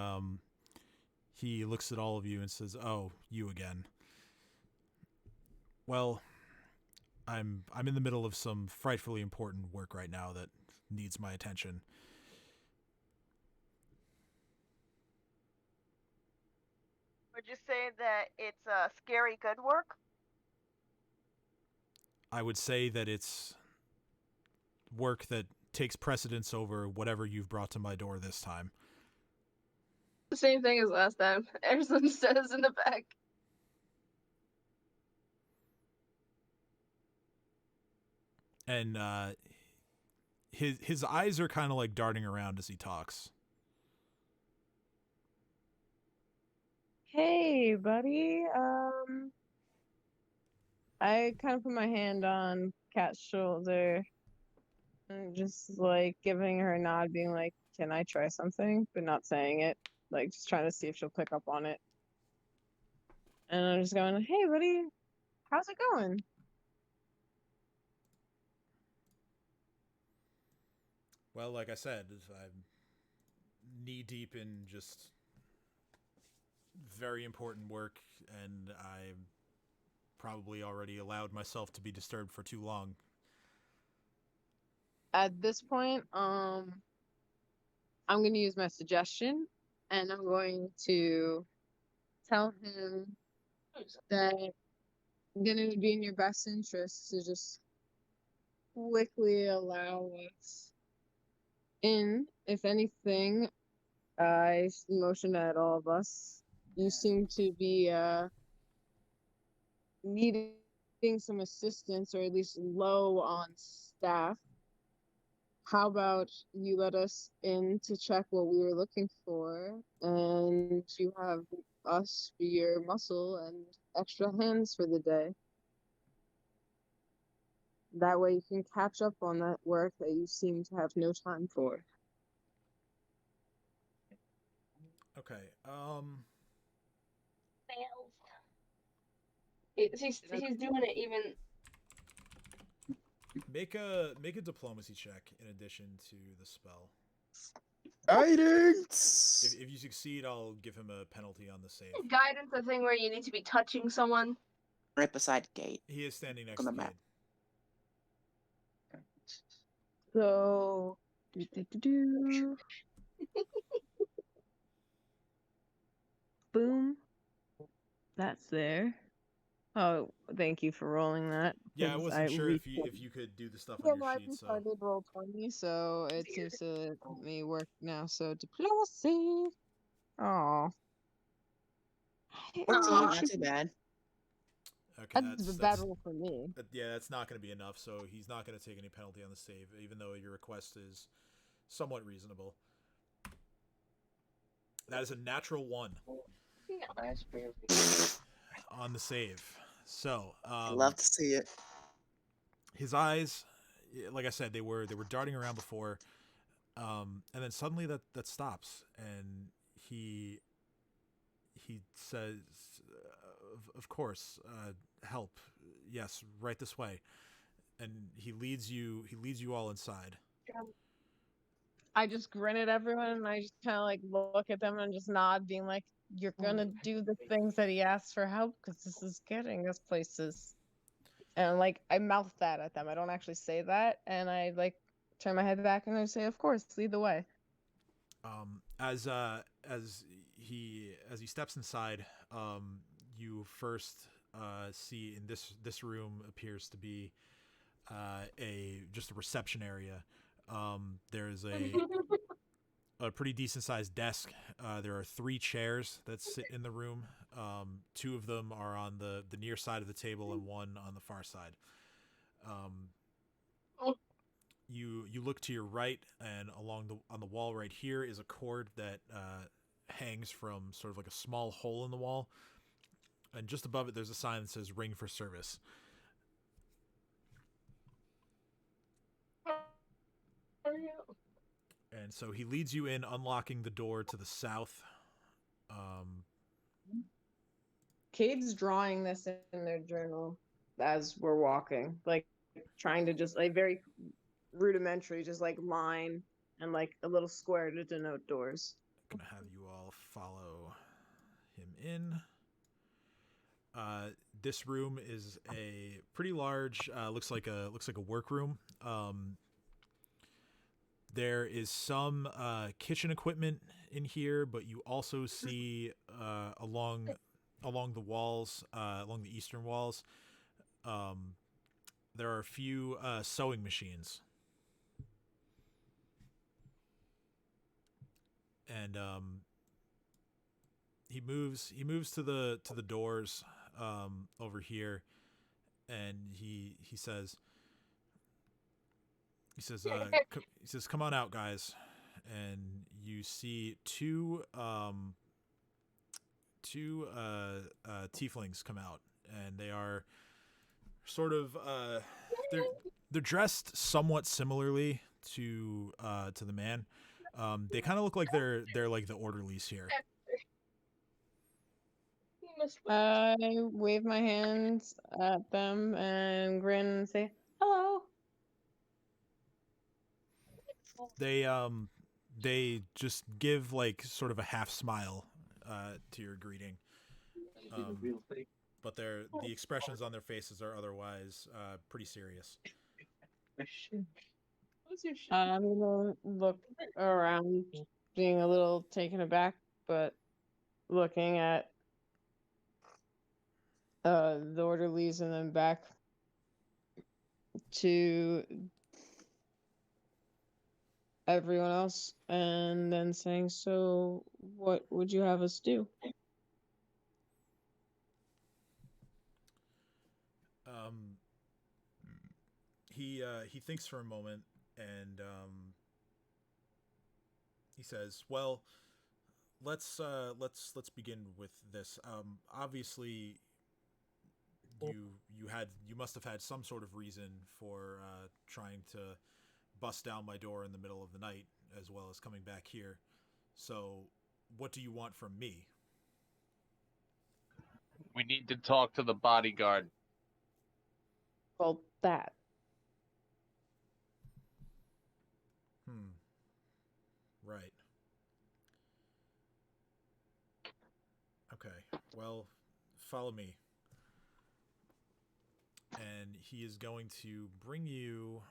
he looks at all of you and says, "Oh, you again. Well, I'm in the middle of some frightfully important work right now that needs my attention." Would you say that it's scary good work? I would say that it's work that takes precedence over whatever you've brought to my door this time. The same thing as last time. Emerson says in the back. And his eyes are kind of like darting around as he talks. Hey, buddy. I kind of put my hand on Kat's shoulder and just like giving her a nod, being like, "Can I try something?" But not saying it, like just trying to see if she'll pick up on it. And I'm just going, "Hey, buddy, how's it going?" Well, like I said, I'm knee deep in just very important work, and I probably already allowed myself to be disturbed for too long. At this point, I'm gonna use my suggestion, and I'm going to tell him that then it would be in your best interest to just quickly allow us in. If anything, I motioned at all of us. You seem to be needing some assistance, or at least low on staff. How about you let us in to check what we were looking for, and you have us be your muscle and extra hands for the day. That way you can catch up on that work that you seem to have no time for. Okay. He's doing it even. Make a diplomacy check in addition to the spell. Guidance. If you succeed, I'll give him a penalty on the save. Guidance, the thing where you need to be touching someone. Right beside the gate. He is standing next On to the the map. gate. So, boom. That's there. Oh, thank you for rolling that. Yeah, I 'cause wasn't sure re- if you could do the stuff Yeah, on no, your I sheet. did, So I did roll 20, so it seems to let me work now. So diplomacy. Oh, What's not too bad. okay, that's a bad roll for me. yeah, that's not going to be enough. So he's not going to take any penalty on the save, even though your request is somewhat reasonable. That is a natural 1 on the save. So I love to see it. his eyes, like I said, they were darting around before, and then suddenly that stops, and he says, "Of course, help. Yes, right this way." And he leads you all inside. I just grin at everyone and I just kind of like look at them and just nod, being like, "You're gonna do the things that he asks for help because this is getting us places." And like I mouth that at them. I don't actually say that, and I like turn my head back and I say, "Of course, lead the way." As he steps inside, you first see in this room appears to be a just a reception area. There's a pretty decent sized desk. There are 3 chairs that sit in the room. 2 of them are on the near side of the table and 1 on the far side. You look to your right, and on the wall right here is a cord that hangs from sort of like a small hole in the wall, and just above it there's a sign that says "Ring for service." And so he leads you in, unlocking the door to the south. Cade's drawing this in their journal as we're walking, like trying to just like very rudimentary, just like line and like a little square to denote doors. Gonna have you all follow him in. This room is a pretty large. Looks like a workroom. There is some kitchen equipment in here, but you also see along the walls, along the eastern walls, there are a few sewing machines. And he moves to the doors over here, and he says come on out, guys. And you see two tieflings come out, and they are sort of they're dressed somewhat similarly to the man. They kind of look like they're like the orderlies here. I wave my hands at them and grin and say, "Hello." They just give like sort of a half smile to your greeting. But the expressions on their faces are otherwise pretty serious. I'm gonna look around, being a little taken aback, but looking at the orderlies and then back to everyone else, and then saying, "So, what would you have us do?" He thinks for a moment, and he says, "Well, let's begin with this. Obviously, you must have had some sort of reason for trying to bust down my door in the middle of the night, as well as coming back here. So, what do you want from me?" We need to talk to the bodyguard. Well, that. Right. Okay. Well, follow me. And he is going to bring you.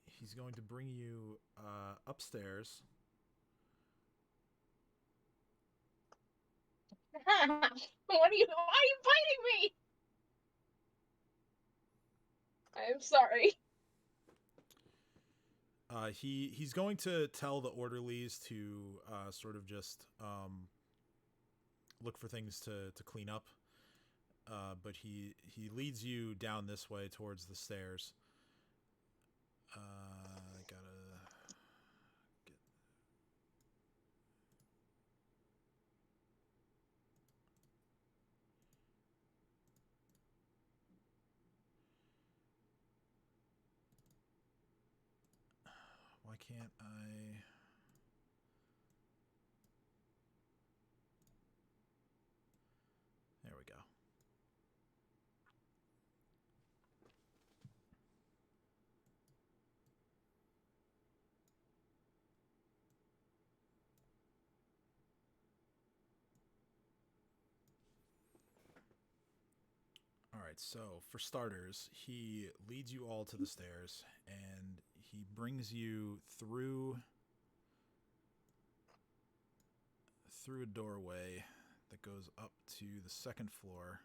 He's going to bring you upstairs. Why are you biting me? I'm sorry. He's going to tell the orderlies to sort of just look for things to clean up. But he leads you down this way towards the stairs. I gotta get. Why can't I? There we go. right, so for starters, he leads you all to the stairs, and he brings you through a doorway that goes up to the second floor.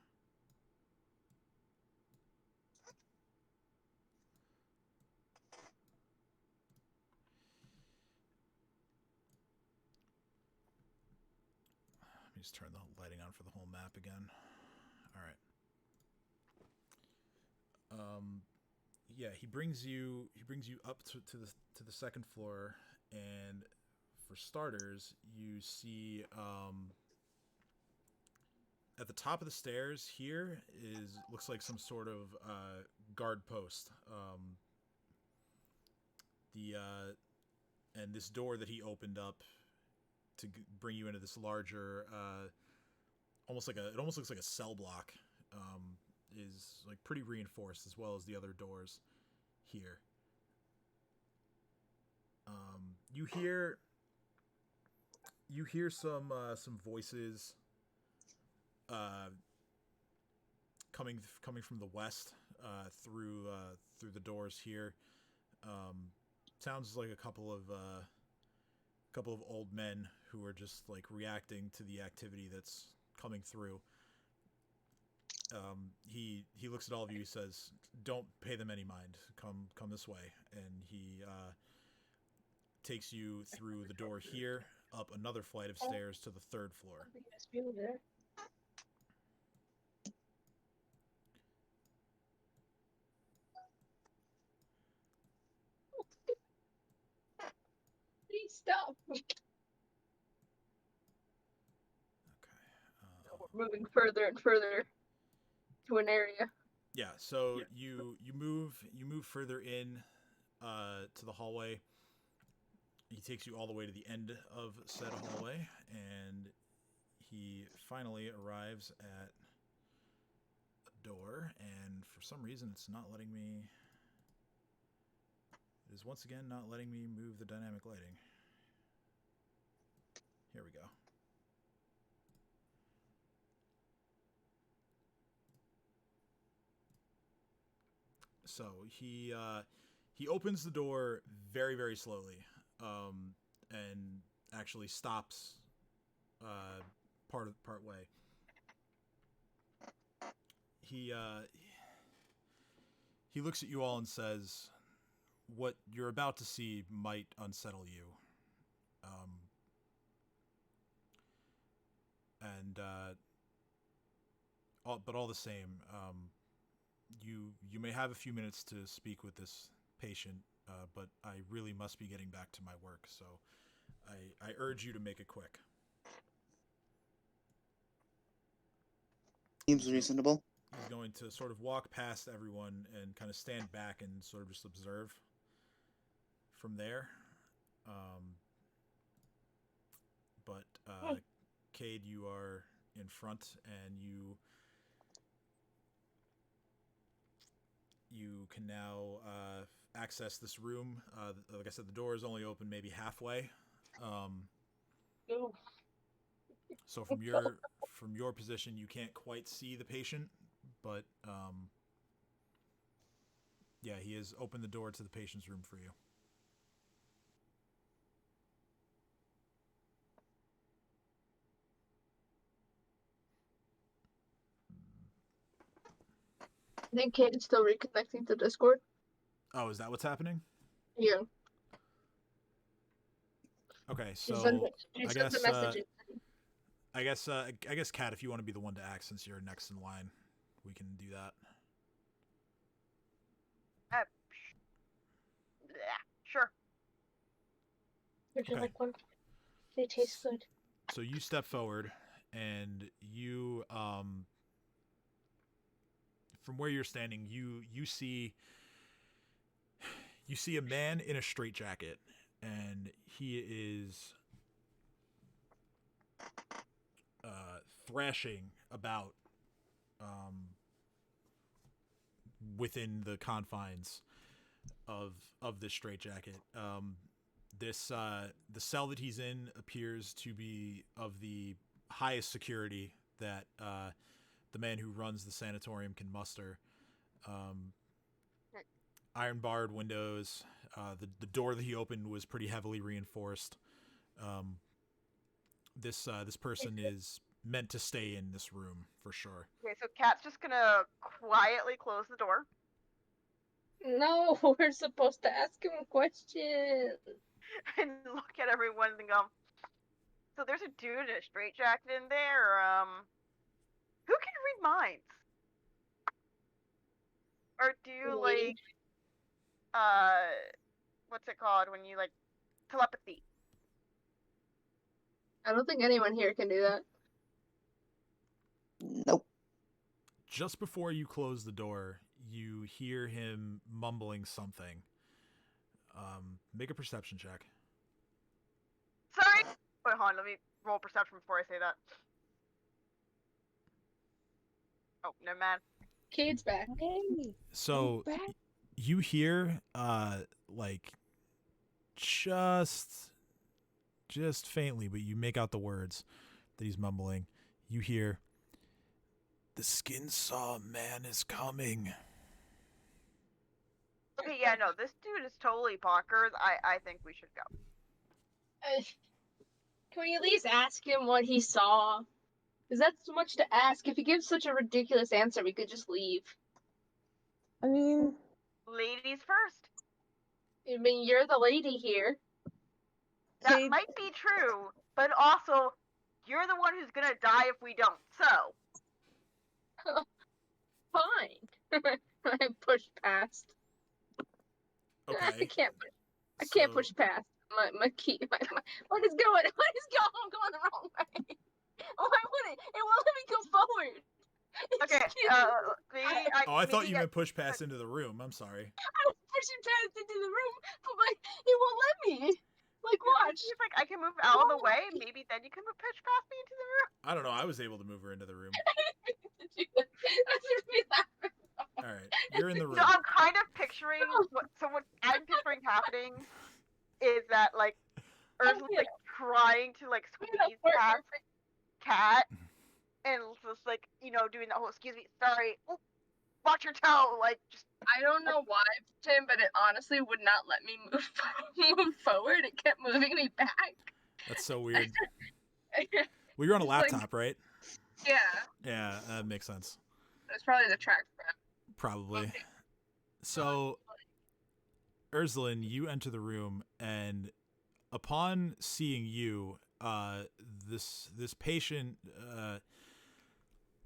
Let me just turn the lighting on for the whole map again. All right. Yeah, he brings you up to the second floor, and for starters, you see at the top of the stairs here looks like some sort of guard post. And this door that he opened up to bring you into this larger, it almost looks like a cell block. Is like pretty reinforced, as well as the other doors here. You hear some voices coming from the west through the doors here. Sounds like a couple of old men who are just like reacting to the activity that's coming through. He looks at all of you. He says, "Don't pay them any mind. Come this way." And he takes you through the door here, up another flight of stairs to the third floor. Please stop. Okay. We're moving further and further to an area. Yeah. So you move further in to the hallway. He takes you all the way to the end of said hallway, and he finally arrives at a door, and for some reason it's not letting me... It is once again not letting me move the dynamic lighting. Here we go. So he opens the door very, very slowly, and actually stops part way. He looks at you all and says, "What you're about to see might unsettle you, but all the same, you may have a few minutes to speak with this patient, but I really must be getting back to my work, so I urge you to make it quick." Seems reasonable. He's going to sort of walk past everyone and kind of stand back and sort of just observe from there. But Cade, you are in front, and you can now access this room. Like I said, the door is only open maybe halfway. So from your position, you can't quite see the patient, but yeah, he has opened the door to the patient's room for you. I think Kate is still reconnecting to Discord. Oh, is that what's happening? Yeah. Okay, She so sent a message. I guess, Kat, if you want to be the one to act since you're next in line, we can do that. Sure. Would you Okay. like one? They taste good. So you step forward, and you, from where you're standing, you see a man in a straitjacket, and he is thrashing about within the confines of this straitjacket. The cell that he's in appears to be of the highest security that the man who runs the sanatorium can muster. Iron barred windows. The door that he opened was pretty heavily reinforced. This person is meant to stay in this room for sure. Okay, so Kat's just gonna quietly close the door. No, we're supposed to ask him questions. And look at everyone and go, so there's a dude in a straitjacket in there, who can read minds? Or do you, Me. what's it called when you, telepathy? I don't think anyone here can do that. Nope. Just before you close the door, you hear him mumbling something. Make a perception check. Sorry! Wait, hold on, let me roll perception before I say that. Oh, no, man. Cade's back. Hey, So back. you hear like just faintly, but you make out the words that he's mumbling. You hear, "The skin saw man is coming." Okay, yeah, no, this dude is totally bonkers. I think we should go. Can we at least ask him what he saw? Because that's too much to ask. If he gives such a ridiculous answer, we could just leave. I mean, Ladies first. I mean, you're the lady here. That Cade, might be true, but also, you're the one who's gonna die if we don't, so. Fine. I push past. I Okay. can't So- push past. My key. What is going? What is going? I'm going the wrong way. Why would it? It won't let me go forward. Okay, Excuse me. maybe Oh, I thought maybe you meant push past into the room. I'm sorry. I was pushing past into the room, but it won't let me. Like, watch. See if I can move out of the way. Maybe then you can push past me into the room. I don't know. I was able to move her into the room. That's just me laughing. All right, you're in the room. So I'm kind of picturing what I'm picturing happening is that Ursula's trying to squeeze past Cat and just doing the whole excuse me, sorry, oh, watch your toe, just. I don't know why, Tim, but it honestly would not let me move forward. It kept moving me back. That's so weird. Well, you're on a laptop, right? Yeah, Yeah, that makes sense. it's probably the track front. Probably. Okay. So, Ursuline, you enter the room, and upon seeing you, this patient,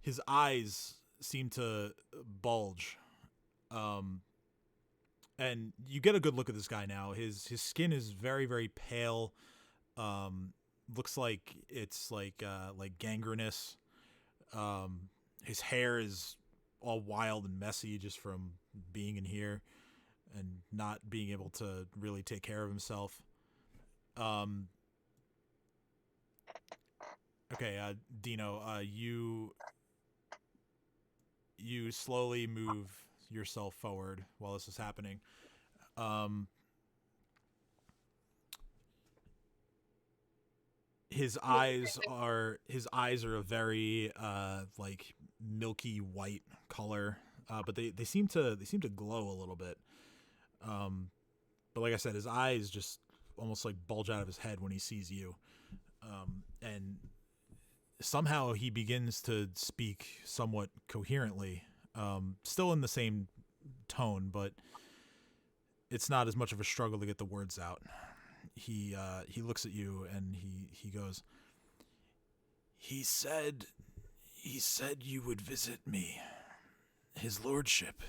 his eyes seem to bulge, and you get a good look at this guy now. His skin is very, very pale. Looks like it's like gangrenous. His hair is all wild and messy just from being in here and not being able to really take care of himself. Okay, Dino, you slowly move yourself forward while this is happening. His eyes are a very milky white color, but they seem to glow a little bit. But like I said, his eyes just almost bulge out of his head when he sees you, and somehow he begins to speak somewhat coherently, still in the same tone, but it's not as much of a struggle to get the words out. He looks at you and he goes, He said you would visit me, his lordship.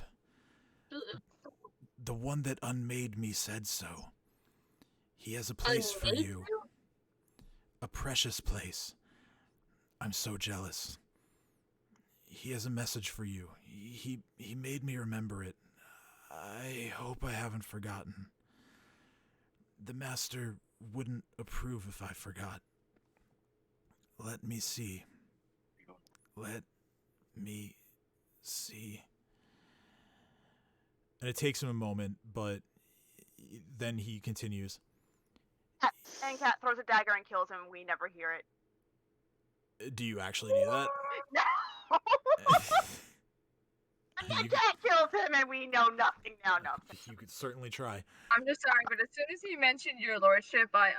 The one that unmade me said so. He has a place for you. A precious place. I'm so jealous. He has a message for you. He made me remember it. I hope I haven't forgotten. The master wouldn't approve if I forgot. Let me see. Let me see. And it takes him a moment, but then he continues. And Cat throws a dagger and kills him. We never hear it. Do you actually do that? No. Your You, dad killed him, and we know nothing now. No. you could certainly try. I'm just sorry, but as soon as he mentioned your lordship, I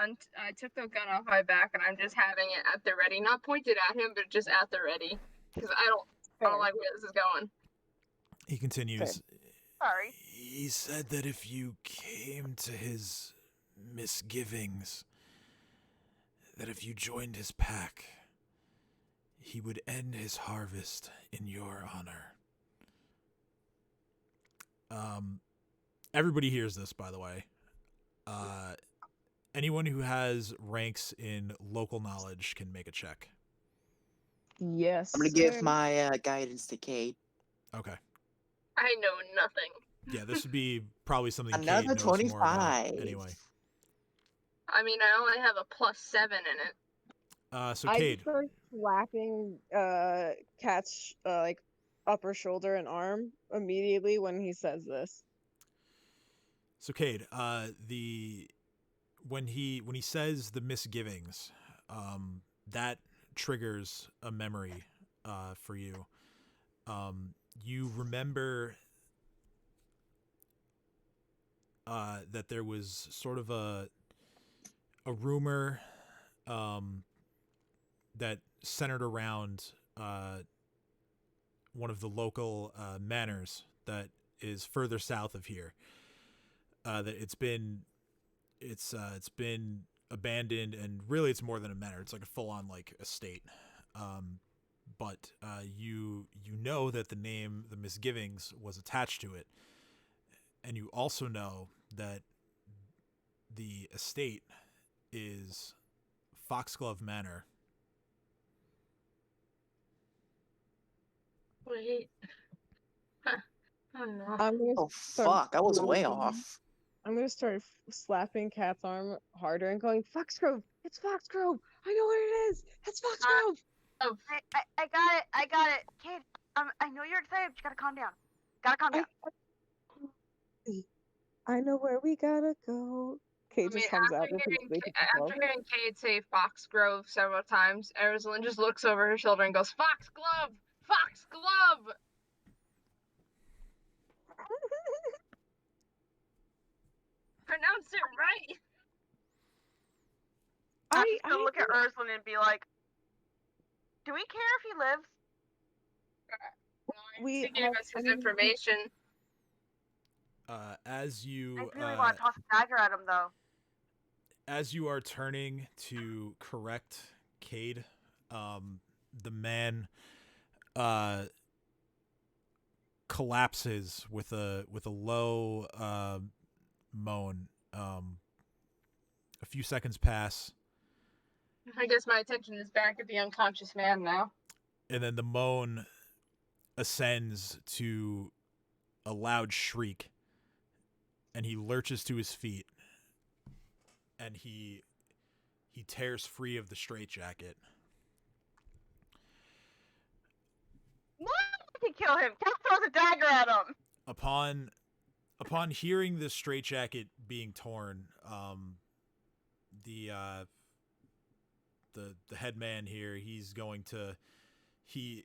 took the gun off my back and I'm just having it at the ready, not pointed at him, but just at the ready, because I don't Fair. like where this is going. He continues. Sorry. He said that if you came to his misgivings, that if you joined his pack, he would end his harvest in your honor. Everybody hears this, by the way. Anyone who has ranks in local knowledge can make a check. Yes. I'm gonna give sir. my guidance to Kate. Okay. I know nothing. Yeah, this would be probably something Kate Another knows more about 25. anyway. I mean, I only have a +7 in it. So I Cade, start slapping Cat's like upper shoulder and arm immediately when he says this. when he says the misgivings, that triggers a memory for you. You remember that there was sort of a rumor that centered around one of the local manors that is further south of here. That it's been abandoned, and really it's more than a manor. It's like a full-on like estate. But you know that the name, the Misgivings, was attached to it, and you also know that the estate is Foxglove Manor. Wait. Oh no. I'm gonna Oh start fuck! I was way slapping- off. I'm gonna start slapping Cat's arm harder and going, Foxgrove! It's Foxgrove! I know where it is! It's Foxgrove! I got it. Kid, I know you're excited, but you gotta calm down. Gotta calm down. I know where we gotta go. Kate just comes out with his big After hearing Cade say Foxgrove several times, Rosalind just looks over her shoulder and goes, Foxglove! Foxglove! Pronounce it right! I'm just gonna look at Ursula and be like, do we care if he lives? He gave us his information. As you I really want to toss a dagger at him, though. as you are turning to correct Cade, the man collapses with a low moan. A few seconds pass, I guess my attention is back at the unconscious man now. and then the moan ascends to a loud shriek, and he lurches to his feet, and he tears free of the straitjacket. No, I can kill him. Cat throws a dagger at him. Upon hearing the straitjacket being torn, the head man here, he's going to he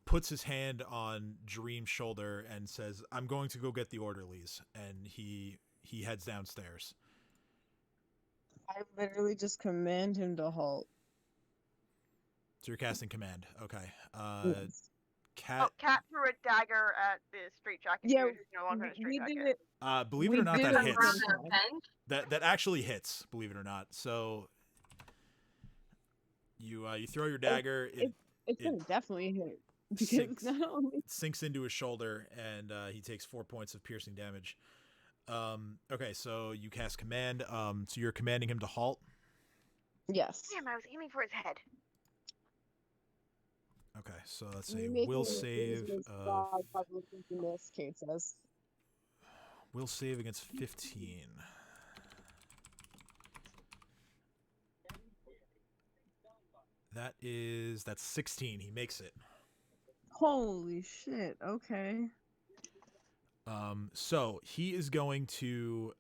puts his hand on Dream's shoulder and says, "I'm going to go get the orderlies," and he heads downstairs. I literally just command him to halt. So you're casting command. Okay. Yes. Cat. Cat threw a dagger at the straitjacket. Yeah, dude who's no longer in a we did straitjacket. it. Believe we it or not, did that it hits. around the That actually hits. Believe it or not. So you throw your dagger. It's gonna definitely hit because sinks. not only It sinks into his shoulder, and he takes 4 points of piercing damage. Okay, so you cast command. So you're commanding him to halt. yes. Damn, I was aiming for his head. Okay, so let's We see. make Will it save. against God, probably thinking this, Kate says. Will save against 15. That's 16. He makes it. Holy shit! Okay. So he is going to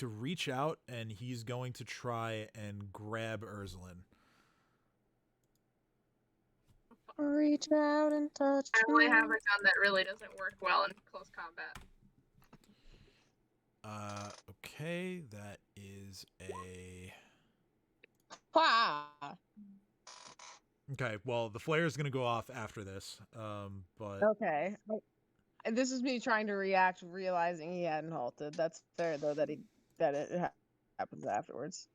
reach out, and he's going to try and grab Ursulin. Reach out and touch I only me. have a gun that really doesn't work well in close combat. Okay, that is a... Wah! Okay, well, the flare is going to go off after this, but... Okay. And this is me trying to react, realizing he hadn't halted. That's fair though that it happens afterwards.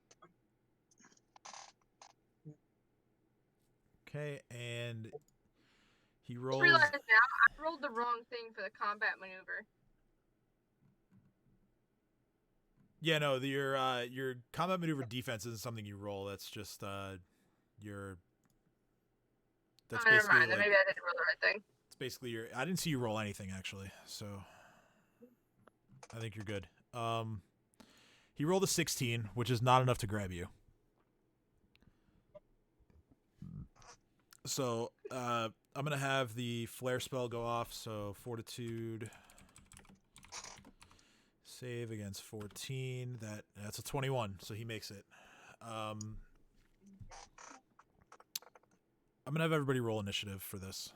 Okay, and he I rolls... realize now I rolled the wrong thing for the combat maneuver. Yeah, no, your combat maneuver defense isn't something you roll. That's just your... That's Never basically mind. Then like... maybe I didn't roll the right thing. It's basically your... I didn't see you roll anything, actually, so... I think you're good. He rolled a 16, which is not enough to grab you. So, I'm going to have the flare spell go off, so Fortitude... Save against 14. That's a 21, so he makes it. I'm going to have everybody roll initiative for this.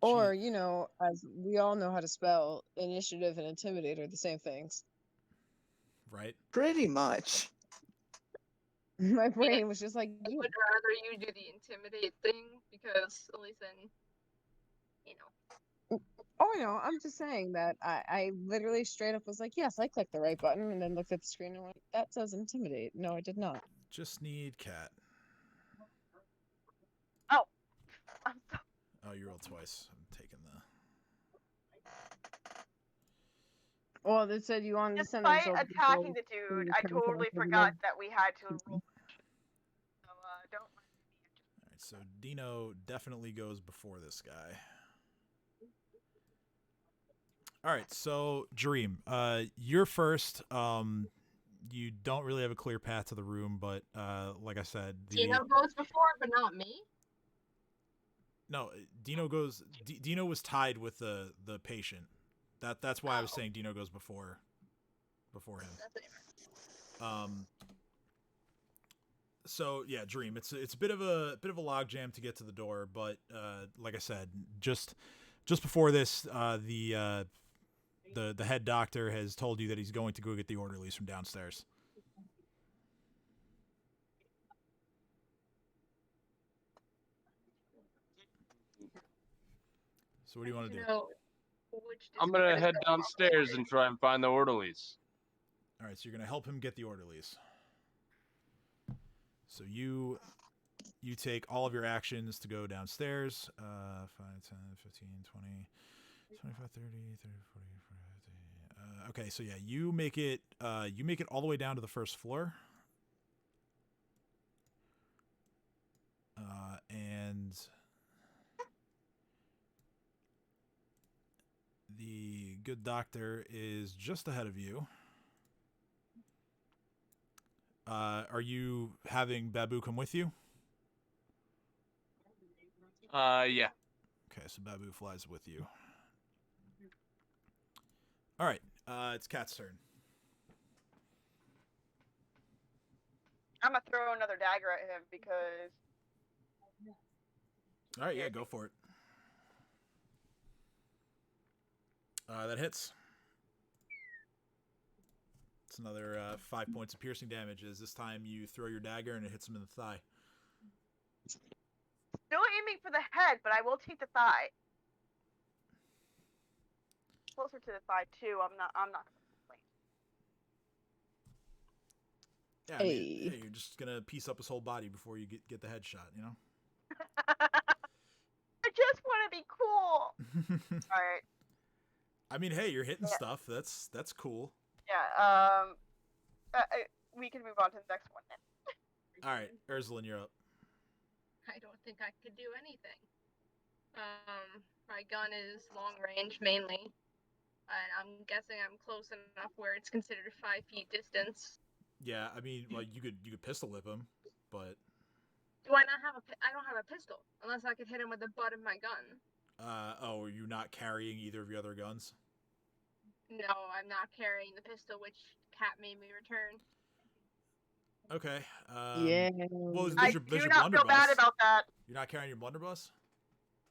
Or, you know, as we all know how to spell, initiative and intimidate are the same things. Right? Pretty much. My brain was just like, I would rather you do the intimidate thing because at least then, you know. oh, no, I'm just saying that I literally straight up was like, yes, I clicked the right button, and then looked at the screen and went, that says intimidate. No, I did not. Just need Cat. Oh, I'm so Oh, you rolled twice. I'm taking the... Well, they said you wanted to send them. Despite attacking the dude, I totally forgot that we had to roll. So, don't mind me. Alright, so Dino definitely goes before this guy. Alright, so Dream, you're first. You don't really have a clear path to the room, but like I said, Dino goes before, but not me. No, Dino goes. Dino was tied with the patient. That's why I was saying Dino goes before him. So yeah, Dream. It's a bit of a logjam to get to the door, but like I said, just before this, the head doctor has told you that he's going to go get the orderlies from downstairs. So what do you want to do? I'm gonna head downstairs and try and find the orderlies. All right, so you're gonna help him get the orderlies. So you take all of your actions to go downstairs. 5, 10, 15, 20, 25, 30, 30, 40, 50. Okay, so yeah, you make it all the way down to the first floor. And the good doctor is just ahead of you. Are you having Babu come with you? Yeah. Okay, so Babu flies with you. All right, it's Cat's turn. I'm gonna throw another dagger at him because. All right, yeah, go for it. That hits. It's another 5 points of piercing damage. As this time you throw your dagger and it hits him in the thigh. Still aiming for the head, but I will take the thigh. Closer to the thigh too. I'm not gonna complain. Yeah, I mean, hey, you're just gonna piece up his whole body before you get the headshot, you know? I just want to be cool. All right. I mean, hey, you're hitting stuff. That's cool. Yeah. We can move on to the next one then. All right, Ursula, you're up. I don't think I could do anything. My gun is long range mainly, and I'm guessing I'm close enough where it's considered 5 feet distance. Yeah, I mean, like you could pistol whip him, but Do I not have I don't have a pistol unless I could hit him with the butt of my gun. Oh, are you not carrying either of your other guns? No, I'm not carrying the pistol which Cat made me return. Okay. Yeah. Well, there's I your, do there's your not feel bad blunderbuss. about that. You're not carrying your blunderbuss?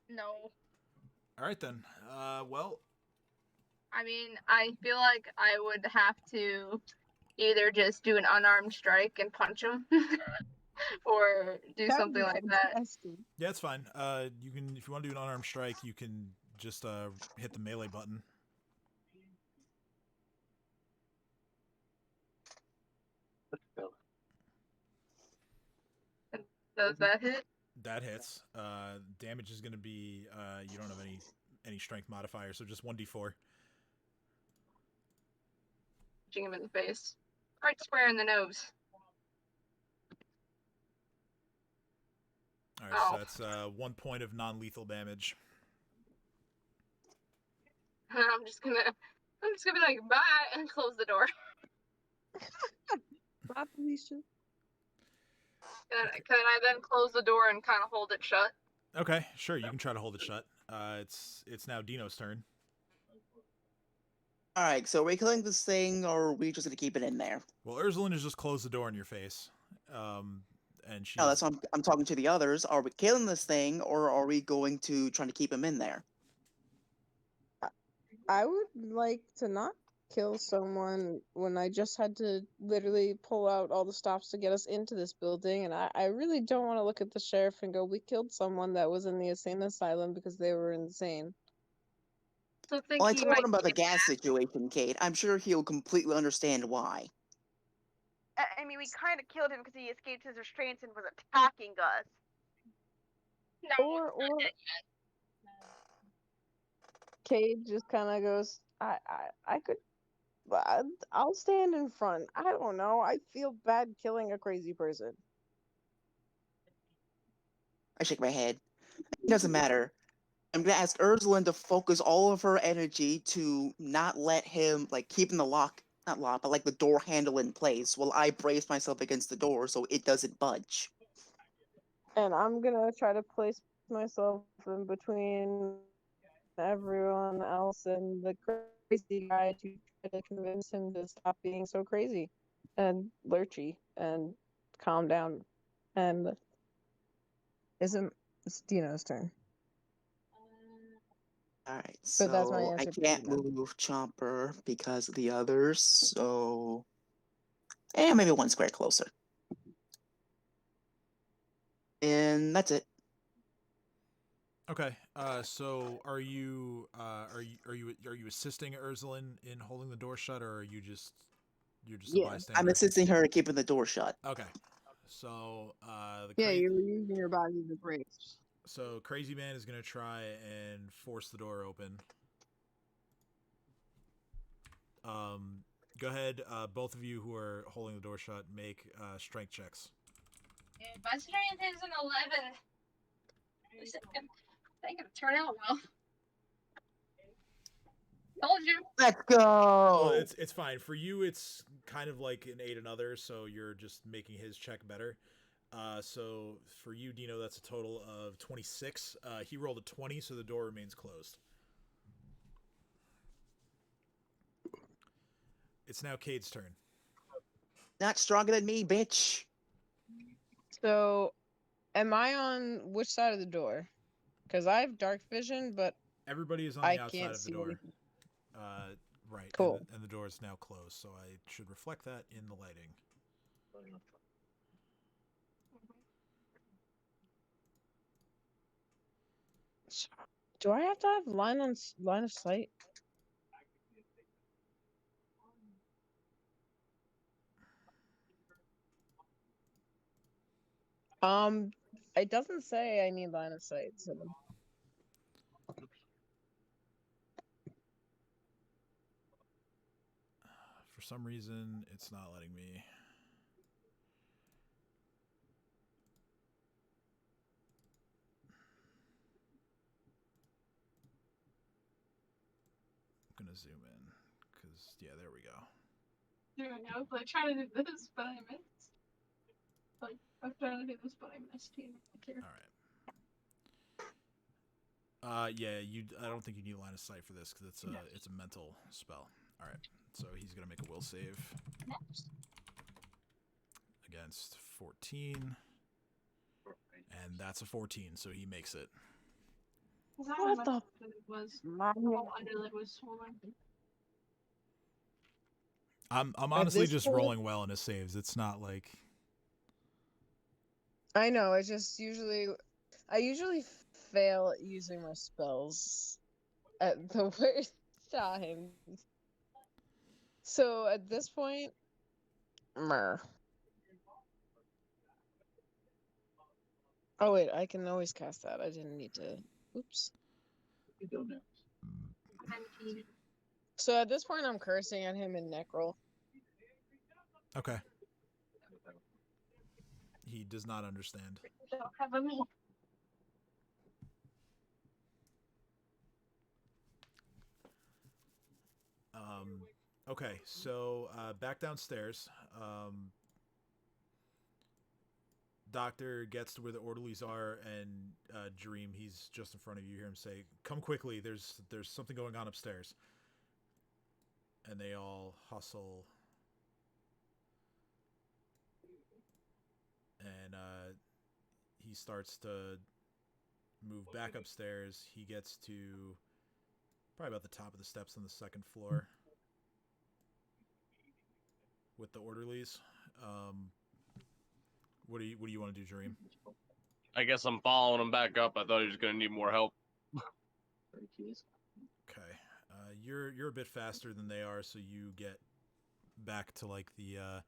No. All right then. Well, I mean, I feel like I would have to either just do an unarmed strike and punch him, or do That would something be like that. fantastic. yeah, it's fine. You can, if you want to do an unarmed strike, you can just hit the melee button. Does that hit? That hits. Damage is going to be you don't have any strength modifier, so just 1d4. Punching him in the face. Right square in the nose. All right, so that's 1 point of non-lethal damage. I'm just gonna be like, bye, and close the door. Bye, Felicia. Can I then close the door and kind of hold it shut? Okay, sure. You can try to hold it shut. It's now Dino's turn. Alright, so are we killing this thing, or are we just gonna keep it in there? Well, Ursuline has just closed the door in your face, and she's. No, that's what I'm talking to the others. Are we killing this thing, or are we going to try to keep him in there? I would like to not kill someone when I just had to literally pull out all the stops to get us into this building, and I really don't want to look at the sheriff and go, we killed someone that was in the insane asylum because they were insane. So think Well, I he told might him about the be gas situation, Kate. I'm sure he'll completely understand why. I mean, we kind of killed him because he escaped his restraints and was attacking us. No, Or Cade just kind of goes, I could, I'll stand in front. I don't know. I feel bad killing a crazy person. I shake my head. It doesn't matter. I'm gonna ask Ursula to focus all of her energy to not let him, like, keeping the not lock, but like the door handle in place while I brace myself against the door so it doesn't budge. And I'm gonna try to place myself in between everyone else and the crazy guy to try to convince him to stop being so crazy and lurchy and calm down. And it's Dino's turn. Alright, But that's my so I answer to can't Dino. move Chomper because of the others, so. Maybe 1 square closer. And that's it. Okay. So are you assisting Ursuline in holding the door shut, or are you just a Yeah. bystander? I'm assisting her in keeping the door shut. Okay. So Yeah, you're using your body to brace. So Crazy Man is gonna try and force the door open. Go ahead, both of you who are holding the door shut, make strength checks. Yeah, my strength is an 11. This ain't gonna turn out well. Told you. Let's go! Well, it's fine. For you, it's kind of like an 8 another, so you're just making his check better. So for you, Dino, that's a total of 26. He rolled a 20, so the door remains closed. It's now Cade's turn. Not stronger than me, bitch. So, am I on which side of the door? Because I have dark vision, but Everybody is on the outside can't of the see door. anything. Right. Cool. And the door is now closed, so I should reflect that in the lighting. Do I have to have line of sight? It doesn't say I need line of sight, so. For some reason, it's not letting me. I'm gonna zoom in, because, yeah, there we go. Dude, I was like trying to do this, but I missed. But I'm trying to do this, but I missed you. Here. All right. Yeah, I don't think you need line of sight for this because it's a mental spell. All right. So he's gonna make a will save against 14, and that's a 14, so he makes it. What the? It was. Oh, underlid was swollen. I'm honestly just rolling well in his saves. It's not like. I know. It's just I usually fail at using my spells at the worst times. So at this point, meh. Oh wait, I can always cast that. I didn't need to. Oops. So at this point, I'm cursing at him in Necrol. Okay. He does not understand. Don't have a me. Okay, so back downstairs. Doctor gets to where the orderlies are, and Dream, he's just in front of you. You hear him say, "Come quickly! There's something going on upstairs." And they all hustle. And he starts to move back upstairs. He gets to probably about the top of the steps on the second floor with the orderlies. What do you want to do, Dream? I guess I'm following him back up. I thought he was gonna need more help. Okay, you're a bit faster than they are, so you get back to like the.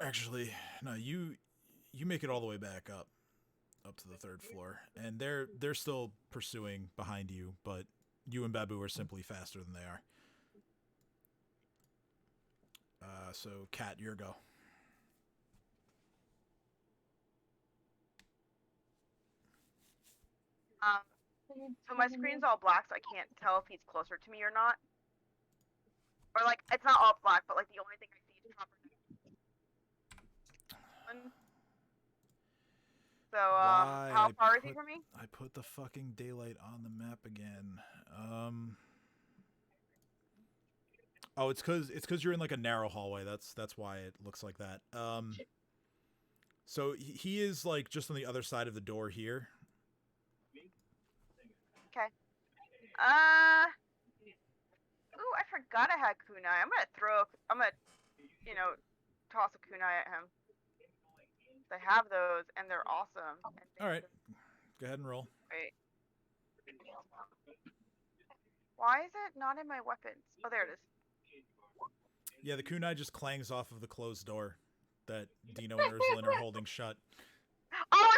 Actually, no, you make it all the way back up to the third floor, and they're still pursuing behind you, but you and Babu are simply faster than they are. So Kat, your go. So my screen's all black, so I can't tell if he's closer to me or not. Or like, it's not all black, but like the only thing I see is proper. So how far is he from me? I put the fucking daylight on the map again. Oh, it's cause you're in like a narrow hallway. That's why it looks like that. So he is like just on the other side of the door here. Okay. Ooh, I forgot I had kunai. I'm gonna toss a kunai at him. I have those, and they're awesome. All right, go ahead and roll. Wait. Why is it not in my weapons? Oh, there it is. Yeah, the kunai just clangs off of the closed door that Dino and Ursulin are holding shut. Oh,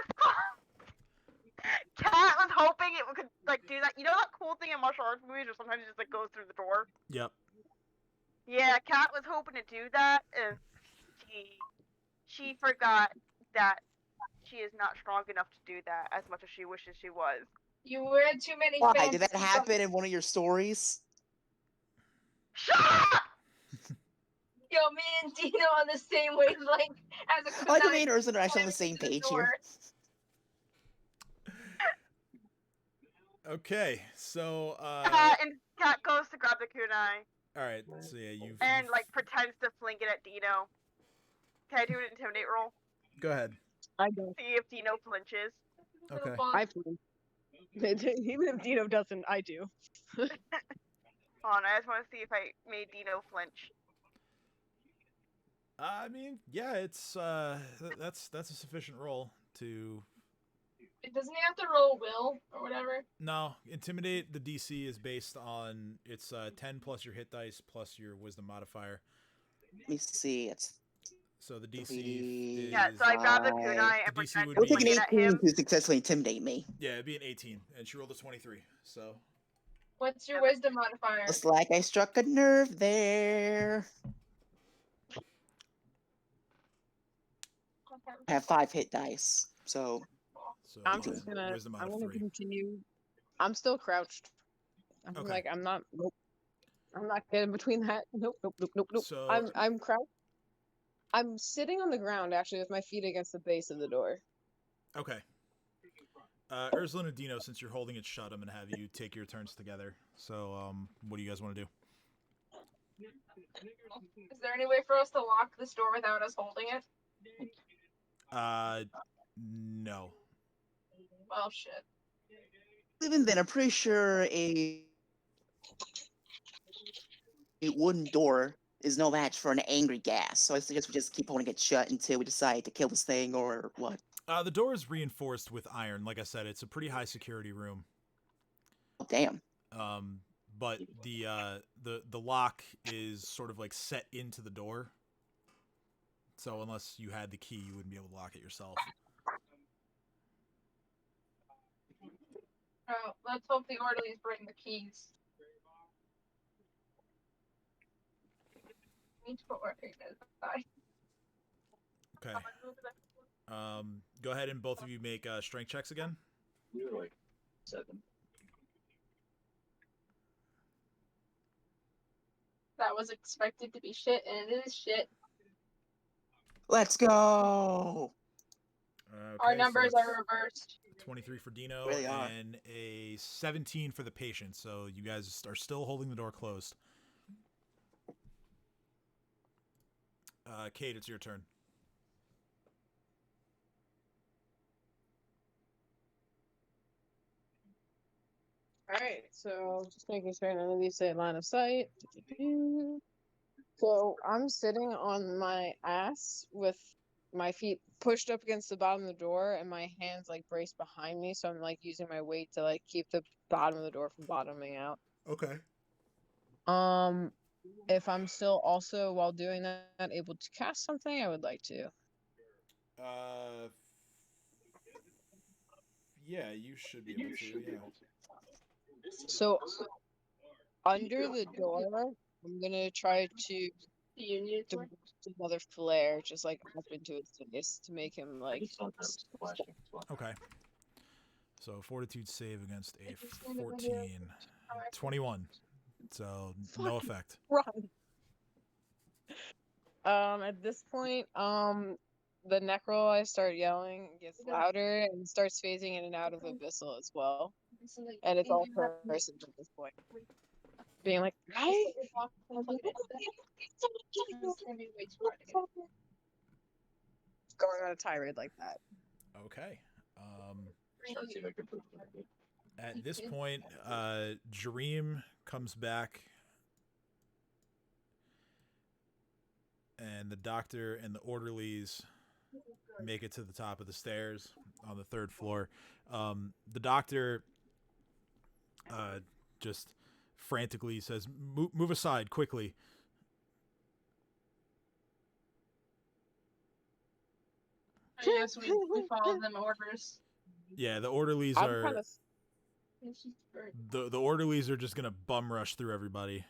Cat was hoping it could like do that. You know that cool thing in martial arts movies where sometimes it just like goes through the door? Yep. Yeah, Cat was hoping to do that if she forgot that she is not strong enough to do that as much as she wishes she was. You read too many Why? fantasy Did that happen books. in one of your stories? Shut up! Yo, me and Dino on the same wavelength as a Like, kunai. me and Ursun are actually on the same page here. Okay, so And Cat goes to grab the kunai. all right, so yeah, you've and like pretends to fling it at Dino. Can I do an intimidate roll? go ahead. I don't. See if Dino flinches. Okay. I flew. Even if Dino doesn't, I do. Hold on, I just want to see if I made Dino flinch. I mean, yeah, it's that's a sufficient roll to. Doesn't he have to roll will or whatever? No, intimidate. The DC is based on it's 10 plus your hit dice plus your wisdom modifier. Let me see. It's So the DC Three, is Yeah, so I grabbed the kunai and The DC pretend would to be- it'll take fling an it at 18 him. to successfully intimidate me. yeah, it'd be an 18, and she rolled a 23. So What's your wisdom modifier? Looks like I struck a nerve there. I have 5 hit dice, so I'm yeah, just gonna. wisdom I'm out of gonna 3. continue. I'm still crouched. I'm Okay. like I'm not. Nope. I'm not getting between that. Nope. Nope. Nope. Nope. Nope. So I'm crouched. I'm sitting on the ground actually with my feet against the base of the door. Okay. Ursula and Dino, since you're holding it shut, I'm gonna have you take your turns together. So, what do you guys want to do? Is there any way for us to lock this door without us holding it? No. Well, shit. Even then, I'm pretty sure a wooden door is no match for an angry gas. So I suggest we just keep holding it shut until we decide to kill this thing or what. The door is reinforced with iron. Like I said, it's a pretty high security room. Oh, damn. But the lock is sort of like set into the door. So unless you had the key, you wouldn't be able to lock it yourself. Let's hope the orderlies bring the keys. Need to put more pigment aside. Okay. Go ahead and both of you make strength checks again. We were like 7. That was expected to be shit, and it is shit. Let's go! Okay, Our numbers so are reversed. 23 for Dino Really are. and a 17 for the patient. So you guys are still holding the door closed. Kate, it's your turn. Alright, so just making sure none of these say line of sight. So I'm sitting on my ass with my feet pushed up against the bottom of the door and my hands like braced behind me, so I'm like using my weight to like keep the bottom of the door from bottoming out. Okay. If I'm still also while doing that able to cast something, I would like to. Yeah, you should be able to. Yeah. So under the door, I'm gonna try to do another flare, just like up into his face to make him like. Okay. So fortitude save against a 14. 21. So no effect. Run. At this point, the necro I start yelling gets louder and starts phasing in and out of abyssal as well. And it's all person at this point. Being like, hey! Going on a tirade like that. Okay. At this point, Jareem comes back, and the doctor and the orderlies make it to the top of the stairs on the 3rd floor. The doctor just frantically says, move aside quickly. I guess we follow them orders. Yeah, the orderlies are the orderlies are just gonna bum rush through everybody.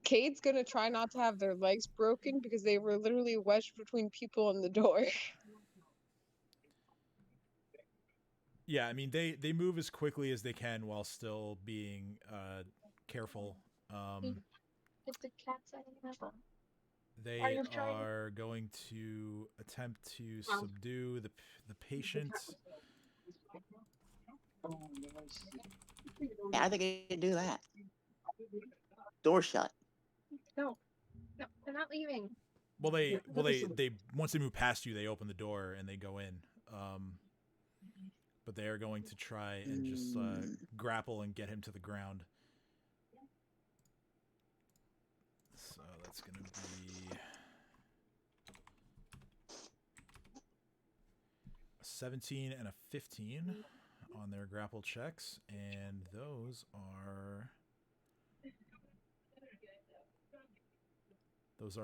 Cade's gonna try not to have their legs broken because they were literally wedged between people and the door. Yeah, I mean they move as quickly as they can while still being careful. It's the cat's eye. They are going to attempt to subdue the patient. Yeah, I think I can do that. Door shut. No, they're not leaving. Well, they once they move past you, they open the door and they go in. But they are going to try and just grapple and get him to the ground. So that's going to be a 17 and a 15 on their grapple checks, and those are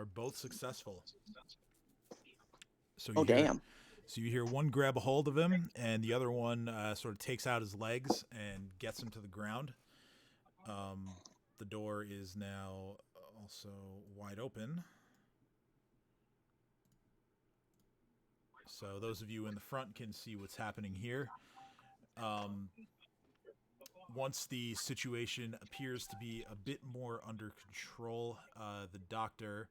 both successful. So damn. So you hear one grab a hold of him, and the other one sort of takes out his legs and gets him to the ground. The door is now also wide open. So those of you in the front can see what's happening here. Once the situation appears to be a bit more under control, the doctor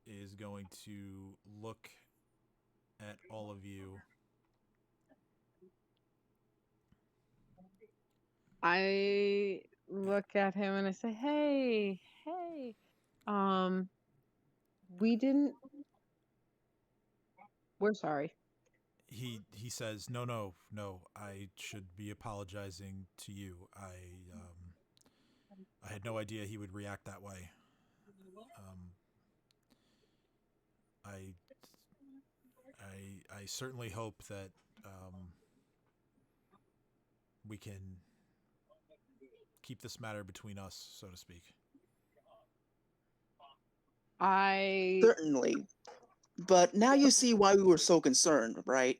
is going to look at all of you. I look at him and I say, "Hey, hey, we didn't. We're sorry." He says, no, I should be apologizing to you. I had no idea he would react that way. um, I I certainly hope that we can keep this matter between us, so to speak. I Certainly. But now you see why we were so concerned, right?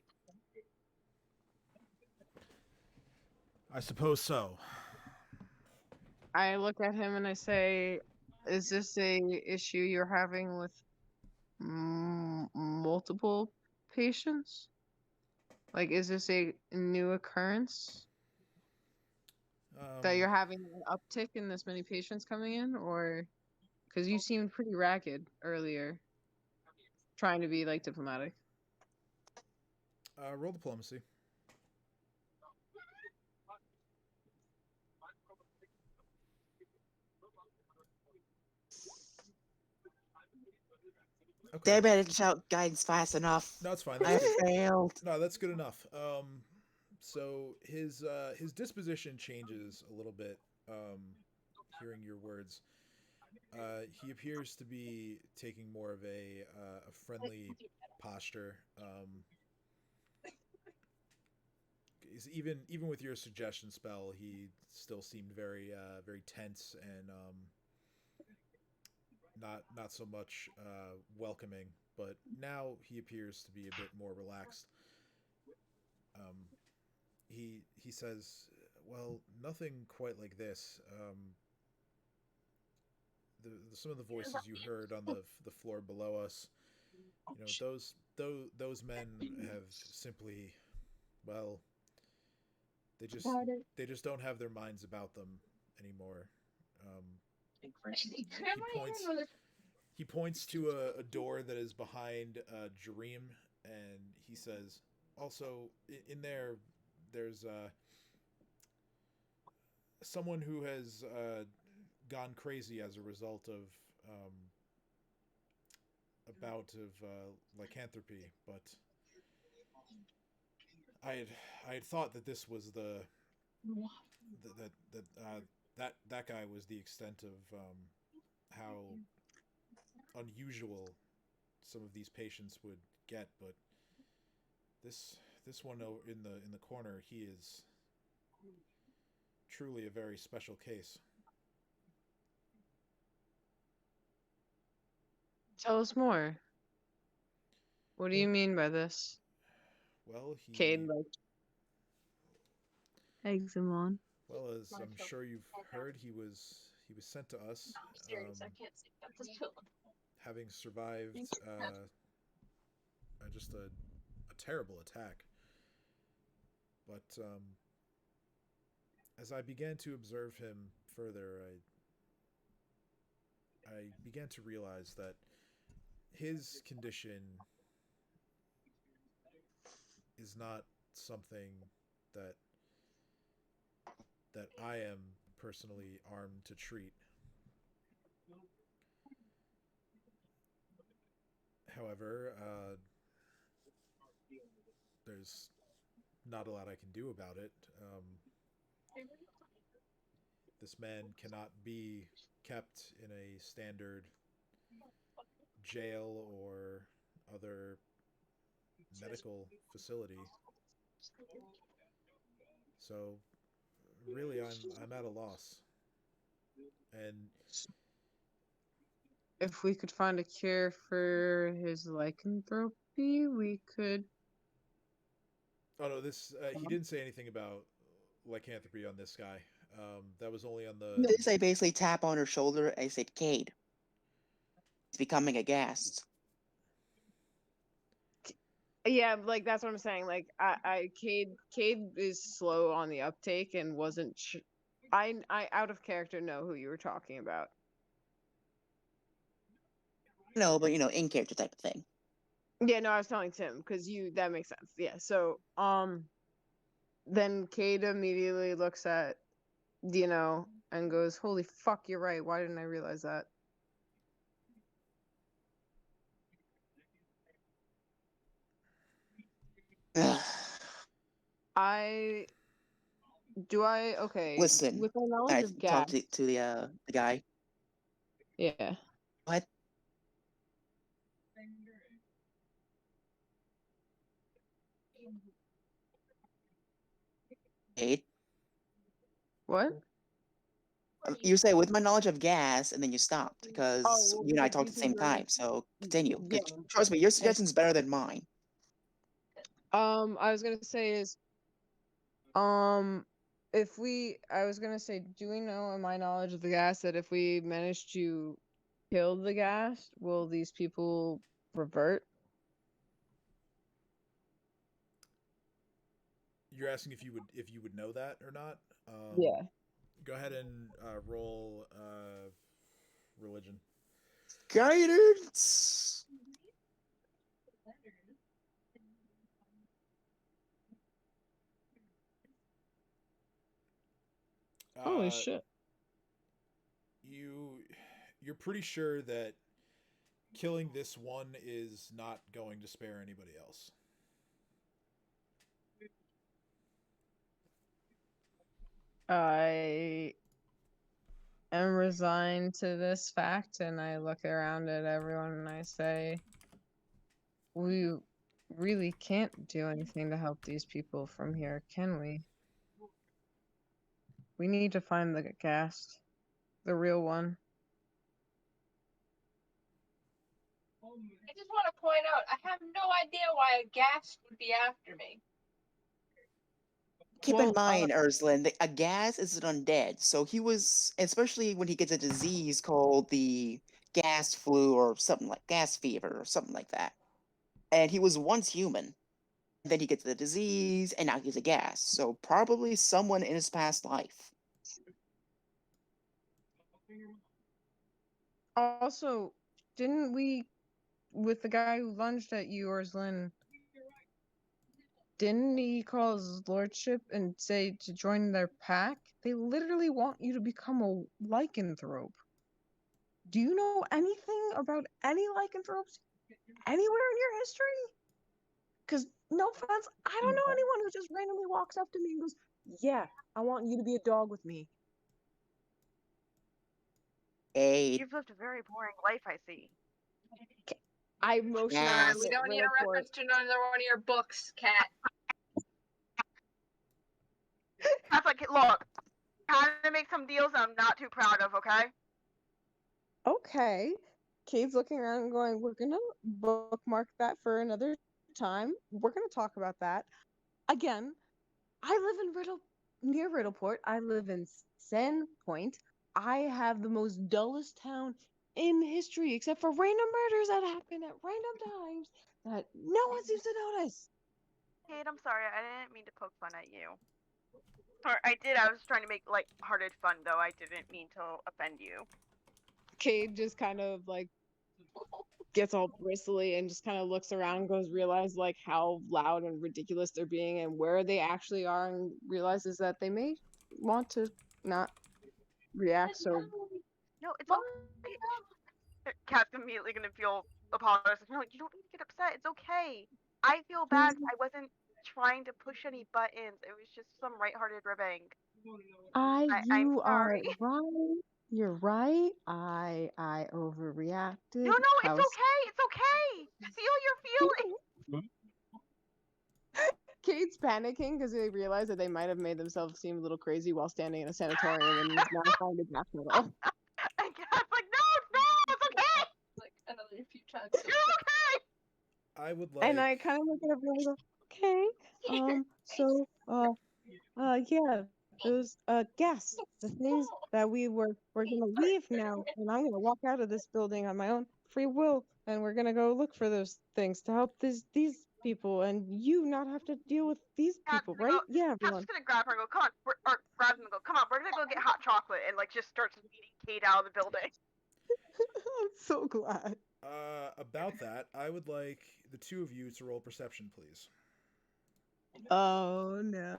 I suppose so. I look at him and I say, "Is this a issue you're having with multiple patients? Like, is this a new occurrence that Um, you're having an uptick in this many patients coming in, or because you seemed pretty ragged earlier, trying to be like diplomatic?" roll diplomacy. Okay. Damn it, I didn't shout guidance fast enough. No, it's fine. I That's good. failed. No, that's good enough. So his disposition changes a little bit. Hearing your words, he appears to be taking more of a friendly posture. Even with your suggestion spell, he still seemed very tense and not so much welcoming. But now he appears to be a bit more relaxed. Um, he says, "Well, nothing quite like this. Some of the voices you heard on the floor below us, those men have simply, well, they just Got it. they just don't have their minds about them anymore." Um, he Grandma, points you know, he points to a door that is behind Dream, and he says, "Also, in there, there's someone who has gone crazy as a result of a bout of lycanthropy, but I had thought that this was that guy was the extent of how unusual some of these patients would get, but this one in the corner, he is truly a very special case." Tell us more. What do you mean by this? Well, Cade like eggs him on. well, as I'm sure you've heard, he was sent to us, I'm serious. I can't sleep without this pillow. having survived just a terrible attack. But as I began to observe him further, I began to realize that his condition is not something that I am personally armed to treat. However, there's not a lot I can do about it. This man cannot be kept in a standard jail or other medical facility. So really, I'm at a loss. And If we could find a cure for his lycanthropy, we could. oh no, this he didn't say anything about lycanthropy on this guy. That was only on the. They basically tap on her shoulder and I said, Cade, he's becoming a ghast. Yeah, like that's what I'm saying. Like Cade is slow on the uptake and wasn't. I out of character know who you were talking about. No, but in character type of thing. Yeah, no, I was telling Tim because that makes sense. Yeah, so then Kate immediately looks at Dino and goes, "Holy fuck, you're right. Why didn't I realize that?" Okay, Listen, with my knowledge I of talk gas. to the guy. Yeah. What? Kate? What? You say with my knowledge of gas, and then you stopped because well, you and I because talked you at the said same you were gonna. time. So continue. 'Cause Yeah. trust me, your suggestion's better than mine. I was gonna say is, I was gonna say, do we know in my knowledge of the gas that if we manage to kill the gas, will these people revert? You're asking if you would know that or not? Yeah. Go ahead and roll religion. Guidance. Holy shit. You're pretty sure that killing this one is not going to spare anybody else. I am resigned to this fact, and I look around at everyone and I say, we really can't do anything to help these people from here, can we? We need to find the gas, the real one. I just want to point out, I have no idea why a gas would be after me. Keep in mind, Urslan, that a gas is an undead. So he was, especially when he gets a disease called the gas flu or something like gas fever or something like that. And he was once human. Then he gets the disease, and now he's a gas. So probably someone in his past life. Also, didn't we, with the guy who lunged at you, Orslin, didn't he call his lordship and say to join their pack? They literally want you to become a lycanthrope. Do you know anything about any lycanthropes anywhere in your history? Because, no offense, I don't know anyone who just randomly walks up to me and goes, "Yeah, I want you to be a dog with me." You've lived a very boring life, I see. I motion Yes. We don't need a reference to another one of your books, Cat. That's like, look, trying to make some deals I'm not too proud of, okay? Okay. Cade's looking around and going, "We're gonna bookmark that for another time. We're gonna talk about that." Again, I live in near Riddleport. I live in Sandpoint. I have the most dullest town in history, except for random murders that happen at random times that no one seems to notice. Kate, I'm sorry, I didn't mean to poke fun at you. Or I did, I was trying to make light-hearted fun, though. I didn't mean to offend you. Cade just kind of gets all bristly and just kind of looks around and goes, realize how loud and ridiculous they're being and where they actually are, and realizes that they may want to not react so. No, it's okay. Cat's immediately gonna feel apologized. You're like, you don't need to get upset. It's okay. I feel bad. I wasn't trying to push any buttons. It was just some lighthearted ribbing. I'm You are sorry. right. You're right. I overreacted. No, it's okay. It's okay. Feel your feelings. Kate's panicking because they realize that they might have made themselves seem a little crazy while standing in a sanatorium and is now trying to back pedal. And Cat's like, no, it's okay. Like another few times. You're okay. I would like. And I kind of look at everyone and go, "Okay, so, yeah, those, gas, the things that we're gonna leave now, and I'm gonna walk out of this building on my own free will, and we're gonna go look for those things to help these people, and you not have to deal with these people, right? Yeah, Cat's everyone." just gonna grab her and go, come on, or grab him and go, come on, we're gonna go get hot chocolate, and just starts leading Kate out of the building. I'm so glad. About that, I would like the two of you to roll perception, please. Oh no.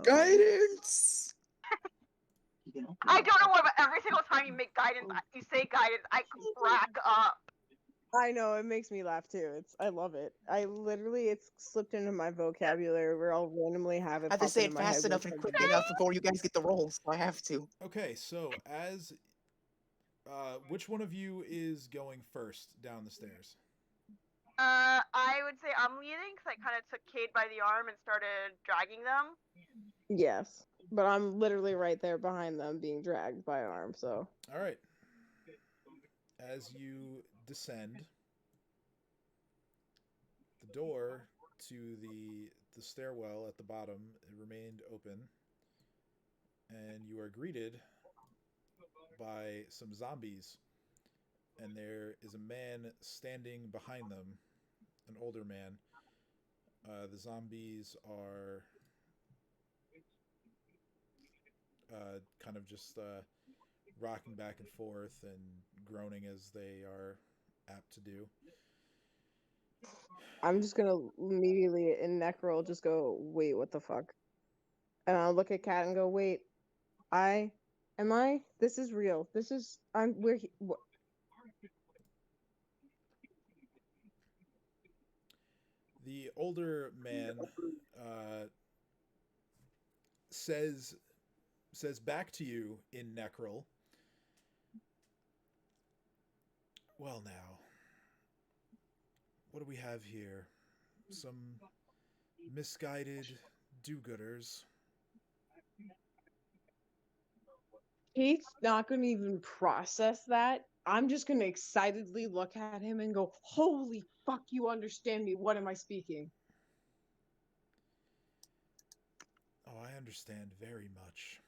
Guidance. I don't know why, but every single time you make guidance, you say guidance, I crack up. I know, it makes me laugh too. I love it. It's slipped into my vocabulary where I'll randomly have it I have to pop say into it my head. fast enough and quick whenever- enough before you guys get the rolls, so I have to. Okay, so as which one of you is going first down the stairs? I would say I'm leading because I kind of took Cade by the arm and started dragging them. Yes, but I'm literally right there behind them being dragged by arm, so. All right. As you descend, the door to the stairwell at the bottom remained open, and you are greeted by some zombies, and there is a man standing behind them, an older man. The zombies are kind of just rocking back and forth and groaning as they are apt to do. I'm just gonna immediately in Necrol just go, wait, what the fuck? And I'll look at Kat and go, wait, this is real. The older man says back to you in Necrol, well now, what do we have here? Some misguided do-gooders. Kate's not gonna even process that. I'm just gonna excitedly look at him and go, holy fuck, you understand me. What am I speaking? Oh, I understand very much.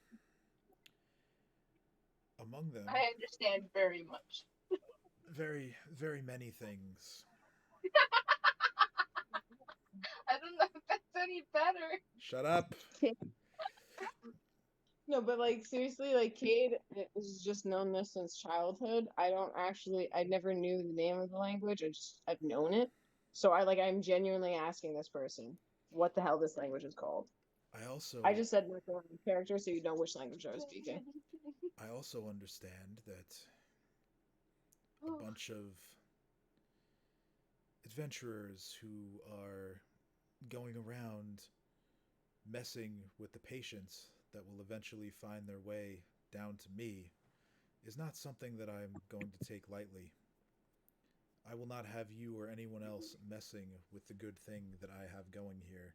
Among them, I understand very much. very, very many things. I don't know if that's any better. Shut up. No, but like seriously, like Cade has just known this since childhood. I never knew the name of the language. I've known it. So I'm genuinely asking this person what the hell this language is called. I just said my character so you know which language I was speaking. I also understand that a bunch of adventurers who are going around messing with the patients that will eventually find their way down to me is not something that I'm going to take lightly. I will not have you or anyone else messing with the good thing that I have going here.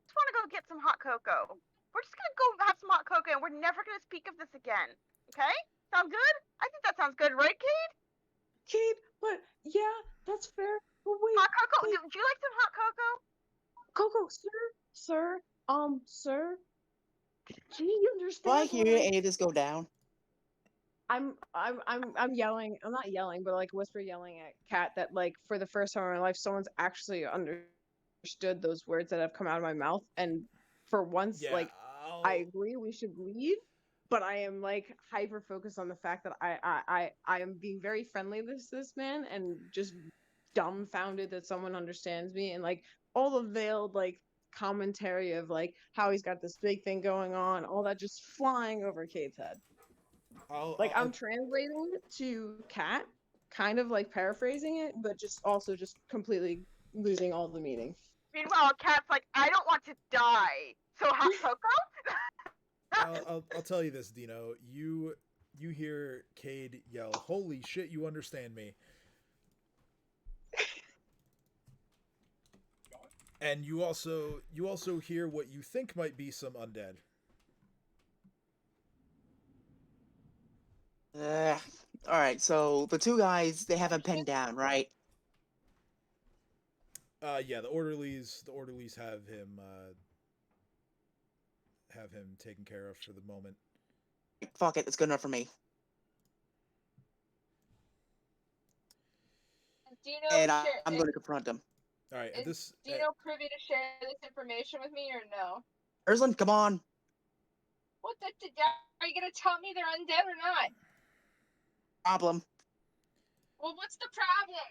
Just want to go get some hot cocoa. We're just gonna go have some hot cocoa, and we're never gonna speak of this again. Okay? Sound good? I think that sounds good, right, Cade? Cade, but yeah, that's fair. But wait, Hot cocoa? wait. Do you like some hot cocoa? Coco, sir, do you Do I understand? hear any of this go down? I'm yelling. I'm not yelling, but like whisper yelling at Kat that like for the first time in my life, someone's actually understood those words that have come out of my mouth, and for once, Yeah, I agree we should leave, but I am like hyper focused on the fact that I am being very friendly with this man and just dumbfounded that someone understands me, and like all the veiled like commentary of like how he's got this big thing going on, all that just flying over Kate's head. I'm translating it to Kat, kind of like paraphrasing it, but just completely losing all the meaning. Meanwhile, Kat's like, I don't want to die. So hot cocoa? I'll tell you this, Dino. You hear Cade yell, "Holy shit, you understand me." And you also hear what you think might be some undead. All right, so the two guys, they have him pinned down, right? Yeah, the orderlies have him taken care of for the moment. Fuck it, it's good enough for me. And I'm going to confront him. All right, Is Dino privy to share this information with me or no? Urslan, come on. What are you gonna tell me they're undead or not? Problem. Well, what's the problem?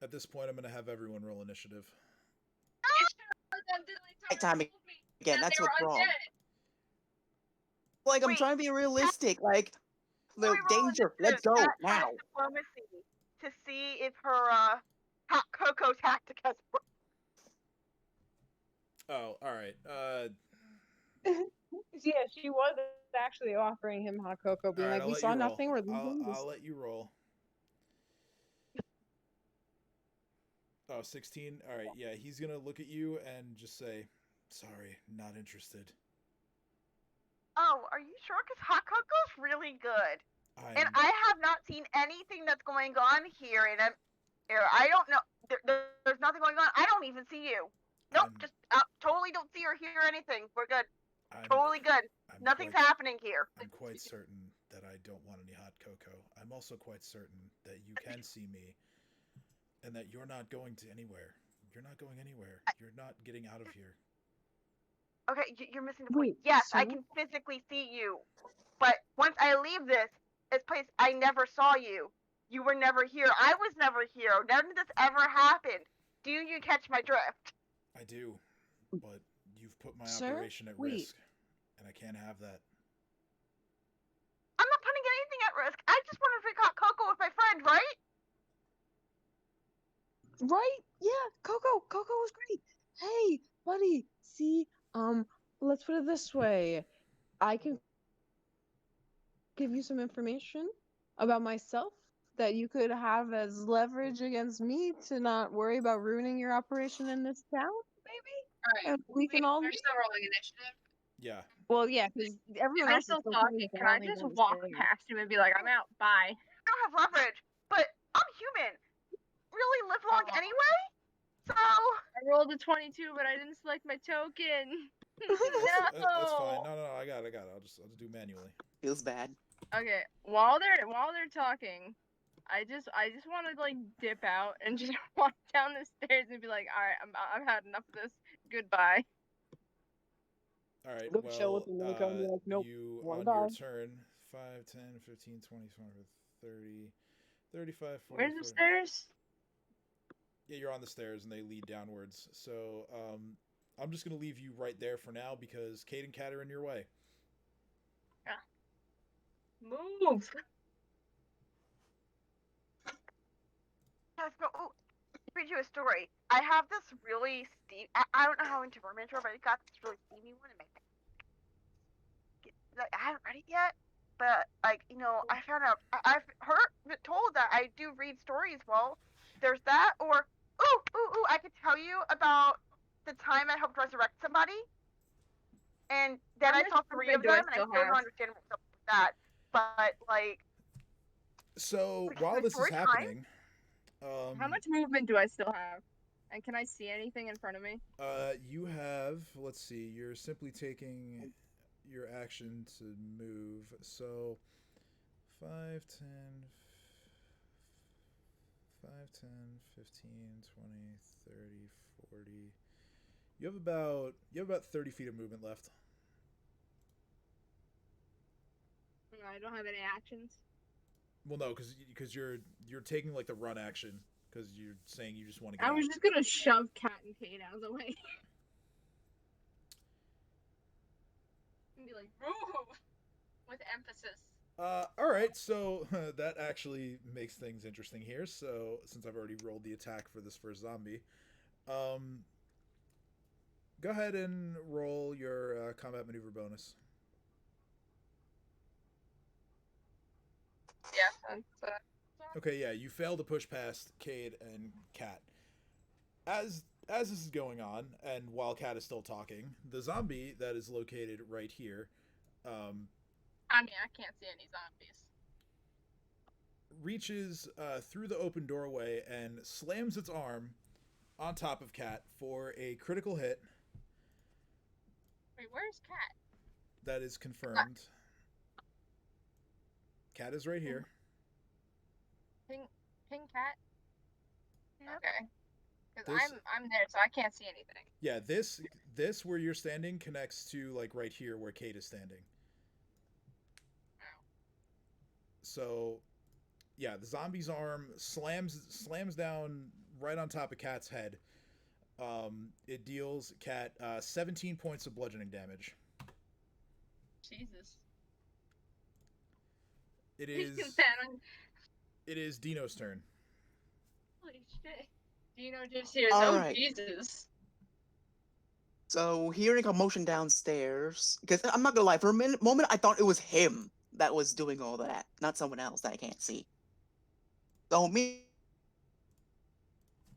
At this point, I'm going to have everyone roll initiative. Right time again. that That's they were what's wrong. undead. Like, I'm Wait, trying to be realistic. Like, Before the we roll danger. initiative, Let's go Kat has now. diplomacy to see if her hot cocoa tactic has worked. Oh, all right. Yeah, she was actually offering him hot cocoa, being All right, like, I'll "We let saw you roll. nothing. We're I'll leaving." let you roll. Oh, 16? All right, yeah, he's going to look at you and just say, sorry, not interested. Oh, are you sure? Because hot cocoa's really good. And I have not seen anything that's going on here, and I don't know. There's nothing going on. I don't even see you. Nope, just totally don't see or hear anything. We're good. Totally good. Nothing's happening here. I'm quite certain that I don't want any hot cocoa. I'm also quite certain that you can see me and that you're not going to anywhere. You're not going anywhere. You're not getting out of here. Okay, you're missing the point. Wait, Yes, I so? can physically see you. But once I leave this place, I never saw you. You were never here. I was never here. None of this ever happened. Do you catch my drift? I do, but you've put my Sir? operation at Wait. risk, and I can't have that. I'm not putting anything at risk. I just wanted to drink hot cocoa with my friend, right? Right? Yeah, Coco was great. Hey, buddy, see, let's put it this way. I can give you some information about myself that you could have as leverage against me to not worry about ruining your operation in this town, maybe? Alright, And we can all. we're still rolling initiative. Yeah. Well, yeah, because everyone Am I else is still still talking? Can I just walk past him and be like, I'm out, bye? I don't have leverage, but I'm human. Really live long anyway? So I rolled a 22, but I didn't select my token. That's fine. No. No, I got it. I'll just do manually. Feels bad. Okay, while they're talking, I just want to like dip out and just walk down the stairs and be like, all right, I've had enough of this. Goodbye. All right, Go chill with well, the and be like, nope, you, wanna on die. your turn, 5, 10, 15, 20, 30, 35, 40, Where's the 40. stairs? Yeah, you're on the stairs and they lead downwards. So, I'm just going to leave you right there for now because Kate and Kat are in your way. Move. let's go. Oh, read you a story. I have this really steam. I don't know how into Vermintide, but I got this really steamy one in my. Like, I haven't read it yet, but like I found out. I've told that I do read stories. Well, there's that, or ooh, I could tell you about the time I helped resurrect somebody, and then I saw 3 of them, and I still don't understand what's up with that. But like. So while this is happening, how much movement do I still have? And can I see anything in front of me? You have, let's see, you're simply taking your action to move. So 5, 10, 15, 20, 30, 40. You have about 30 feet of movement left. I don't have any actions. Well, no, because you're taking like the run action because you're saying you just want to get I out. was just gonna shove Cat and Kate out of the way. And be like, move! With emphasis. All right, so that actually makes things interesting here. So since I've already rolled the attack for this first zombie, go ahead and roll your combat maneuver bonus. Yeah, that's Okay, yeah, you fail to push past Cade and Kat. As this is going on, and while Kat is still talking, the zombie that is located right here, I mean, I can't see any zombies. reaches through the open doorway and slams its arm on top of Kat for a critical hit. Wait, where's Cat? That is confirmed. Cat is right here. Ping Cat? Yep. Okay. Because This- I'm there, so I can't see anything. Yeah, this where you're standing connects to like right here where Kate is standing. So, Yeah, the zombie's arm slams down right on top of Cat's head. It deals Cat 17 points of bludgeoning damage. Jesus. It He's is down. it is Dino's turn. Holy shit. Dino just hears, All oh right. Jesus. So hearing a commotion downstairs, because I'm not gonna lie, for a moment I thought it was him that was doing all that, not someone else that I can't see. So me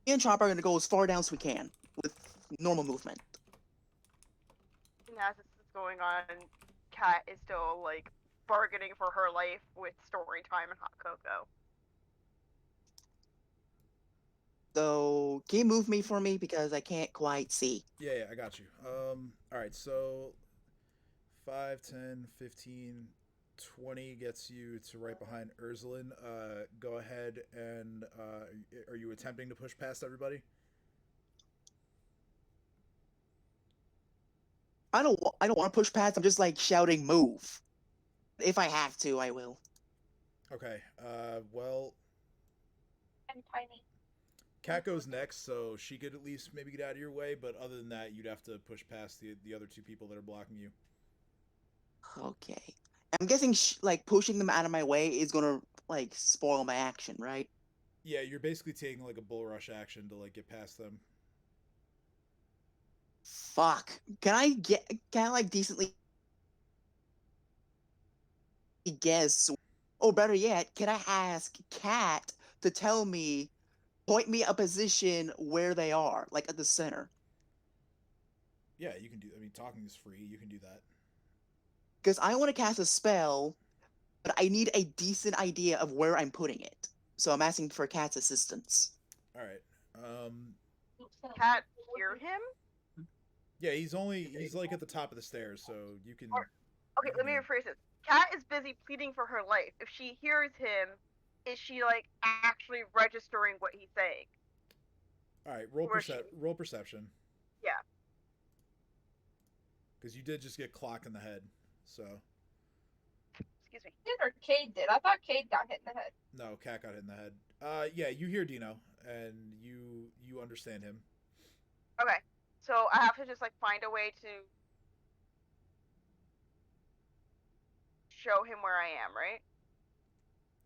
and Chopper are gonna go as far down as we can with normal movement. And as this is going on, Kat is still like bargaining for her life with story time and hot cocoa. So can you move me for me because I can't quite see. Yeah, I got you. All right, so 5, 10, 15, 20 gets you to right behind Ursulin. Go ahead and are you attempting to push past everybody? I don't want to push past. I'm just like shouting move. If I have to, I will. Okay. Well, I'm tiny. Cat goes next, so she could at least maybe get out of your way. But other than that, you'd have to push past the other two people that are blocking you. Okay. I'm guessing like pushing them out of my way is gonna like spoil my action, right? Yeah, you're basically taking like a bull rush action to like get past them. Fuck. Can I like decently guess, or better yet, can I ask Cat to tell me, point me a position where they are, like at the center? Yeah, you can do. I mean, talking is free. You can do that. Because I want to cast a spell, but I need a decent idea of where I'm putting it. So I'm asking for Cat's assistance. All right. Kat hear him? Yeah, he's like at the top of the stairs, so you can. Okay, let me rephrase this. Kat is busy pleading for her life. If she hears him, is she like actually registering what he's saying? All right, roll perception. Yeah. Because you did just get clocked in the head, so. Excuse me. Did or Cade did? I thought Cade got hit in the head. No, Cat got hit in the head. Yeah, you hear Dino, and you understand him. Okay, so I have to just like find a way to show him where I am, right?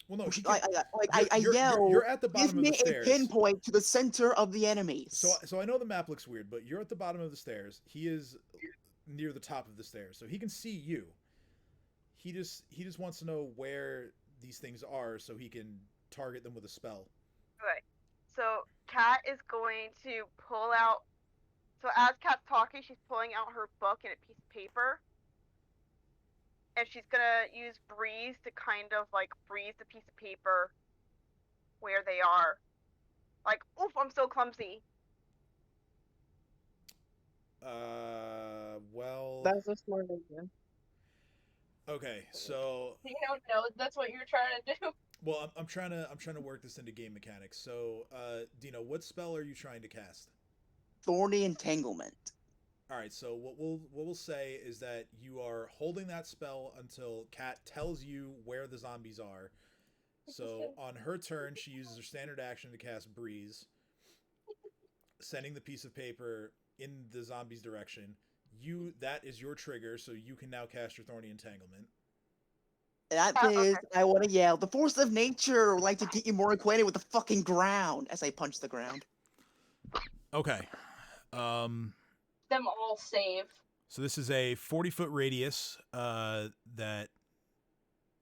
Well, no, he I yell. You're at the Give bottom of me the stairs. a pinpoint to the center of the enemies. So I know the map looks weird, but you're at the bottom of the stairs. He is near the top of the stairs, so he can see you. He just wants to know where these things are so he can target them with a spell. Okay. So Kat is going to pull out. So as Kat's talking, she's pulling out her book and a piece of paper. And she's gonna use breeze to kind of like breeze the piece of paper where they are. Like, oof, I'm so clumsy. Well. That's a smart idea. Okay, so. You don't know that's what you're trying to do. Well, I'm trying to work this into game mechanics. So, Dino, what spell are you trying to cast? Thorny Entanglement. All right, so what we'll say is that you are holding that spell until Kat tells you where the zombies are. So on her turn, she uses her standard action to cast Breeze, sending the piece of paper in the zombie's direction. That is your trigger, so you can now cast your Thorny Entanglement. That is, I want to yell, the force of nature would like to get you more acquainted with the fucking ground, as I punch the ground. Okay. Them all save. So this is a 40-foot radius that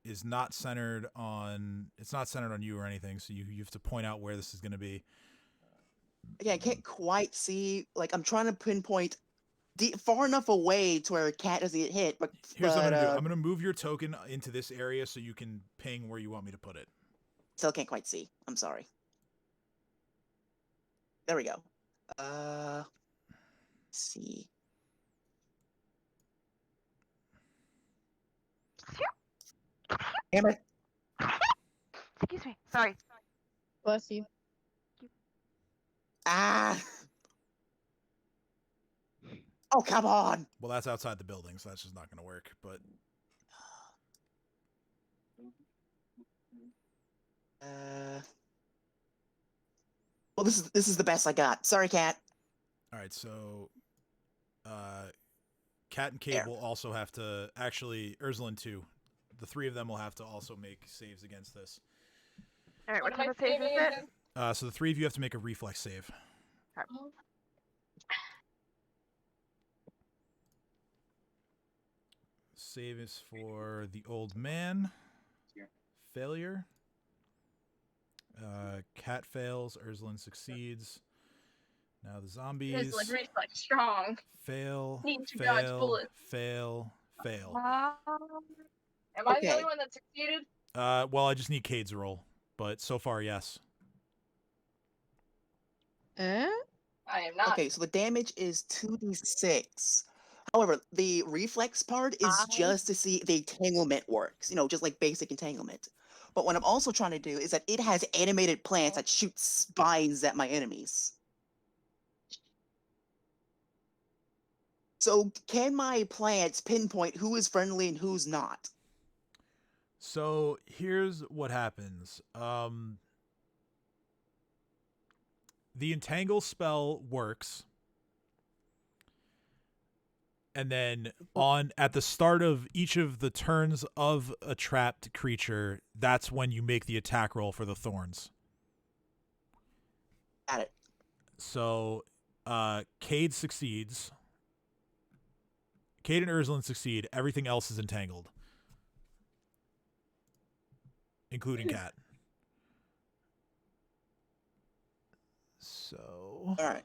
is not centered on. It's not centered on you or anything. So you have to point out where this is going to be. Yeah, I can't quite see. Like I'm trying to pinpoint far enough away to where a cat doesn't get hit. But here's what I'm gonna do. I'm gonna move your token into this area so you can ping where you want me to put it. Still can't quite see. I'm sorry. There we go. Let's see. Damn it. Excuse me. Sorry. Bless you. Ah. Oh, come on. Well, that's outside the building, so that's just not going to work. But Well, this is the best I got. Sorry, Cat. All right, so Cat and Cade There. will also have to actually Urslan too. The three of them will have to also make saves against this. All right, what am I type of save is saving it? again? So the three of you have to make a reflex save. Oh, Save is for the old man. Failure. Cat fails. Urslan succeeds. Now the It's zombies. like reflex strong. Fail. Need to dodge Fail. bullets. Fail. Fail. Am I the Okay. only one that succeeded? Well, I just need Cade's roll, but so far, yes. Eh? I am not. Okay, so the damage is 2d6. However, the reflex part is just to see if the entanglement works. You know, just like basic entanglement. But what I'm also trying to do is that it has animated plants that shoot spines at my enemies. So can my plants pinpoint who is friendly and who's not? So here's what happens. The entangle spell works, and then at the start of each of the turns of a trapped creature, that's when you make the attack roll for the thorns. Got it. So Cade succeeds. Cade and Urslan succeed. Everything else is entangled, including Cat. So All right.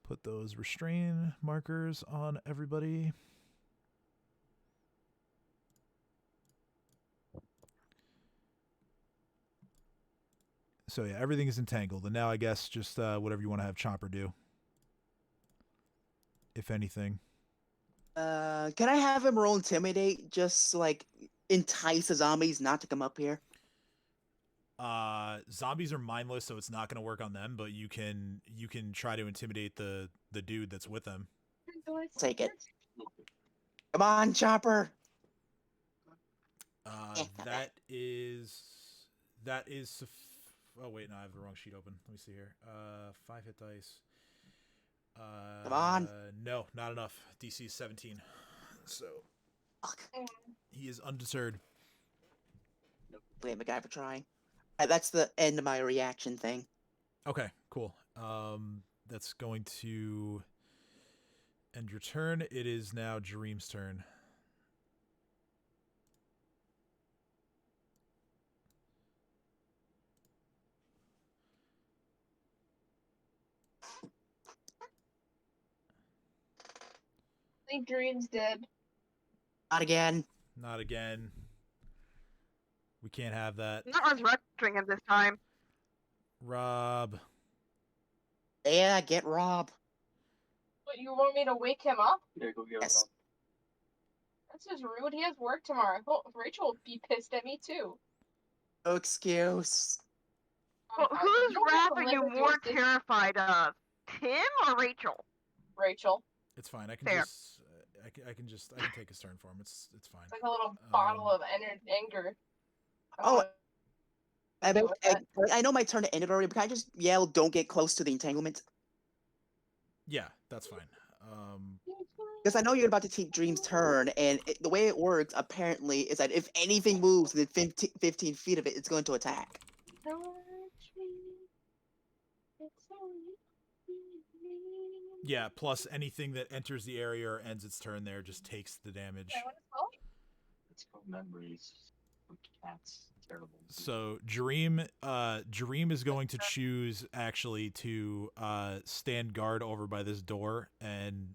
put those restrain markers on everybody. So yeah, everything is entangled, and now I guess just whatever you want to have Chomper do, if anything. Can I have him roll intimidate just to, like, entice the zombies not to come up here? Zombies are mindless, so it's not going to work on them. But you can try to intimidate the dude that's with them. Take it. Come on, Chopper. That is. Oh wait, no, I have the wrong sheet open. Let me see here. 5 hit dice. Come on. No, not enough. DC is 17. So Fuck. he is undeterred. Blame the guy for trying. That's the end of my reaction thing. Okay, cool. That's going to end your turn. It is now Jareem's turn. I think Dream's dead. Not again. Not again. We can't have that. I'm not resurrecting him this time. Rob. Yeah, get Rob. But you want me to wake him up? Yeah, go get Yes. Rob. That's just rude. He has work tomorrow. Rachel will be pissed at me too. No excuse. Well, whose don't have wrath to are you live with more this- terrified of? Tim or Rachel? Rachel. It's fine. I can Fair. just. I can take his turn for him. It's fine. It's like a little bottle of anger. Oh, I I, I know my turn ended already, but can I just yell, "Don't get close to the entanglement"? Yeah, that's fine. Because I know you're about to take Dream's turn, and the way it works, apparently, is that if anything moves within 15 feet of it, it's going to attack. Yeah. Plus, anything that enters the area or ends its turn there just takes the damage. It's called memories of cats. Terrible. So Jareem is going to choose actually to stand guard over by this door and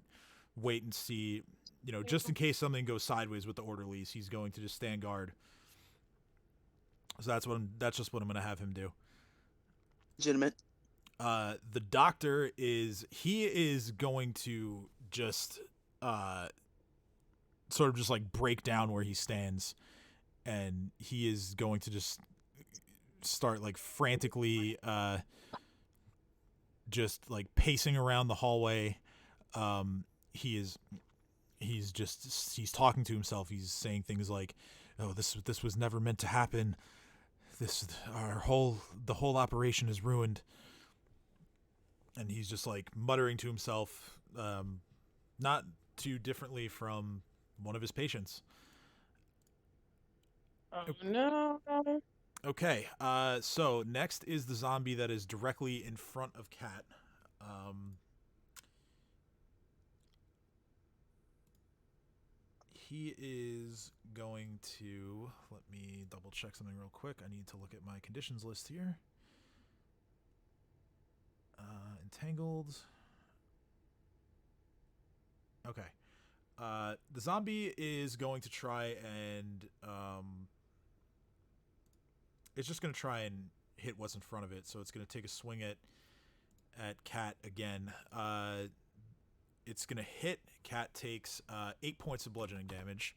wait and see, just in case something goes sideways with the orderlies, he's going to just stand guard. So that's just what I'm going to have him do. Legitimate. The doctor is going to just sort of just like break down where he stands, and he is going to just start like frantically just like pacing around the hallway. He's talking to himself. He's saying things like, "Oh, this was never meant to happen. the whole operation is ruined. And he's just like muttering to himself, not too differently from one of his patients. Oh no. Okay, so next is the zombie that is directly in front of Cat. He is going to, let me double check something real quick. I need to look at my conditions list here. Entangled. Okay. The zombie is going to try and it's just going to try and hit what's in front of it. So it's going to take a swing at Cat again. It's going to hit. Cat takes 8 points of bludgeoning damage.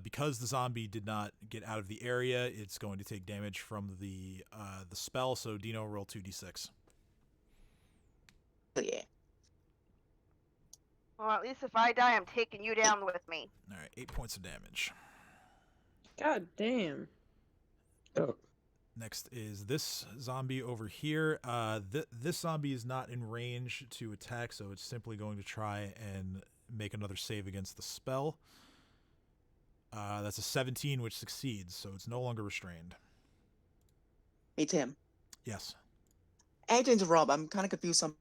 Because the zombie did not get out of the area, it's going to take damage from the spell. So Dino, roll 2d6. Yeah. Well, at least if I die, I'm taking you down with me. All right, 8 points of damage. God damn. Oh. Next is this zombie over here. This zombie is not in range to attack, so it's simply going to try and make another save against the spell. That's a 17, which succeeds, so it's no longer restrained. Hey, Tim. Yes. Agent Rob, I'm kind of confused on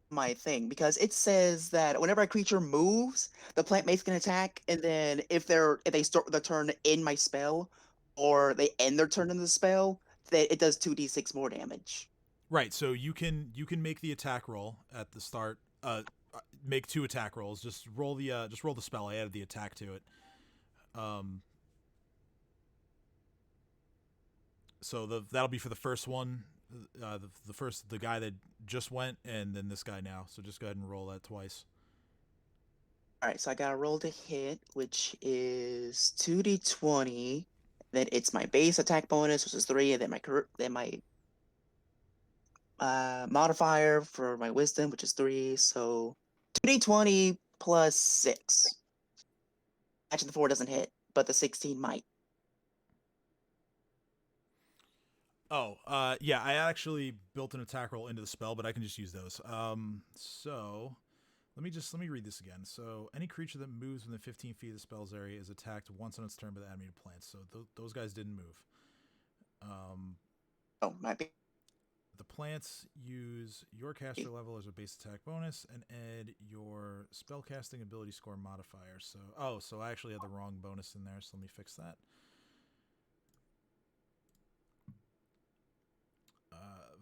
my thing, because it says that whenever a creature moves, the plant makes an attack, and then if they start the turn in my spell, or they end their turn in the spell, then it does 2d6 more damage. Right, so you can make the attack roll at the start. Make 2 attack rolls. Just roll the spell. I added the attack to it. So that'll be for the first one. The guy that just went, and then this guy now. So just go ahead and roll that twice. Alright, so I gotta roll to hit, which is 2d20. Then it's my base attack bonus, which is 3, and then my modifier for my wisdom, which is 3. So 2d20 plus 6. Actually, the 4 doesn't hit, but the 16 might. Oh, yeah, I actually built an attack roll into the spell, but I can just use those. So let me read this again. So any creature that moves within 15 feet of the spell's area is attacked once on its turn by the animated plants. So those guys didn't move. Oh, might be. The plants use your caster level as a base attack bonus and add your spellcasting ability score modifier. So I actually had the wrong bonus in there, so let me fix that.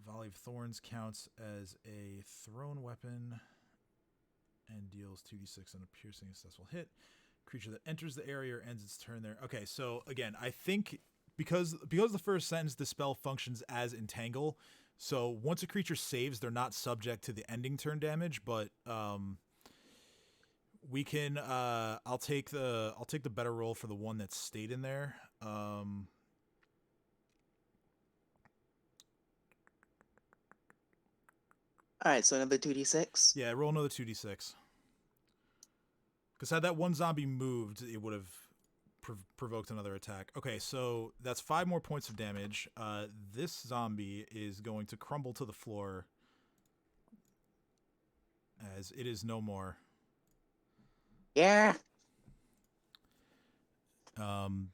Volley of Thorns counts as a thrown weapon and deals 2d6 on a piercing successful hit. Creature that enters the area or ends its turn there. Okay, so again, I think because the first sentence, the spell functions as entangle. So once a creature saves, they're not subject to the ending turn damage, but we can I'll take the better roll for the one that stayed in there. Alright, so another 2d6. Yeah, roll another 2d6. Because had that one zombie moved, it would have provoked another attack. Okay, so that's 5 more points of damage. This zombie is going to crumble to the floor as it is no more. Yeah. And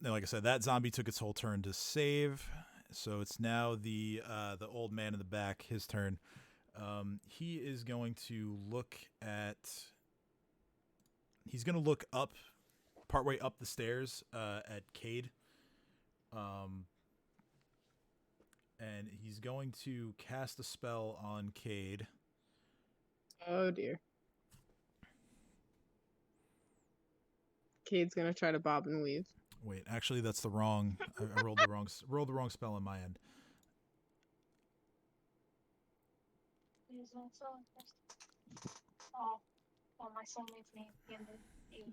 like I said, that zombie took its whole turn to save. So it's now the old man in the back, his turn. He is going to look at... He's going to look up, partway up the stairs, at Cade. And he's going to cast a spell on Cade. Oh dear. Cade's gonna try to bob and weave. Wait, actually, that's the wrong... I rolled the wrong spell on my end.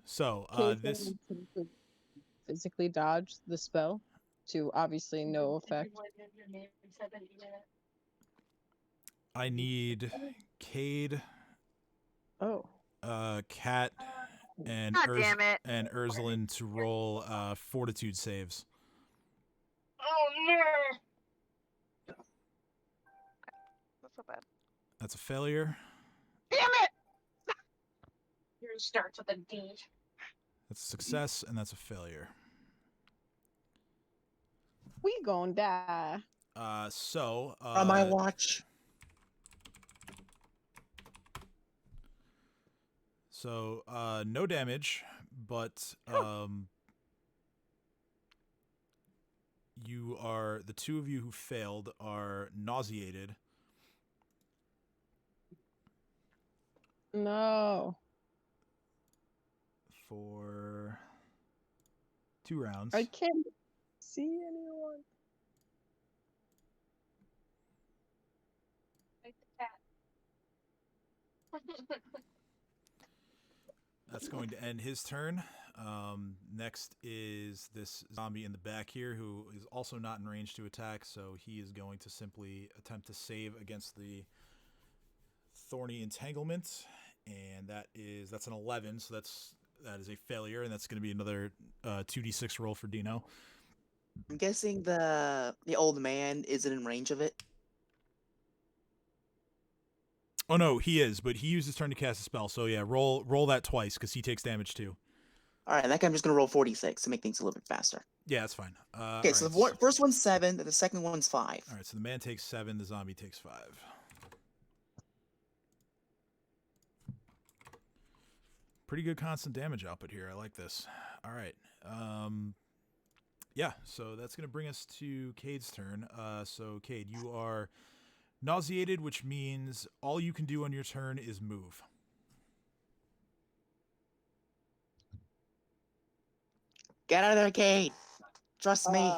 So, Cade's this... gonna physically dodge the spell to obviously no effect. I need Cade, Oh. Cat, God damn it. and Ursulin to roll fortitude saves. That's so bad. That's a failure. Damn it! Yours starts with a D. That's a success, and that's a failure. We gon' die. On my watch. So, no damage, but the two of you who failed are nauseated. No. For 2 rounds. I can't see anyone. Like the cat. That's going to end his turn. Next is this zombie in the back here who is also not in range to attack, so he is going to simply attempt to save against the thorny entanglement, and that's an 11, so that is a failure, and that's going to be another 2d6 roll for Dino. I'm guessing the old man isn't in range of it. Oh no, he is, but he used his turn to cast a spell, so yeah, roll that twice because he takes damage too. All right, in that case, I'm just gonna roll 46 to make things a little bit faster. Yeah, that's fine. Okay, so the first one's 7, and the second one's 5. All right, so the man takes 7, the zombie takes 5. Pretty good constant damage output here. I like this. All right. Yeah, so that's going to bring us to Cade's turn. So, Cade, you are nauseated, which means all you can do on your turn is move. Get out of there, Cade. Trust me.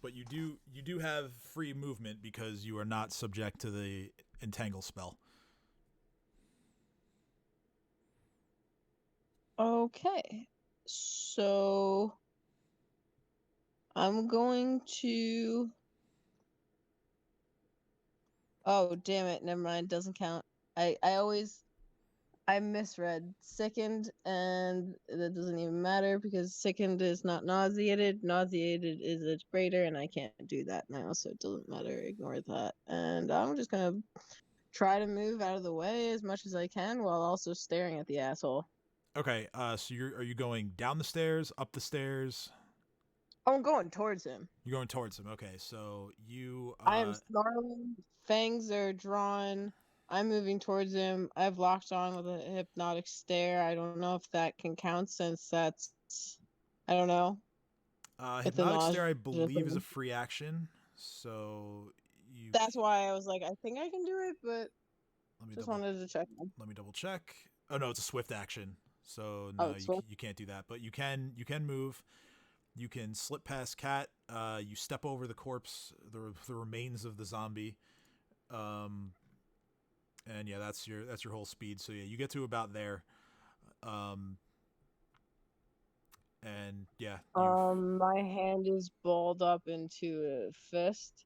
But you do have free movement because you are not subject to the entangle spell. Okay. So I'm going to Oh, damn it. Never mind. Doesn't count. I misread sickened, and that doesn't even matter because sickened is not nauseated. Nauseated is its greater, and I can't do that now, so it doesn't matter. Ignore that. And I'm just gonna try to move out of the way as much as I can while also staring at the asshole. Okay, so are you going down the stairs, up the stairs? I'm going towards him. You're going towards him. Okay, so you. I am snarling. Fangs are drawn. I'm moving towards him. I've locked on with a hypnotic stare. I don't know if that can count since that's. I don't know. Hypnotic stare, I believe, is a free action. So you. That's why I was like, I think I can do it, but wanted to check. Let me double check. Oh no, it's a swift action. So no, you can't do that. But you can move. You can slip past Cat. You step over the corpse, the remains of the zombie. And yeah, that's your whole speed. So yeah, you get to about there. And yeah. My hand is balled up into a fist,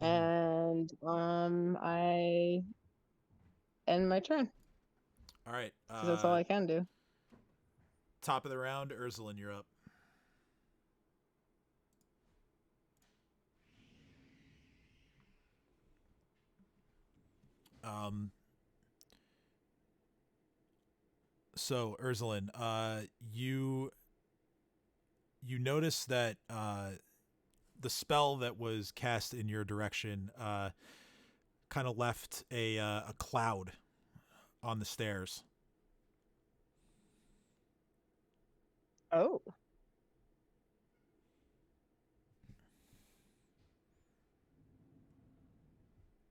and I end my turn. All right. Because that's all I can do. Top of the round, Ursulin, you're up. So Ursulin, you notice that the spell that was cast in your direction kind of left a cloud on the stairs. Oh.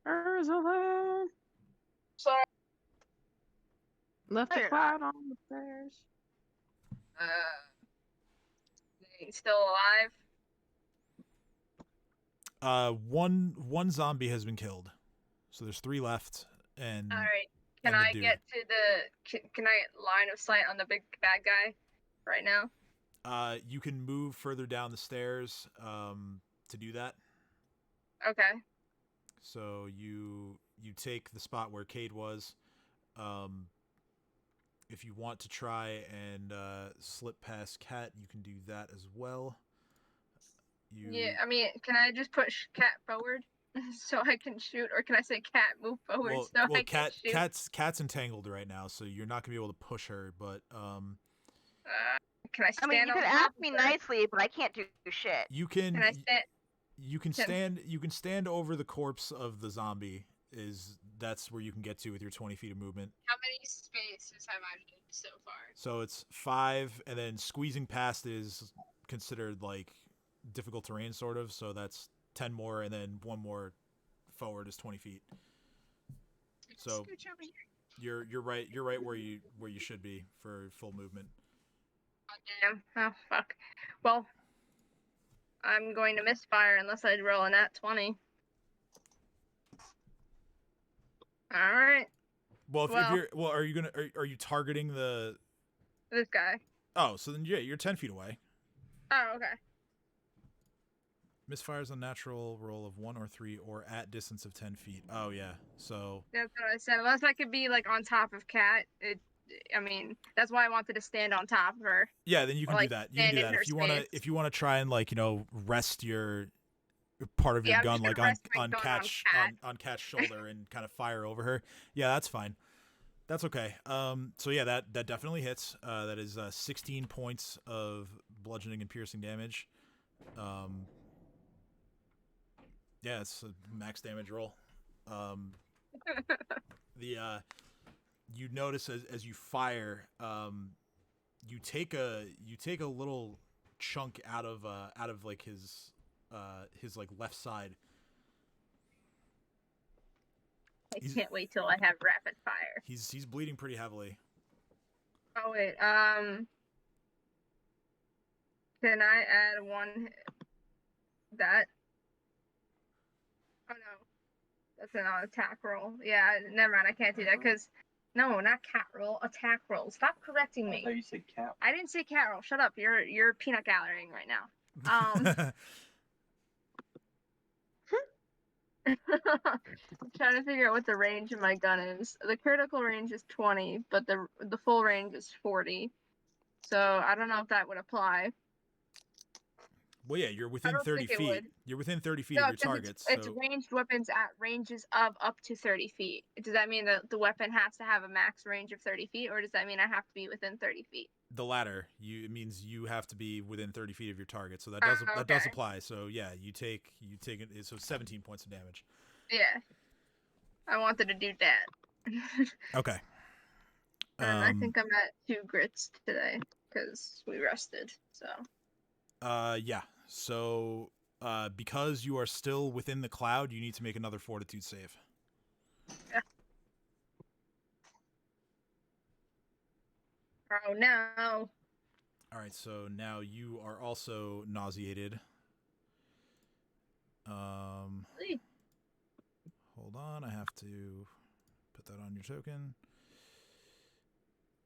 Ursulin. Sorry. Left a cloud on the stairs. They still alive? One zombie has been killed, so there's 3 left. And all right, can I get to the? Can I line of sight on the big bad guy right now? You can move further down the stairs to do that. Okay. So you take the spot where Cade was. if you want to try and slip past Cat, you can do that as well. Yeah, I mean, can I just push Cat forward so I can shoot, or can I say Cat move forward so I can shoot? Cat's entangled right now, so you're not gonna be able to push her. But Can I I stand mean, you on could top ask of me her? nicely, but I can't do shit. you can Can I stand? you can stand over the corpse of the zombie. That's where you can get to with your 20 feet of movement. How many spaces have I moved so far? So it's 5, and then squeezing past is considered like difficult terrain, sort of. So that's 10 more, and then 1 more forward is 20 feet. So Scooch over here. you're right where you should be for full movement. Oh, damn. Oh, fuck. Well, I'm going to misfire unless I roll a nat 20. Alright. Well, if you're are you targeting the? This guy. Oh, so then yeah, you're 10 feet away. Oh, okay. Misfires on natural roll of 1 or 3 or at distance of 10 feet. Oh yeah, so That's what I said. Unless I could be like on top of Cat. I mean, that's why I wanted to stand on top of her. yeah, then you can Or, do like, that. You can stand do in that her if space. you want to try and like rest your part of your Yeah, I'm gun just like gonna on rest my on gun on Cat's Cat. on Cat's shoulder and kind of fire over her. Yeah, that's fine. That's okay. So yeah, that definitely hits. That is 16 points of bludgeoning and piercing damage. Yeah, it's a max damage roll. You notice as you fire, you take a little chunk out of like his like left side. I can't wait till I have rapid fire. He's bleeding pretty heavily. Oh wait, can I add 1 that? Oh no, that's an attack roll. Yeah, never mind. I can't do that because no, not cat roll, attack roll. Stop correcting I me. thought you said cat. I didn't say cat roll. Shut up. You're peanut gallerying right now. I'm trying to figure out what the range of my gun is. The critical range is 20, but the full range is 40. So I don't know if that would apply. Well, yeah, you're within don't 30 think it feet. would. You're within 30 feet No, of your 'cause targets. it's So ranged weapons at ranges of up to 30 feet. Does that mean that the weapon has to have a max range of 30 feet, or does that mean I have to be within 30 feet? the latter, it means you have to be within 30 feet of your target. So that does Okay. apply. So yeah, you take it. So 17 points of damage. Yeah. I wanted to do that. Okay. And I think I'm at 2 grits today because we rested. So. Yeah. So because you are still within the cloud, you need to make another fortitude save. Yeah. Oh no. All right, so now you are also nauseated. Hold on, I have to put that on your token.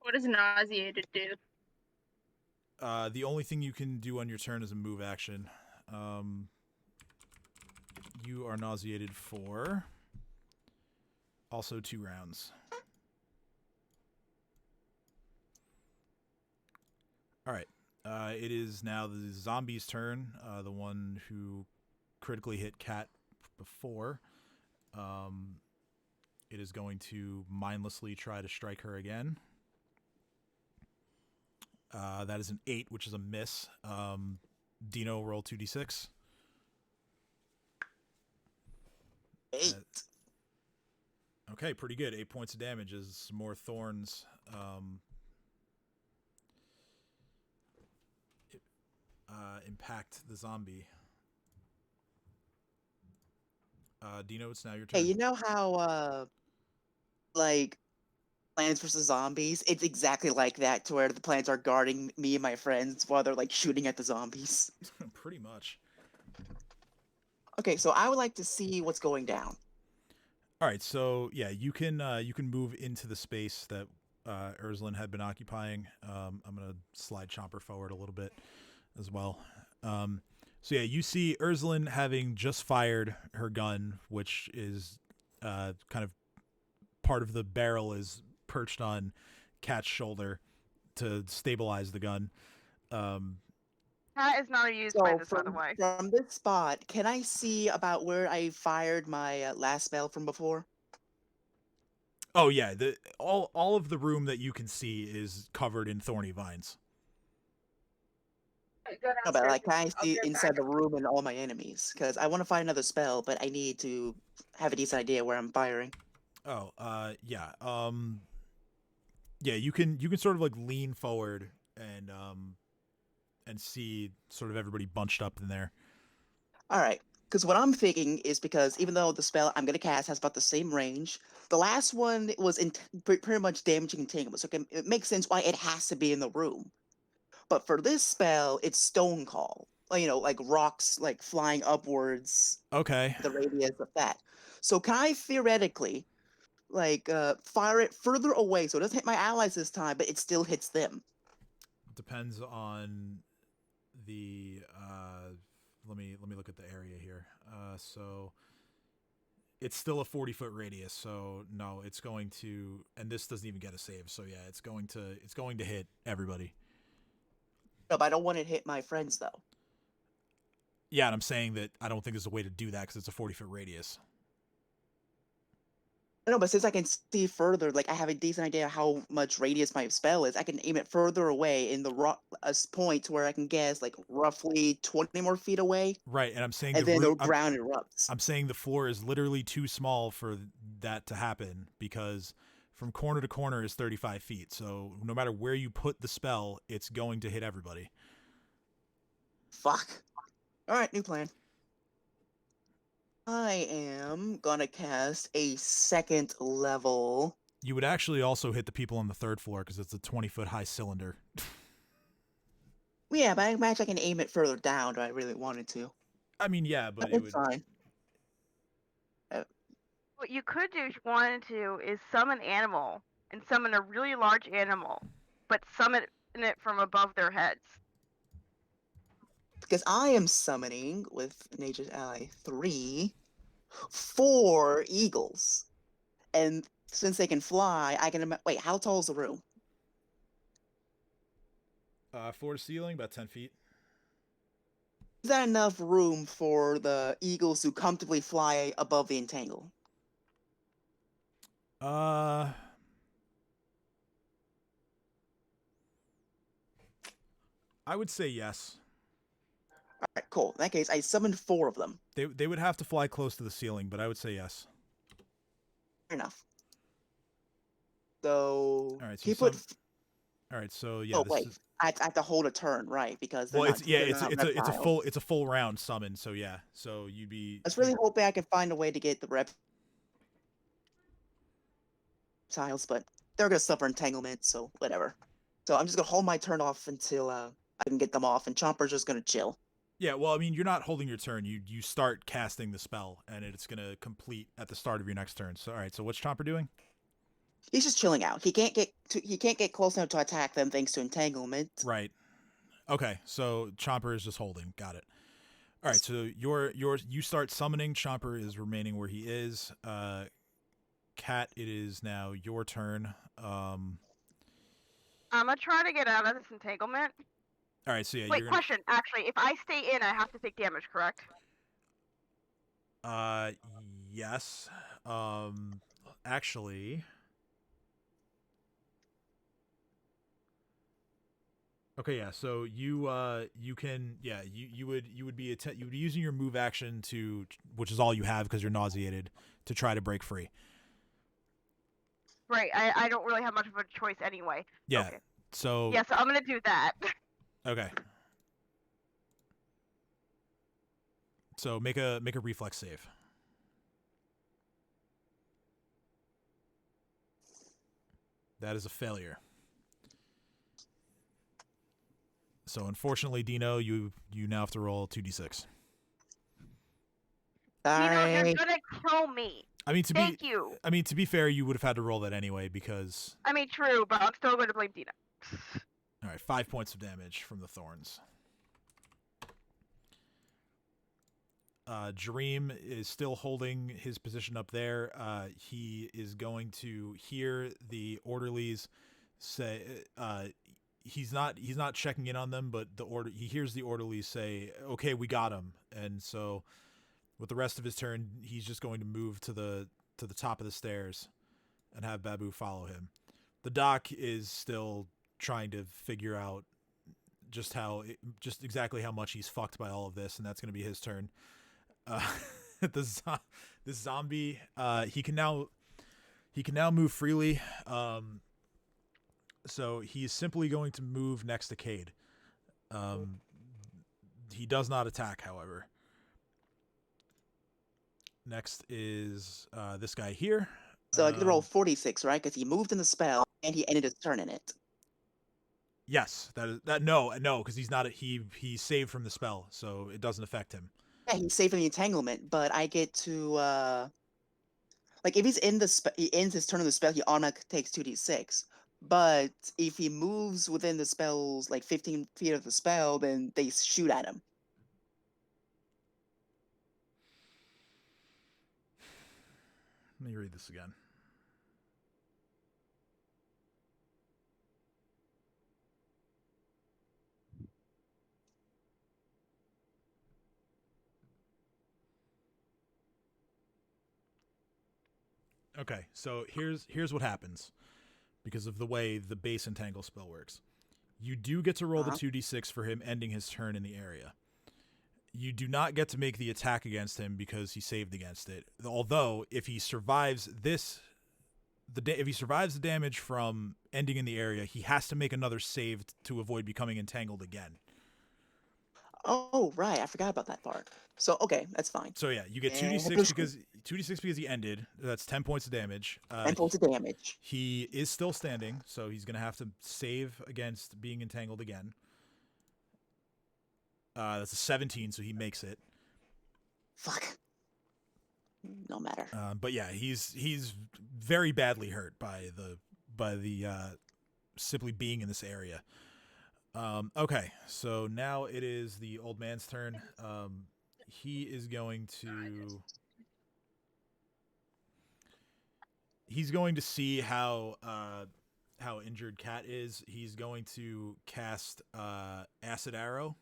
What does nauseated do? The only thing you can do on your turn is a move action. You are nauseated for also 2 rounds. All right. It is now the zombie's turn. The one who critically hit Cat before. It is going to mindlessly try to strike her again. That is an 8, which is a miss. Dino, roll 2d6. 8. Okay, pretty good. 8 points of damage as some more thorns impact the zombie. Dino, it's now your turn. Hey, you know how like Plants vs Zombies? It's exactly like that, to where the plants are guarding me and my friends while they're like shooting at the zombies. Pretty much. Okay, so I would like to see what's going down. All right, so yeah, you can move into the space that Urslan had been occupying. I'm gonna slide Chomper forward a little bit as well. So yeah, you see Urslan having just fired her gun, which is kind of part of the barrel is perched on Cat's shoulder to stabilize the gun. Cat is not used by So this, by the way. from this spot, can I see about where I fired my last spell from before? Oh yeah, all of the room that you can see is covered in thorny vines. Go No, but downstairs. like, can I I'll see be right inside back. the room and all my enemies? Because I want to find another spell, but I need to have a decent idea where I'm firing. Oh, yeah. Yeah, you can sort of like lean forward and see sort of everybody bunched up in there. All right. Because what I'm thinking is because even though the spell I'm gonna cast has about the same range, the last one was pretty much damaging entanglement, so it makes sense why it has to be in the room. But for this spell, it's stone call. Like rocks like flying upwards, Okay. the radius of that. So can I theoretically fire it further away so it doesn't hit my allies this time, but it still hits them? Depends on the let me look at the area here. So it's still a 40-foot radius, so no, it's going to, and this doesn't even get a save, so yeah, it's going to hit everybody. No, but I don't want it to hit my friends though. Yeah, and I'm saying that I don't think there's a way to do that because it's a 40-foot radius. No, but since I can see further, like I have a decent idea how much radius my spell is, I can aim it further away in the point where I can guess like roughly 20 more feet away, Right, and I'm saying and then the ground erupts. I'm saying the floor is literally too small for that to happen because from corner to corner is 35 feet. So no matter where you put the spell, it's going to hit everybody. Fuck. All right, new plan. I am gonna cast a second level. You would actually also hit the people on the third floor because it's a 20-foot high cylinder. Yeah, but I imagine I can aim it further down if I really wanted to. I mean, yeah, but It's fine. What you could do if you wanted to is summon animal and summon a really large animal, but summon it from above their heads. Because I am summoning with Nature's Ally 4 eagles. And since they can fly, I can wait, how tall is the room? Floor to ceiling, about 10 feet. Is that enough room for the eagles to comfortably fly above the entangle? I would say yes. Alright, cool. In that case, I summoned 4 of them. They would have to fly close to the ceiling, but I would say yes. Fair enough. So, All right, so he put... All right, so yeah. Oh wait, I have to hold a turn, right? Because they're it's reptiles. it's a full round summon, so yeah. So you'd be. I was really hoping I could find a way to get the reptiles, but they're gonna suffer entanglement, so whatever. So I'm just gonna hold my turn off until I can get them off, and Chomper's just gonna chill. Yeah, well, I mean, you're not holding your turn. You start casting the spell, and it's gonna complete at the start of your next turn. So all right, so what's Chomper doing? He's just chilling out. He can't get close enough to attack them thanks to entanglement. Right. Okay, so Chomper is just holding. Got it. All right, so you start summoning. Chomper is remaining where he is. Cat, it is now your turn. I'm gonna try to get out of this entanglement. All right, so yeah. Wait, question. Actually, if I stay in, I have to take damage, correct? Yes. Actually. Okay, yeah. So you can you would be using your move action to, which is all you have because you're nauseated, to try to break free. Right. I don't really have much of a choice anyway. Yeah. Okay. So yeah, so I'm gonna do that. Okay. So make a reflex save. That is a failure. So unfortunately, Dino, you now have to roll 2d6. Dino, you're gonna kill me. I mean, Thank you. I mean, to be fair, you would have had to roll that anyway because. I mean, true, but I'm still going to blame Dino. All right, 5 points of damage from the thorns. Dream is still holding his position up there. He is going to hear the orderlies say he's not checking in on them, but he hears the orderly say, "Okay, we got him." And so with the rest of his turn, he's just going to move to the top of the stairs and have Babu follow him. The doc is still trying to figure out just exactly how much he's fucked by all of this, and that's going to be his turn. This zombie, he can now move freely. So he's simply going to move next to Cade. He does not attack, however. Next is this guy here. So I get to roll 46, right? Because he moved in the spell and he ended his turn in it. Yes, no, because he's not he saved from the spell, so it doesn't affect him. Yeah, he's saved from the entanglement, but I get to like if he's in he ends his turn of the spell, he automatically takes 2d6. But if he moves within the spell's like 15 feet of the spell, then they shoot at him. Let me read this again. Okay, so here's what happens because of the way the base entangle spell works. You do get to roll the 2d6 for him ending his turn in the area. You do not get to make the attack against him because he saved against it. Although if he survives if he survives the damage from ending in the area, he has to make another save to avoid becoming entangled again. Oh, right. I forgot about that part. So, okay, that's fine. So, yeah, you get 2d6 because he ended. That's 10 points of damage. 10 points of damage. He is still standing, so he's going to have to save against being entangled again. That's a 17, so he makes it. Fuck. No matter. But yeah, he's very badly hurt by the simply being in this area. Okay, so now it is the old man's turn. He is going to see how injured Cat is. He's going to cast Acid Arrow.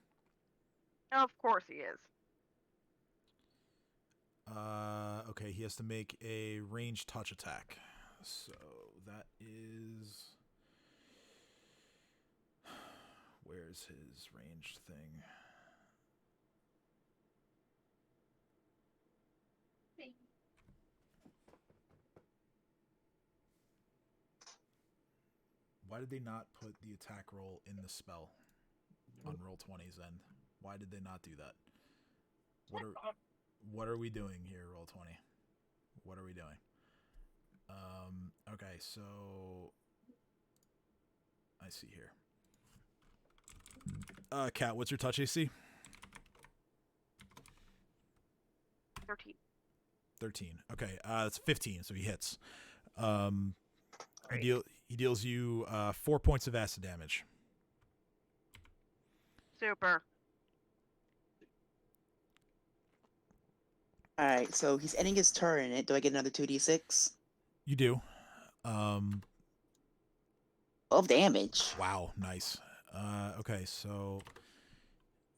Of course he is. Okay, he has to make a ranged touch attack. So that is... Where's his ranged thing? Why did they not put the attack roll in the spell on Roll20's end? Why did they not do that? What are we doing here, Roll20? What are we doing? Okay, so I see here. Kat, what's your touch AC? 13. 13. Okay, that's 15, so he hits. He deals you 4 points of acid damage. Super. Alright, so he's ending his turn in it. Do I get another 2d6? You do. 12 damage. Wow, nice. Okay, so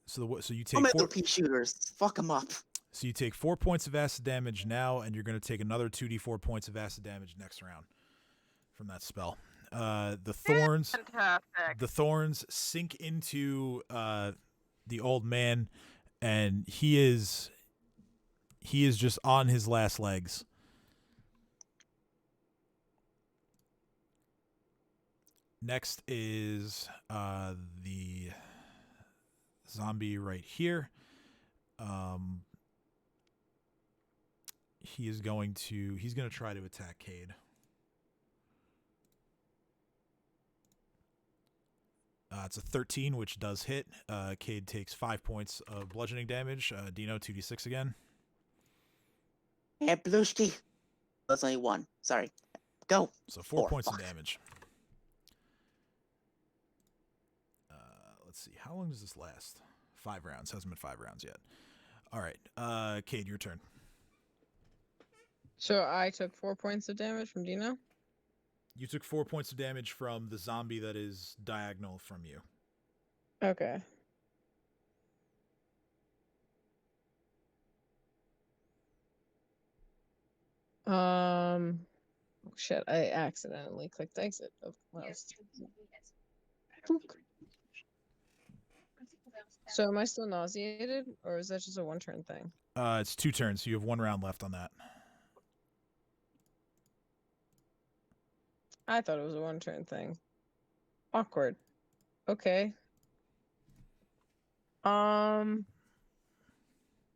you take Oh, my 4 little pea shooters. Fuck them up. So you take 4 points of acid damage now, and you're going to take another 2d4 points of acid damage next round from that spell. The thorns sink into the old man, and he is just on his last legs. Next is the zombie right here. He's going to try to attack Cade. It's a 13, which does hit. Cade takes 5 points of bludgeoning damage. Dino, 2d6 again. Yeah, Blushki. That's only 1. Sorry. Go. So 4 points of damage. Let's see. How long does this last? 5 rounds. Hasn't been 5 rounds yet. All right. Cade, your turn. So I took 4 points of damage from Dino? You took 4 points of damage from the zombie that is diagonal from you. Okay. Oh, shit, I accidentally clicked exit. When I was... So am I still nauseated, or is that just a one-turn thing? It's 2 turns, so you have 1 round left on that. I thought it was a one-turn thing. Awkward. Okay.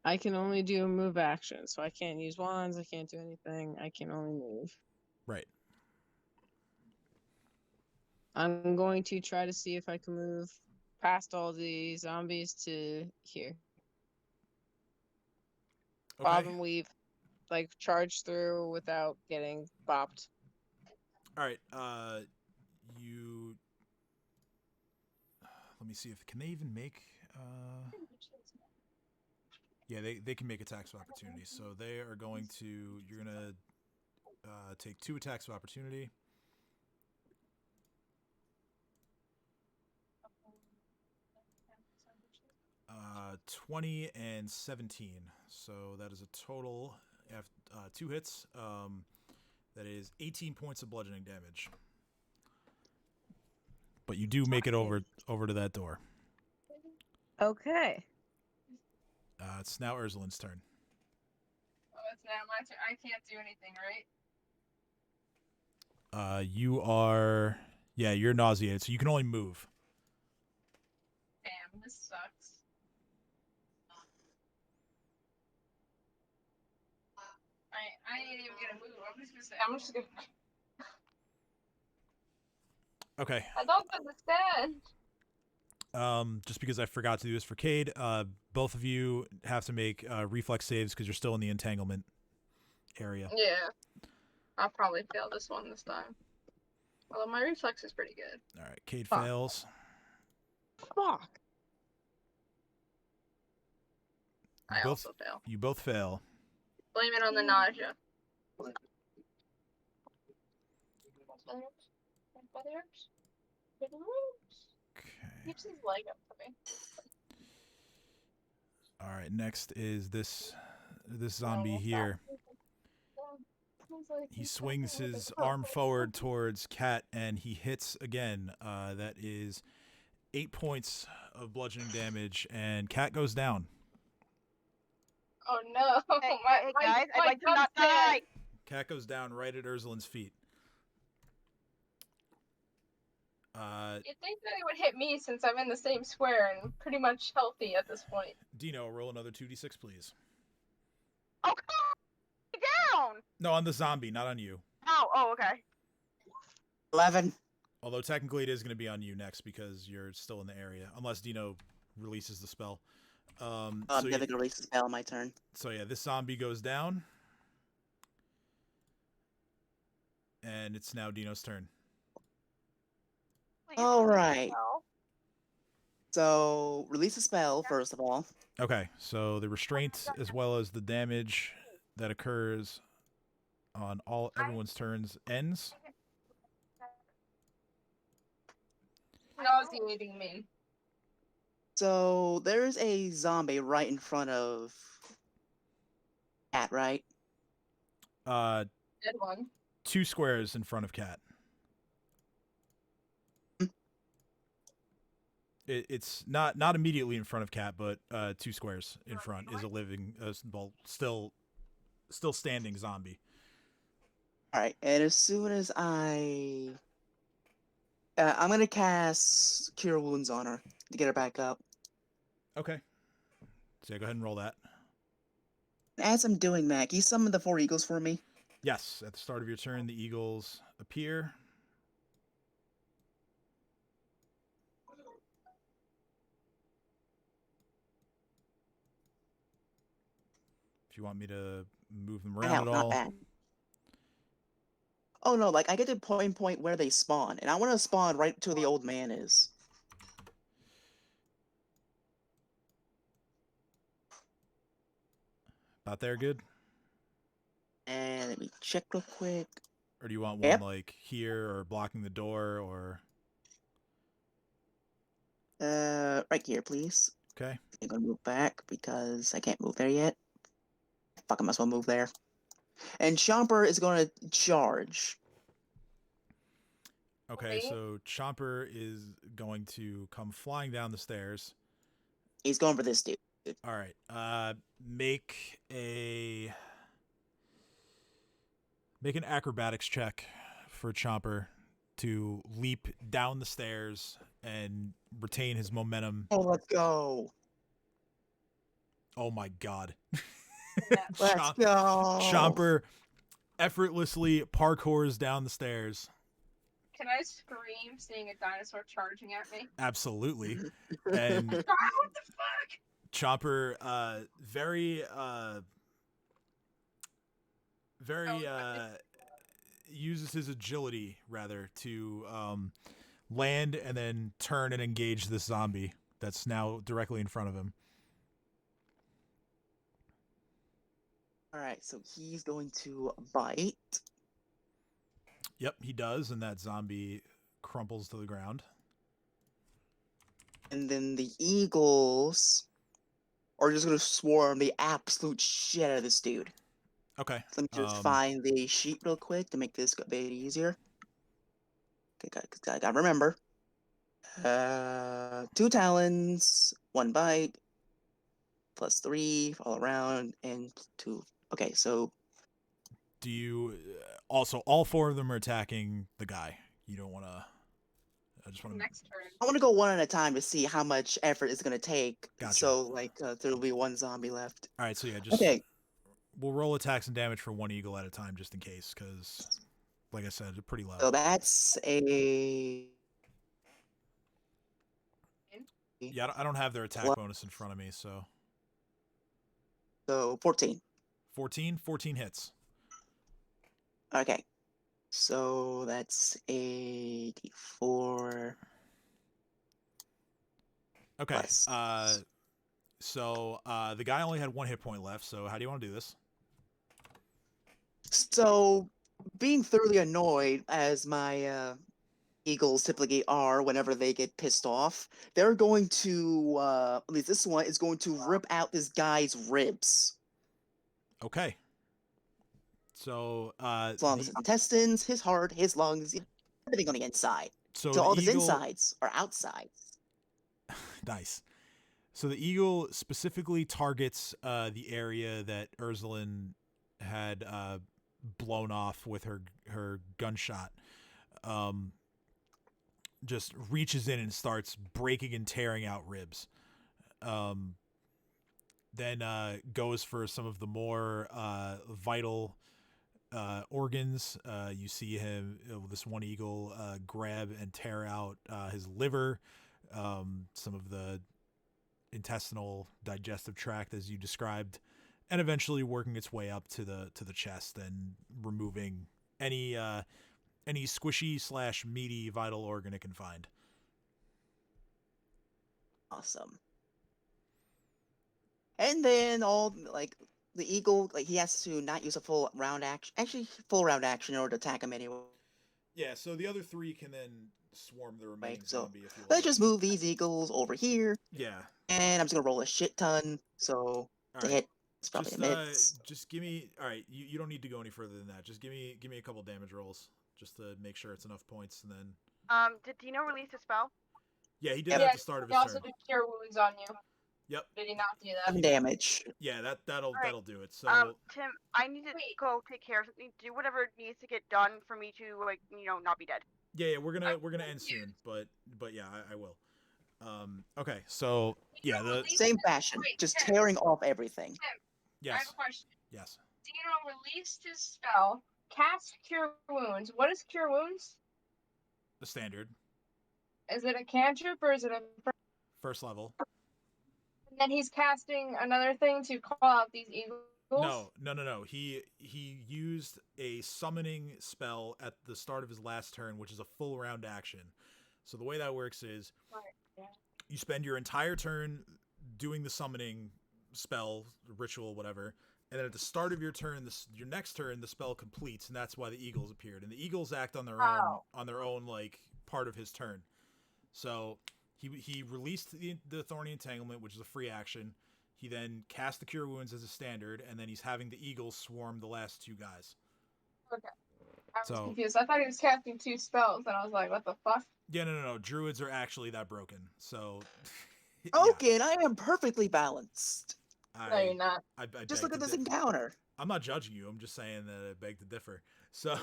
I can only do a move action, so I can't use wands, I can't do anything, I can only move. Right. I'm going to try to see if I can move past all the zombies to here. Okay. Bob and weave, like charge through without getting bopped. All right. You. Let me see if can they even make. Yeah, they can make attacks of opportunity. So they are going to. You're gonna take 2 attacks of opportunity. 20 and 17. So that is a total of 2 hits. That is 18 points of bludgeoning damage. But you do make it over to that door. Okay. It's now Ursulin's turn. Oh, it's now my turn. I can't do anything, right? You are. Yeah, you're nauseated, so you can only move. Damn, this sucks. I ain't even gonna move. I'm just gonna. Okay. I don't understand. Just because I forgot to do this for Cade, both of you have to make reflex saves because you're still in the entanglement area. Yeah. I'll probably fail this one this time. Although my reflex is pretty good. All right, Cade Fuck. fails. Fuck. I also fail. You both fail. Blame it on the nausea. Okay. Keeps his leg up to me. All right, next is this zombie here. He swings his arm forward towards Cat and he hits again. That is 8 points of bludgeoning damage, and Cat goes down. Oh no! Hey, hey guys, I'd like to not die. Cat goes down right at Ursulin's feet. You'd think that it would hit me since I'm in the same square and pretty much healthy at this point. Dino, roll another 2d6, please. Oh, come down! No, on the zombie, not on you. Oh, okay. 11. Although technically it is going to be on you next because you're still in the area, unless Dino releases the spell. I'm gonna release the spell on my turn. So yeah, this zombie goes down. And it's now Dino's turn. Please All don't right. spell. So, release a spell, first of all. Okay, so the restraint as well as the damage that occurs on everyone's turns ends. Nauseating me. So, there's a zombie right in front of Cat, right? Dead one. 2 squares in front of Cat. It's not immediately in front of Cat, but 2 squares in front is a living, still standing zombie. Alright, and as soon as I'm gonna cast Cure Wounds on her to get her back up. Okay. So yeah, go ahead and roll that. As I'm doing that, can you summon the 4 eagles for me? Yes, at the start of your turn, the eagles appear. If you want me to move them around at all. Not bad. Oh no, like I get to point where they spawn, and I want to spawn right to where the old man is. About there, good? And let me check real quick. Or do you want Yep. one like here or blocking the door or? Right here, please. Okay. I'm gonna move back because I can't move there yet. Fuck, I must well move there. And Chomper is gonna charge. Okay, so Chomper is going to come flying down the stairs. He's going for this dude. All right. Make an acrobatics check for Chomper to leap down the stairs and retain his momentum. Oh, let's go. Oh my god. Let's go. Chomper effortlessly parkours down the stairs. Can I scream seeing a dinosaur charging at me? Absolutely. And What the fuck? Chomper uses his agility rather to land and then turn and engage this zombie that's now directly in front of him. All right, so he's going to bite. Yep, he does, and that zombie crumples to the ground. And then the eagles are just going to swarm the absolute shit out of this dude. Okay. Let me just find the sheet real quick to make this a bit easier. Okay, gotta remember. 2 talons, 1 bite, plus 3 all around, and 2. Okay, so do you also all 4 of them are attacking the guy? You don't want to. I just want to. Next turn. I want to go one at a time to see how much effort it's gonna take. Gotcha. So like there'll be 1 zombie left. All right, so yeah, just okay. We'll roll attacks and damage for 1 eagle at a time, just in case, because, like I said, they're pretty low. So that's a. Yeah, I don't have their attack bonus in front of me, so. So 14. 14 hits. Okay. So that's a d4. Okay. Plus. So the guy only had 1 hit point left, so how do you want to do this? So, being thoroughly annoyed, as my eagles typically are whenever they get pissed off, they're going to, at least this one, is going to rip out this guy's ribs. Okay. So, as long as his intestines, his heart, his lungs, everything on the inside. So all of his insides are outsides. Nice. So the eagle specifically targets the area that Ursulin had blown off with her gunshot. Just reaches in and starts breaking and tearing out ribs. Then goes for some of the more vital organs. You see him, this one eagle, grab and tear out his liver, some of the intestinal digestive tract as you described, and eventually working its way up to the chest and removing any squishy / meaty vital organ it can find. Awesome. And then the eagle, he has to not use a full round action. Actually, full round action in order to attack him anyway. Yeah, so the other 3 can then swarm the remaining zombie if you like. Let's just move these eagles over here. Yeah. And I'm just gonna roll a shit ton. So to hit, it's probably a miss. Just give me. All right, you don't need to go any further than that. Just give me a couple damage rolls just to make sure it's enough points, and then. Did Dino release a spell? Yeah, he did that at the start of his turn. He also turn. did cure wounds on you. Yep. Did he not do that? 7 damage. Yeah, that'll do it. So. Tim, I need to go take care of something. Do whatever needs to get done for me to not be dead. Yeah, we're gonna end soon, but yeah, I will. Okay, so yeah, the same fashion, just tearing off everything. Tim, yes. I have a question. Yes. Dino released his spell, cast Cure Wounds. What is Cure Wounds? The standard. Is it a cantrip or is it a first level? And then he's casting another thing to call out these eagles? No. He used a summoning spell at the start of his last turn, which is a full round action. So the way that works is you spend your entire turn doing the summoning spell, ritual, whatever, and then at the start of your turn, your next turn, the spell completes, and that's why the eagles appeared. And the eagles act on their own like part of his turn. So he released the Thorny Entanglement, which is a free action. He then cast the Cure Wounds as a standard, and then he's having the eagles swarm the last two guys. Okay. I was So confused. I thought he was casting 2 spells, and I was like, what the fuck? yeah, no. Druids are actually that broken. So yeah, Okay, and I am perfectly balanced. No, you're not. I Just beg look at to this differ. encounter. I'm not judging you. I'm just saying that I beg to differ. So,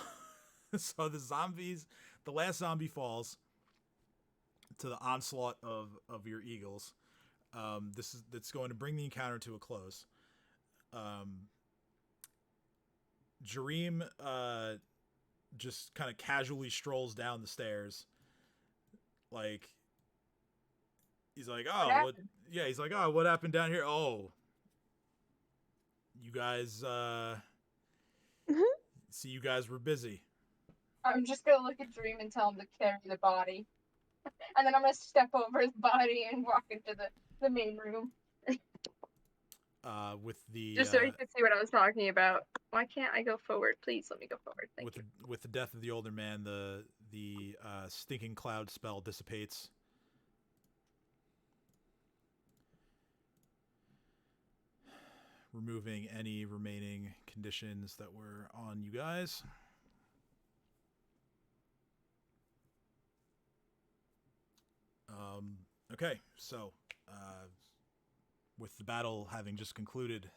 so the zombies, the last zombie falls to the onslaught of your eagles. That's going to bring the encounter to a close. Jareem just kind of casually strolls down the stairs, like he's like, oh, what? Yeah, he's like, oh, what happened down here? Oh, you guys. See, you guys were busy. I'm just gonna look at Dream and tell him to carry the body. And then I'm gonna step over his body and walk into the main room. With the Just so he could see what I was talking about. Why can't I go forward? Please let me go forward. Thank you. with the death of the older man, the stinking cloud spell dissipates. Removing any remaining conditions that were on you guys. Okay, so with the battle having just concluded,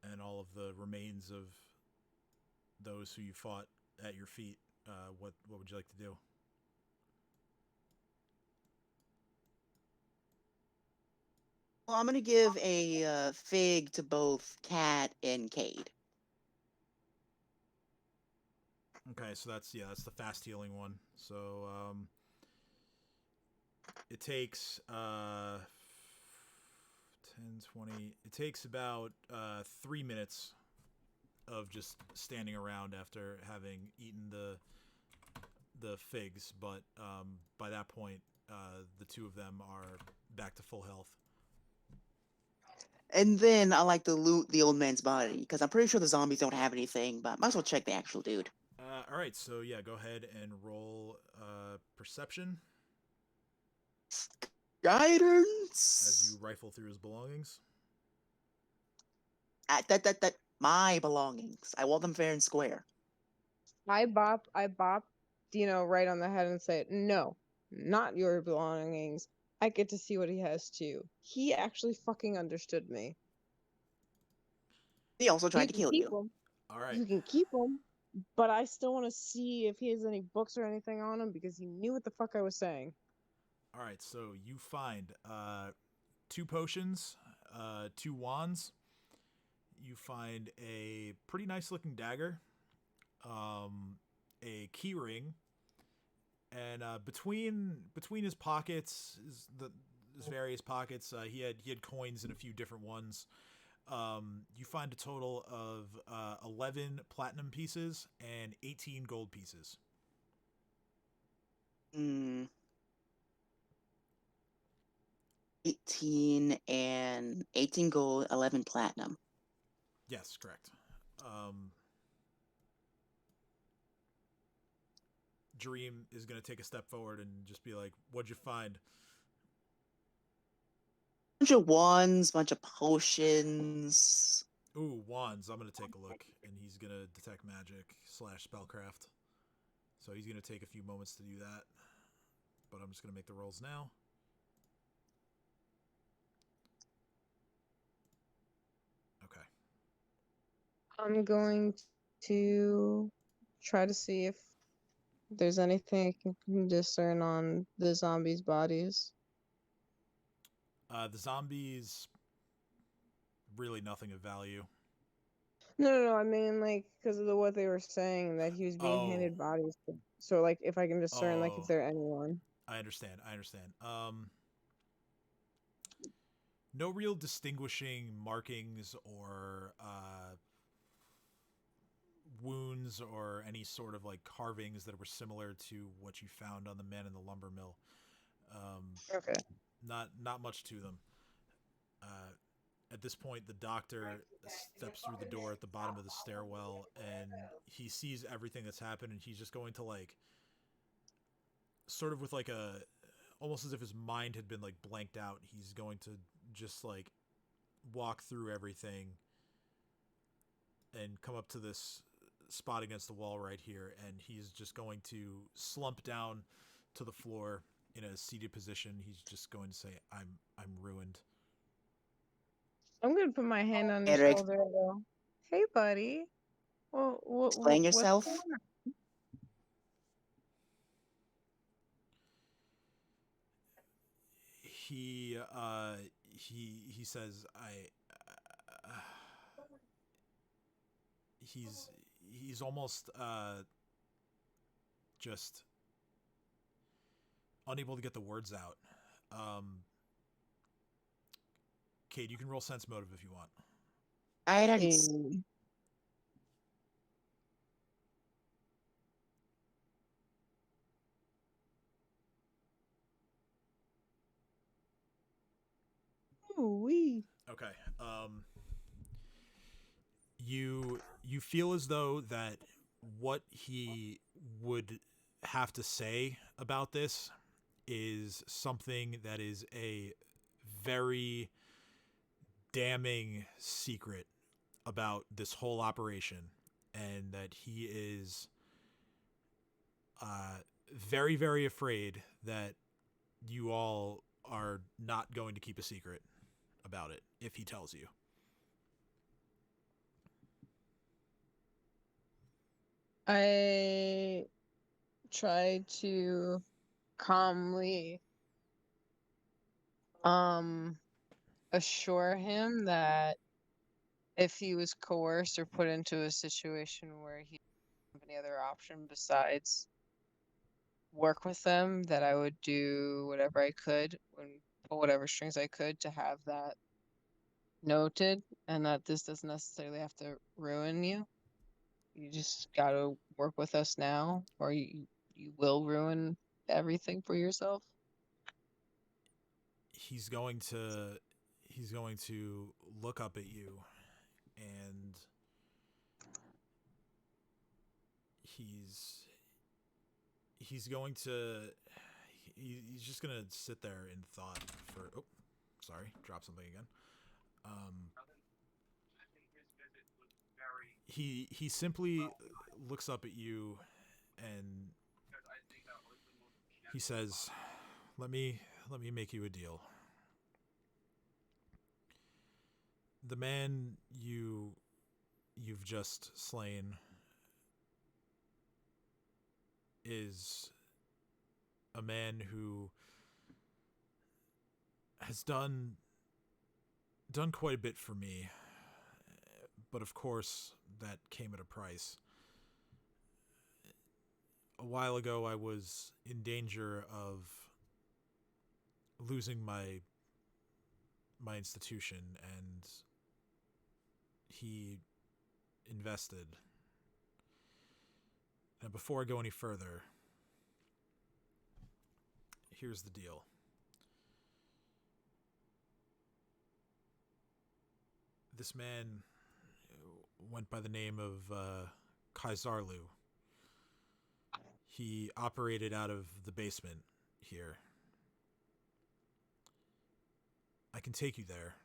and all of the remains of those who you fought at your feet, what would you like to do? Well, I'm gonna give a fig to both Cat and Cade. Okay, so that's the fast healing one. So it takes 10, 20. It takes about 3 minutes of just standing around after having eaten the figs, but by that point, the two of them are back to full health. And then I like to loot the old man's body, because I'm pretty sure the zombies don't have anything, but might as well check the actual dude. All right, so yeah, go ahead and roll perception Guidance. as you rifle through his belongings. That my belongings. I want them fair and square. I bop Dino right on the head and say, no, not your belongings. I get to see what he has too. He actually fucking understood me. He also tried to kill keep you. him. All right. You can keep him, but I still want to see if he has any books or anything on him because he knew what the fuck I was saying. All right, so you find 2 potions, 2 wands. You find a pretty nice looking dagger, a key ring, and between his pockets, his various pockets, he had coins in a few different ones. You find a total of 11 platinum pieces and 18 gold pieces. 18 gold, 11 platinum. Yes, correct. Dream is going to take a step forward and just be like, what'd you find? Bunch of wands, bunch of potions. Ooh, wands. I'm going to take a look, and he's going to detect magic / spellcraft. So he's going to take a few moments to do that. But I'm just going to make the rolls now. Okay. I'm going to try to see if there's anything I can discern on the zombies' bodies. The zombies, really nothing of value. No. I mean, like, because of what they were saying, that he was being handed bodies. So, like, if I can discern, like, if they're anyone. I understand. No real distinguishing markings or wounds or any sort of like carvings that were similar to what you found on the man in the lumber mill. Okay. Not much to them. At this point, the doctor steps through the door at the bottom of the stairwell, and he sees everything that's happened, and he's just going to, like, sort of with, like, almost as if his mind had been, like, blanked out, he's going to just, like, walk through everything and come up to this spot against the wall right here, and he's just going to slump down to the floor in a seated position. He's just going to say, I'm ruined. I'm gonna put my hand on his Eric. shoulder and go, "Hey, buddy. Well, Explain yourself. What's going on?" He says, he's almost just unable to get the words out. Cade, you can roll sense motive if you want. I don't. Hey. Ooh-wee. Okay. You feel as though that what he would have to say about this is something that is a very damning secret about this whole operation, and that he is very, very afraid that you all are not going to keep a secret about it if he tells you. I tried to calmly assure him that if he was coerced or put into a situation where he didn't have any other option besides work with them, that I would do whatever I could and pull whatever strings I could to have that noted, and that this doesn't necessarily have to ruin you. You just gotta work with us now, or you will ruin everything for yourself. He's going to look up at you, and he's going to he's just gonna sit there in thought for drop something again. He simply looks up at you, and he says, let me make you a deal. The man you've just slain is a man who has done quite a bit for me, but of course that came at a price. A while ago I was in danger of losing my institution, and he invested. Now, before I go any further, here's the deal. This man went by the name of Kaisarlu. He operated out of the basement here. I can take you there,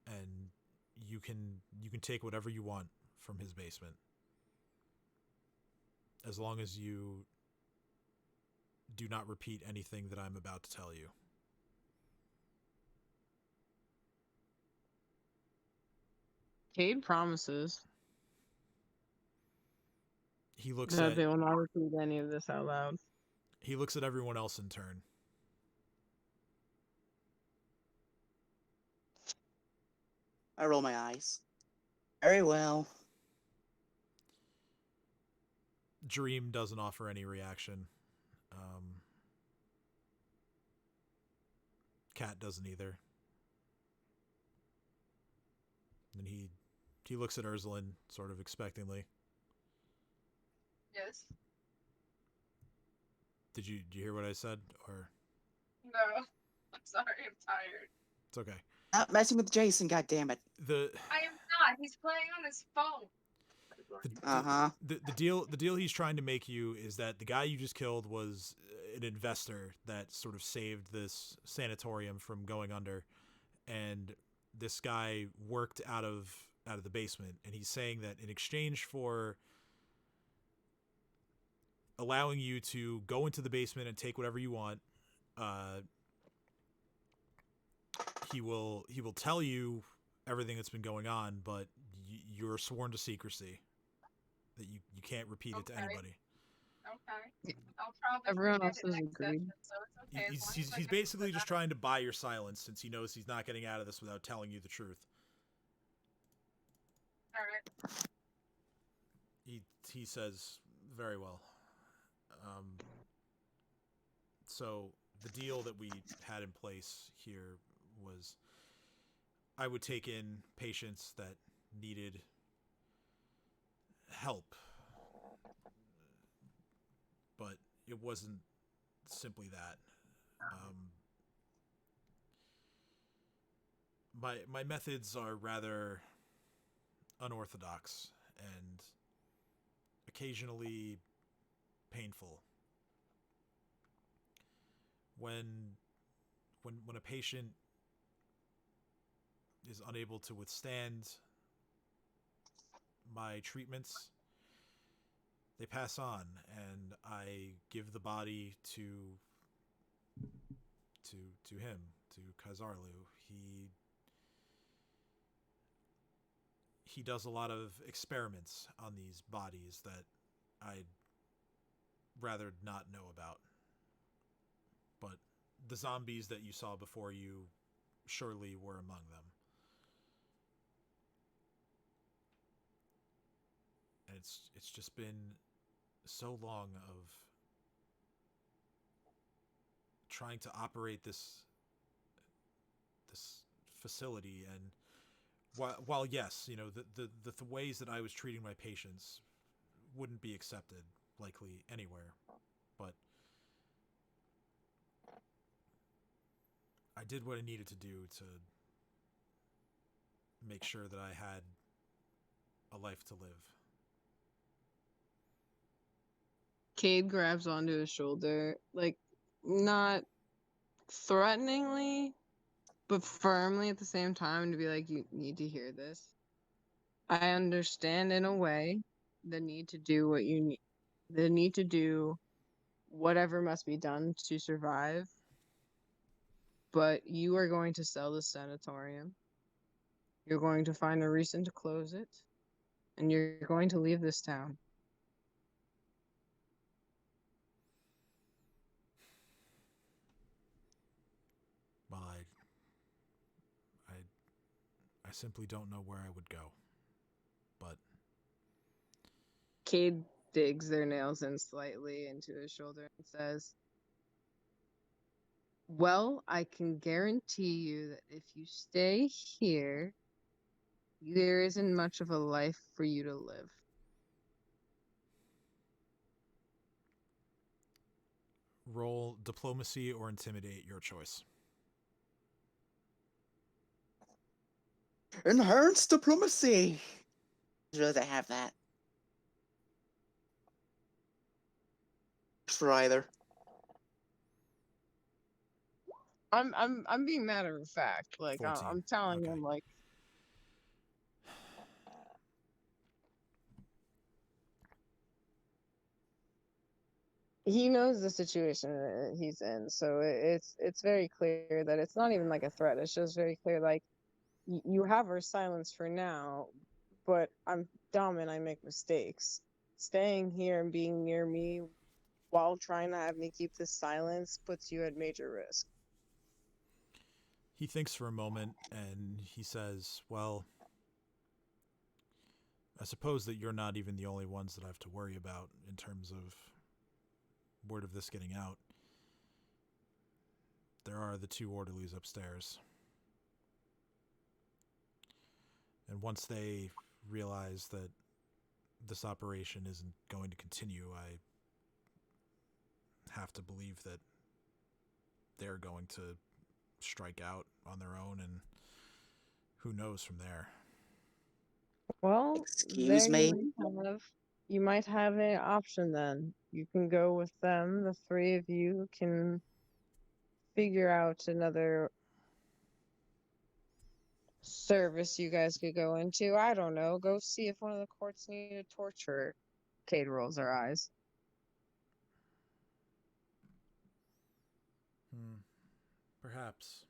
and you can take whatever you want from his basement, as long as you do not repeat anything that I'm about to tell you. Cade promises He looks that at they will not repeat any of this out loud. he looks at everyone else in turn. I roll my eyes. Very well. Dream doesn't offer any reaction. Cat doesn't either. And he looks at Ursuline sort of expectantly. Yes. Did you hear what I said? Or No. I'm sorry, I'm tired. it's okay. Not messing with Jason, goddammit. The I am not. He's playing on his phone. the deal he's trying to make you is that the guy you just killed was an investor that sort of saved this sanatorium from going under, and this guy worked out of the basement, and he's saying that in exchange for allowing you to go into the basement and take whatever you want, he will tell you everything that's been going on, but you're sworn to secrecy, that you can't repeat it to anybody. Okay. I'll probably Everyone forget else it has next agreed. session, so it's okay. as long He's as I he's get basically to just that. trying to buy your silence, since he knows he's not getting out of this without telling you the truth. Alright. He says, very well. So the deal that we had in place here was I would take in patients that needed help, but it wasn't simply that. My methods are rather unorthodox and occasionally painful. When a patient is unable to withstand my treatments, they pass on, and I give the body to him, to Kazarlu. He does a lot of experiments on these bodies that I'd rather not know about. But the zombies that you saw before you surely were among them. And it's just been so long of trying to operate this facility, and while yes, the ways that I was treating my patients wouldn't be accepted likely anywhere, but I did what I needed to do to make sure that I had a life to live. Cade grabs onto his shoulder, like, not threateningly, but firmly at the same time, to be like, you need to hear this. I understand in a way the need to do what you need, the need to do whatever must be done to survive, but you are going to sell the sanatorium. You're going to find a reason to close it, and you're going to leave this town. Well, I simply don't know where I would go. But Cade digs their nails in slightly into his shoulder and says, well, I can guarantee you that if you stay here, there isn't much of a life for you to live. roll diplomacy or intimidate, your choice. Enhanced diplomacy. Does they have that? For either. I'm being matter of fact. Like 14. I'm telling Okay. him, like, he knows the situation that he's in, so it's very clear that it's not even like a threat. It's just very clear, like, you have our silence for now, but I'm dumb and I make mistakes. Staying here and being near me while trying to have me keep this silence puts you at major risk. He thinks for a moment and he says, well, I suppose that you're not even the only ones that I have to worry about in terms of word of this getting out. There are the 2 orderlies upstairs. And once they realize that this operation isn't going to continue, I have to believe that they're going to strike out on their own and who knows from there? Well, Excuse me? you might have an option then. You can go with them. The three of you can figure out another service you guys could go into. I don't know. Go see if one of the courts needed torture. Cade rolls her eyes. Perhaps.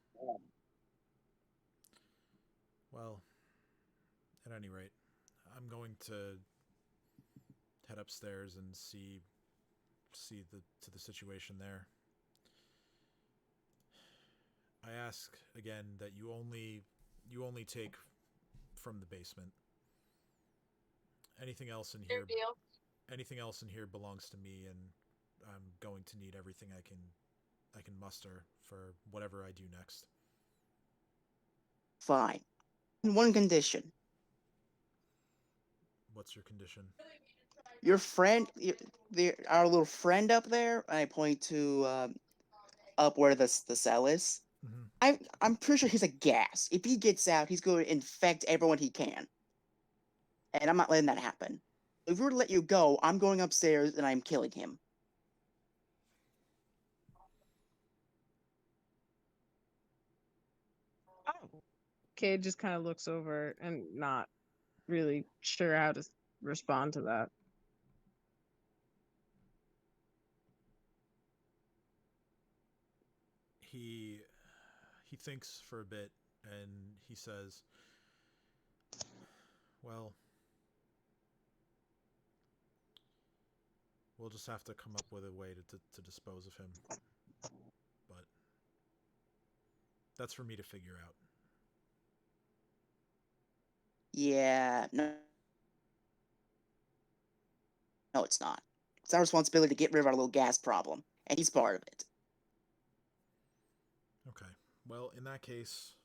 Well, at any rate, I'm going to head upstairs and see the situation there. I ask again that you only take from the basement. Anything else in Fair here deal. anything else in here belongs to me, and I'm going to need everything I can muster for whatever I do next. Fine. One condition. What's your condition? Your friend, our little friend up there, and I point to up where the cell is. Mm-hmm. I'm pretty sure he's a gas. If he gets out, he's going to infect everyone he can. And I'm not letting that happen. If we were to let you go, I'm going upstairs and I'm killing him. Cade just kind of looks over and not really sure how to respond to that. He thinks for a bit and he says, "Well, we'll just have to come up with a way to dispose of him. But that's for me to figure out." Yeah, no, it's not. It's our responsibility to get rid of our little gas problem, and he's part of it. Okay. Well, in that case,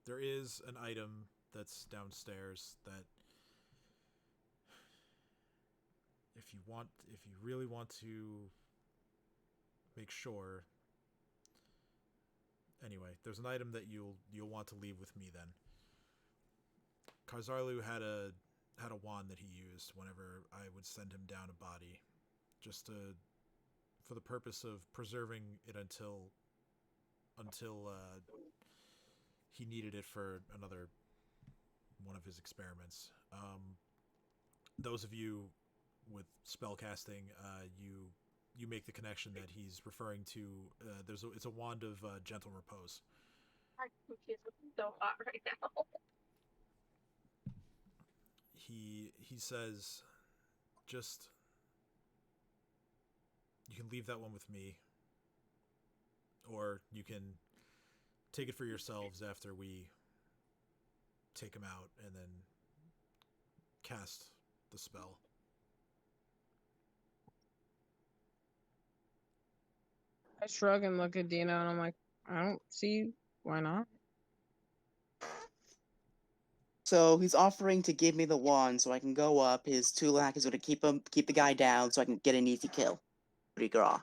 there is an item that's downstairs that if you really want to make sure. Anyway, there's an item that you'll want to leave with me then. Karzarlu had a wand that he used whenever I would send him down a body, just for the purpose of preserving it until he needed it for another one of his experiments. Those of you with spellcasting, you make the connection that he's referring to. It's a wand of gentle repose. I'm so hot right now. He says, just you can leave that one with me, or you can take it for yourselves after we take him out and then cast the spell. I shrug and look at Dina and I'm like, I don't see why not. So he's offering to give me the wand so I can go up. His Tulak is going to keep the guy down so I can get an easy kill. Regraw.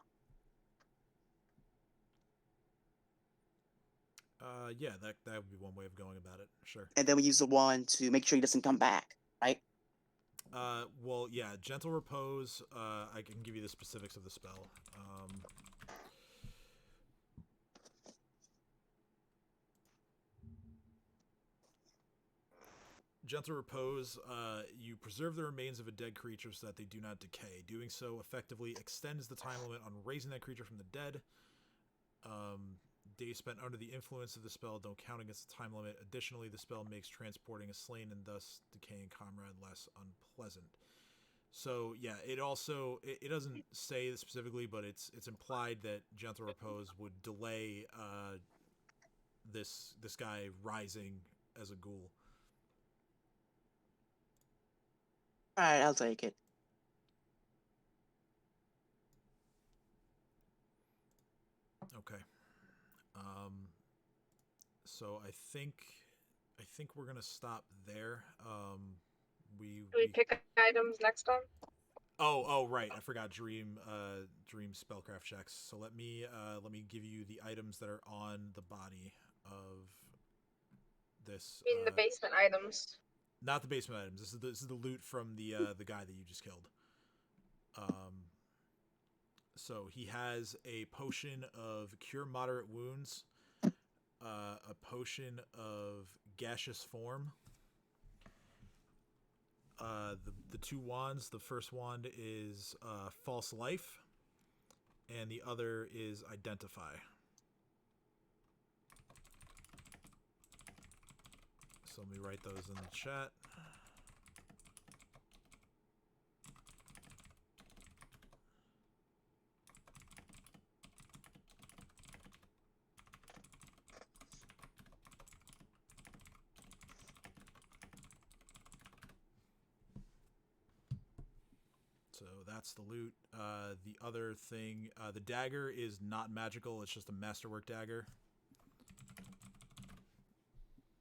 Yeah, that would be one way of going about it. Sure. And then we use the wand to make sure he doesn't come back, right? Well, yeah, gentle repose. I can give you the specifics of the spell. Gentle repose, you preserve the remains of a dead creature so that they do not decay. Doing so effectively extends the time limit on raising that creature from the dead. Days spent under the influence of the spell don't count against the time limit. Additionally, the spell makes transporting a slain and thus decaying comrade less unpleasant. So yeah, it also it doesn't say this specifically, but it's implied that gentle repose would delay this guy rising as a ghoul. Alright, I'll take it. Okay. So I think we're gonna stop there. Do we pick items next time? Oh right, I forgot dream spellcraft checks. So let me give you the items that are on the body of this. In the basement items. Not the basement items. This is the loot from the guy that you just killed. So he has a potion of cure moderate wounds, a potion of gaseous form. The two wands. The first wand is false life, and the other is identify. So let me write those in the chat. So that's the loot. The other thing, the dagger is not magical. It's just a masterwork dagger.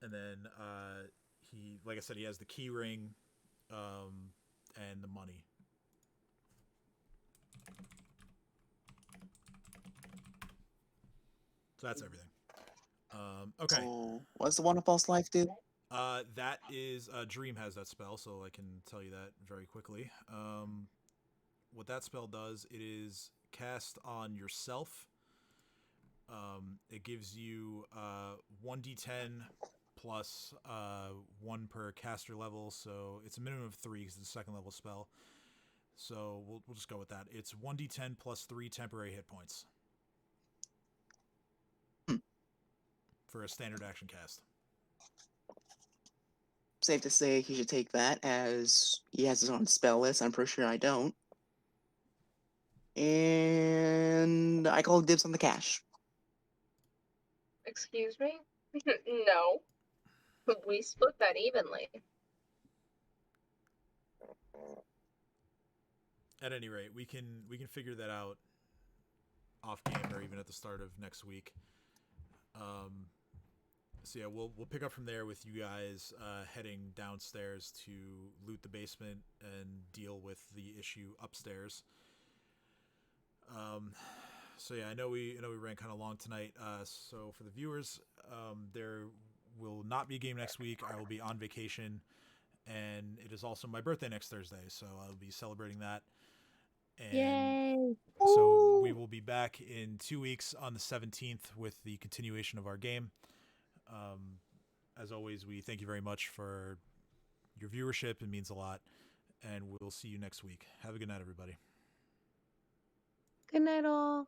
And then he, like I said, he has the key ring and the money. So that's everything. Okay. So, what's the one of false life do? That is Dream has that spell, so I can tell you that very quickly. What that spell does, it is cast on yourself. It gives you 1d10 plus 1 per caster level, so it's a minimum of 3 because it's a second level spell. So we'll just go with that. It's 1d10 plus 3 temporary hit points for a standard action cast. Safe to say he should take that, as he has his own spell list. I'm pretty sure I don't. And I call dibs on the cash. Excuse me? No. We split that evenly. At any rate, we can figure that out off game or even at the start of next week. So yeah, we'll pick up from there with you guys heading downstairs to loot the basement and deal with the issue upstairs. So yeah, I know we ran kind of long tonight. So for the viewers, there will not be a game next week. I will be on vacation, and it is also my birthday next Thursday, so I'll be celebrating that. And Yay! so we will be back in 2 weeks on the 17th with the continuation of our game. As always, we thank you very much for your viewership. It means a lot, and we'll see you next week. Have a good night, everybody. Good night, all.